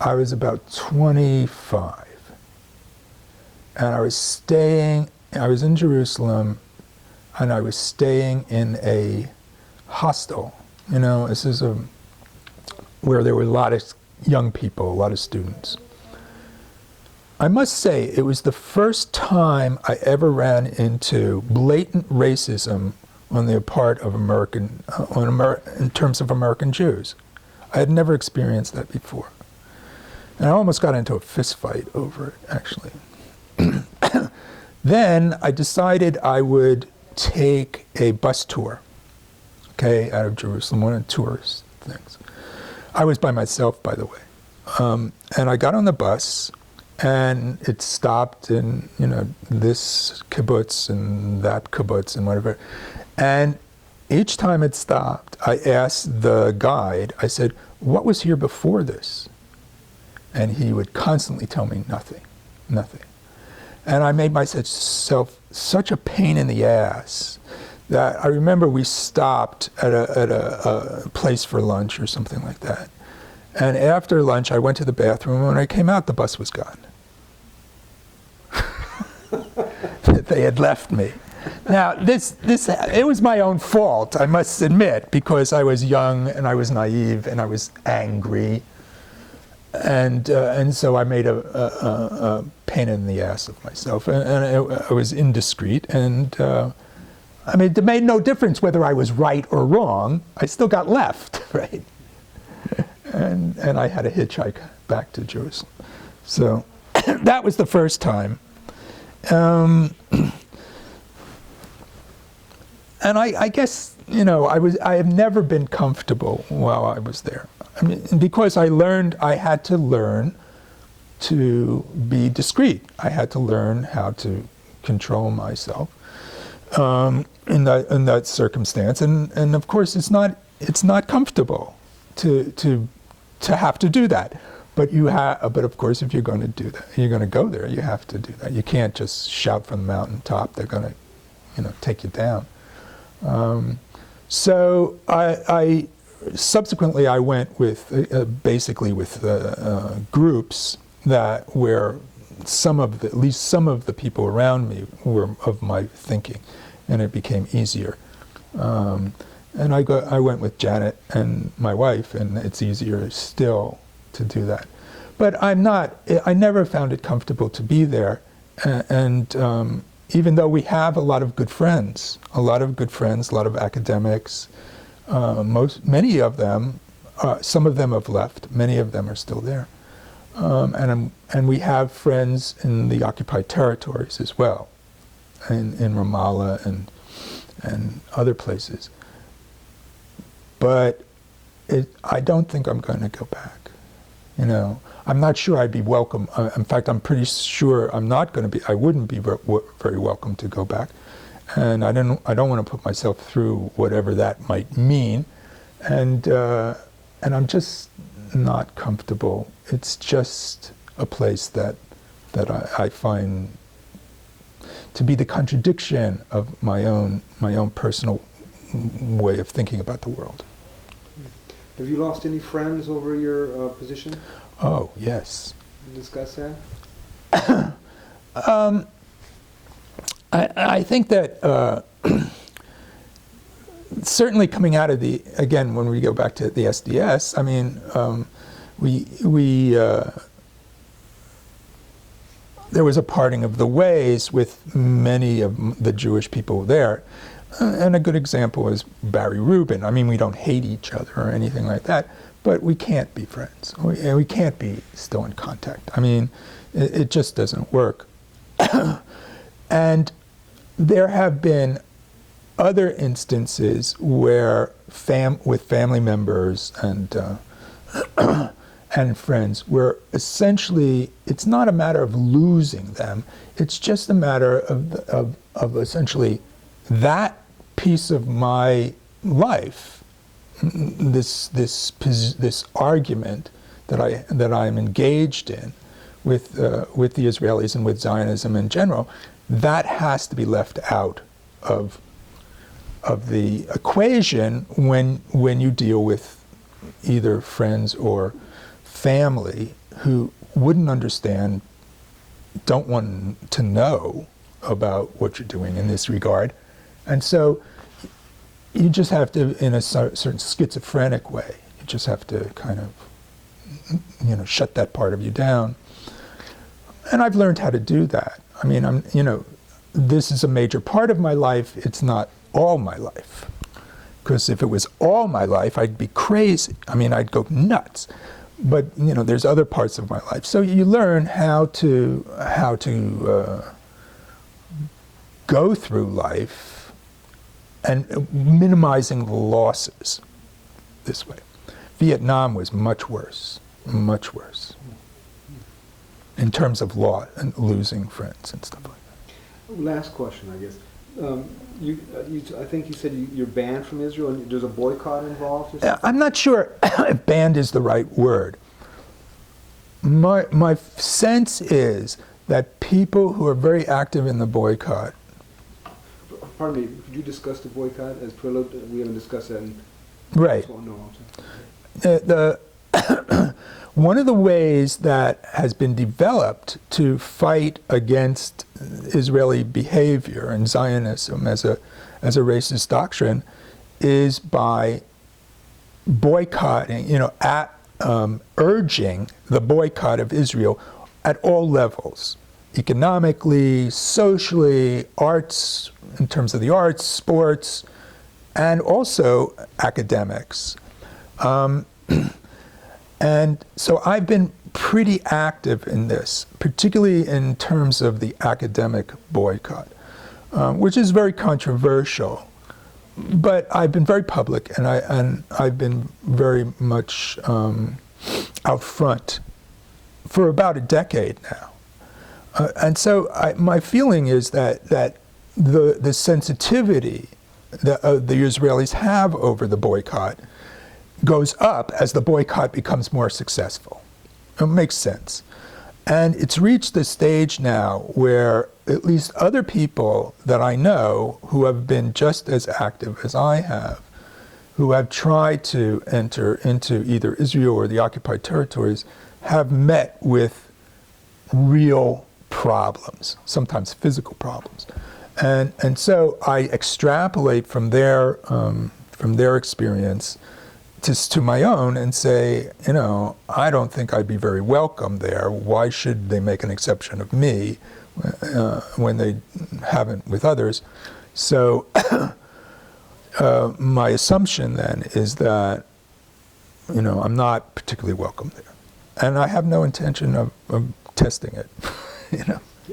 I was about 25, and I was in Jerusalem, and I was staying in a hostel. This is where there were a lot of young people, a lot of students. I must say, it was the first time I ever ran into blatant racism on the part of in terms of American Jews. I had never experienced that before. And I almost got into a fist fight over it, actually. Then I decided I would take a bus tour, out of Jerusalem, one of the tourist things. I was by myself, by the way. And I got on the bus, and it stopped in, this kibbutz and that kibbutz and whatever. And each time it stopped, I asked the guide, I said, what was here before this? And he would constantly tell me nothing. And I made myself such a pain in the ass that I remember we stopped at a place for lunch or something like that. And after lunch, I went to the bathroom, and when I came out, the bus was gone. They had left me. Now, it was my own fault, I must admit, because I was young, and I was naive, and I was angry. And so I made a pain in the ass of myself, and I was indiscreet, and I mean, it made no difference whether I was right or wrong. I still got left, right? And I had a hitchhike back to Jerusalem. So that was the first time. And I guess, you know, I have never been comfortable while I was there. I mean, because I had to learn to be discreet. I had to learn how to control myself in that circumstance. And of course, it's not comfortable to have to do that. But but of course, if you're going to do that, you're going to go there. You have to do that. You can't just shout from the mountaintop. They're going to, you know, take you down. So I subsequently I went with basically with groups that where at least some of the people around me were of my thinking, and it became easier. And I went with Janet and my wife, and it's easier still to do that. But I never found it comfortable to be there, and even though we have a lot of good friends, a lot of academics, many of them, some of them have left, many of them are still there. And we have friends in the occupied territories as well, in Ramallah and other places. But I don't think I'm going to go back. You know, I'm not sure I'd be welcome. In fact, I'm pretty sure I wouldn't be very welcome to go back. And I don't want to put myself through whatever that might mean. And I'm just not comfortable. It's just a place that I find to be the contradiction of my own personal way of thinking about the world. Have you lost any friends over your position? Oh, yes. Discuss that? I think that certainly coming out of again, when we go back to the SDS, I mean, there was a parting of the ways with many of the Jewish people there. And a good example is Barry Rubin. I mean, we don't hate each other or anything like that, but we can't be friends. We can't be still in contact. I mean, it just doesn't work. And there have been other instances where with family members and and friends, where essentially it's not a matter of losing them. It's just a matter of essentially that piece of my life, this argument that I'm engaged in with the Israelis and with Zionism in general, that has to be left out of the equation when you deal with either friends or family who wouldn't understand, don't want to know about what you're doing in this regard. And so you just have to, in a certain schizophrenic way, you just have to kind of, you know, shut that part of you down. And I've learned how to do that. I mean, this is a major part of my life. It's not all my life. Because if it was all my life, I'd be crazy. I mean, I'd go nuts. But, you know, there's other parts of my life. So you learn how to go through life and minimizing the losses this way. Vietnam was much worse in terms of loss and losing friends and stuff like that. Last question, I guess. I think you said you're banned from Israel, and there's a boycott involved or something? I'm not sure if banned is the right word. My sense is that people who are very active in the boycott. Pardon me, could you discuss the boycott as prelude? We haven't discussed that. Right. No, I'm sorry. one of the ways that has been developed to fight against Israeli behavior and Zionism as a racist doctrine is by boycotting, urging the boycott of Israel at all levels, economically, socially, arts, in terms of the arts, sports, and also academics. And so I've been pretty active in this, particularly in terms of the academic boycott, which is very controversial. But I've been very public, and I've been very much out front for about a decade now. And so my feeling is that the sensitivity that the Israelis have over the boycott goes up as the boycott becomes more successful. It makes sense. And it's reached the stage now where at least other people that I know who have been just as active as I have, who have tried to enter into either Israel or the occupied territories, have met with real problems, sometimes physical problems. And so I extrapolate from their experience to my own and say, I don't think I'd be very welcome there. Why should they make an exception of me when they haven't with others? So my assumption then is that, I'm not particularly welcome there. And I have no intention of testing it,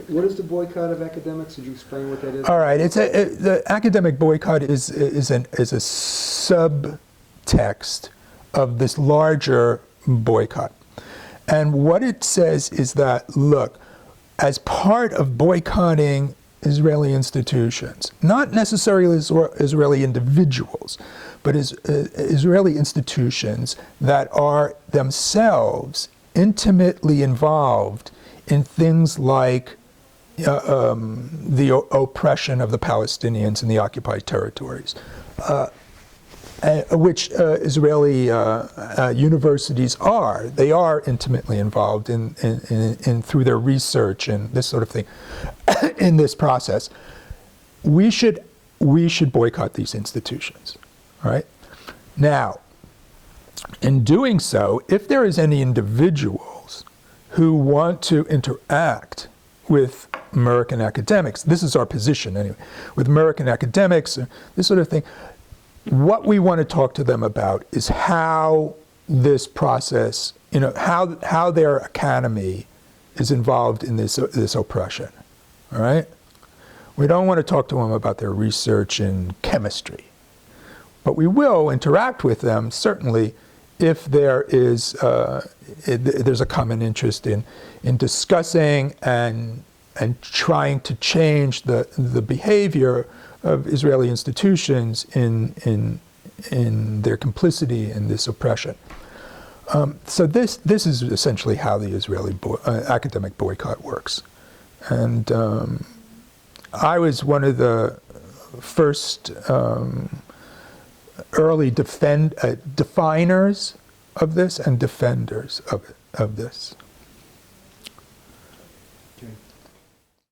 What is the boycott of academics? Could you explain what that is? All right, the academic boycott is a subtext of this larger boycott. And what it says is that, look, as part of boycotting Israeli institutions, not necessarily Israeli individuals, but Israeli institutions that are themselves intimately involved in things like the oppression of the Palestinians in the occupied territories, which Israeli universities are. They are intimately involved in through their research and this sort of thing in this process. We should boycott these institutions, all right? Now, in doing so, if there is any individuals who want to interact with American academics, this is our position anyway, with American academics, this sort of thing, what we want to talk to them about is how this process, how their academy is involved in this oppression, all right? We don't want to talk to them about their research in chemistry, but we will interact with them, certainly, if there is there's a common interest in discussing and trying to change the behavior of Israeli institutions in their complicity in this oppression. So this is essentially how the Israeli academic boycott works. And I was one of the first early definers of this and defenders of this. Okay.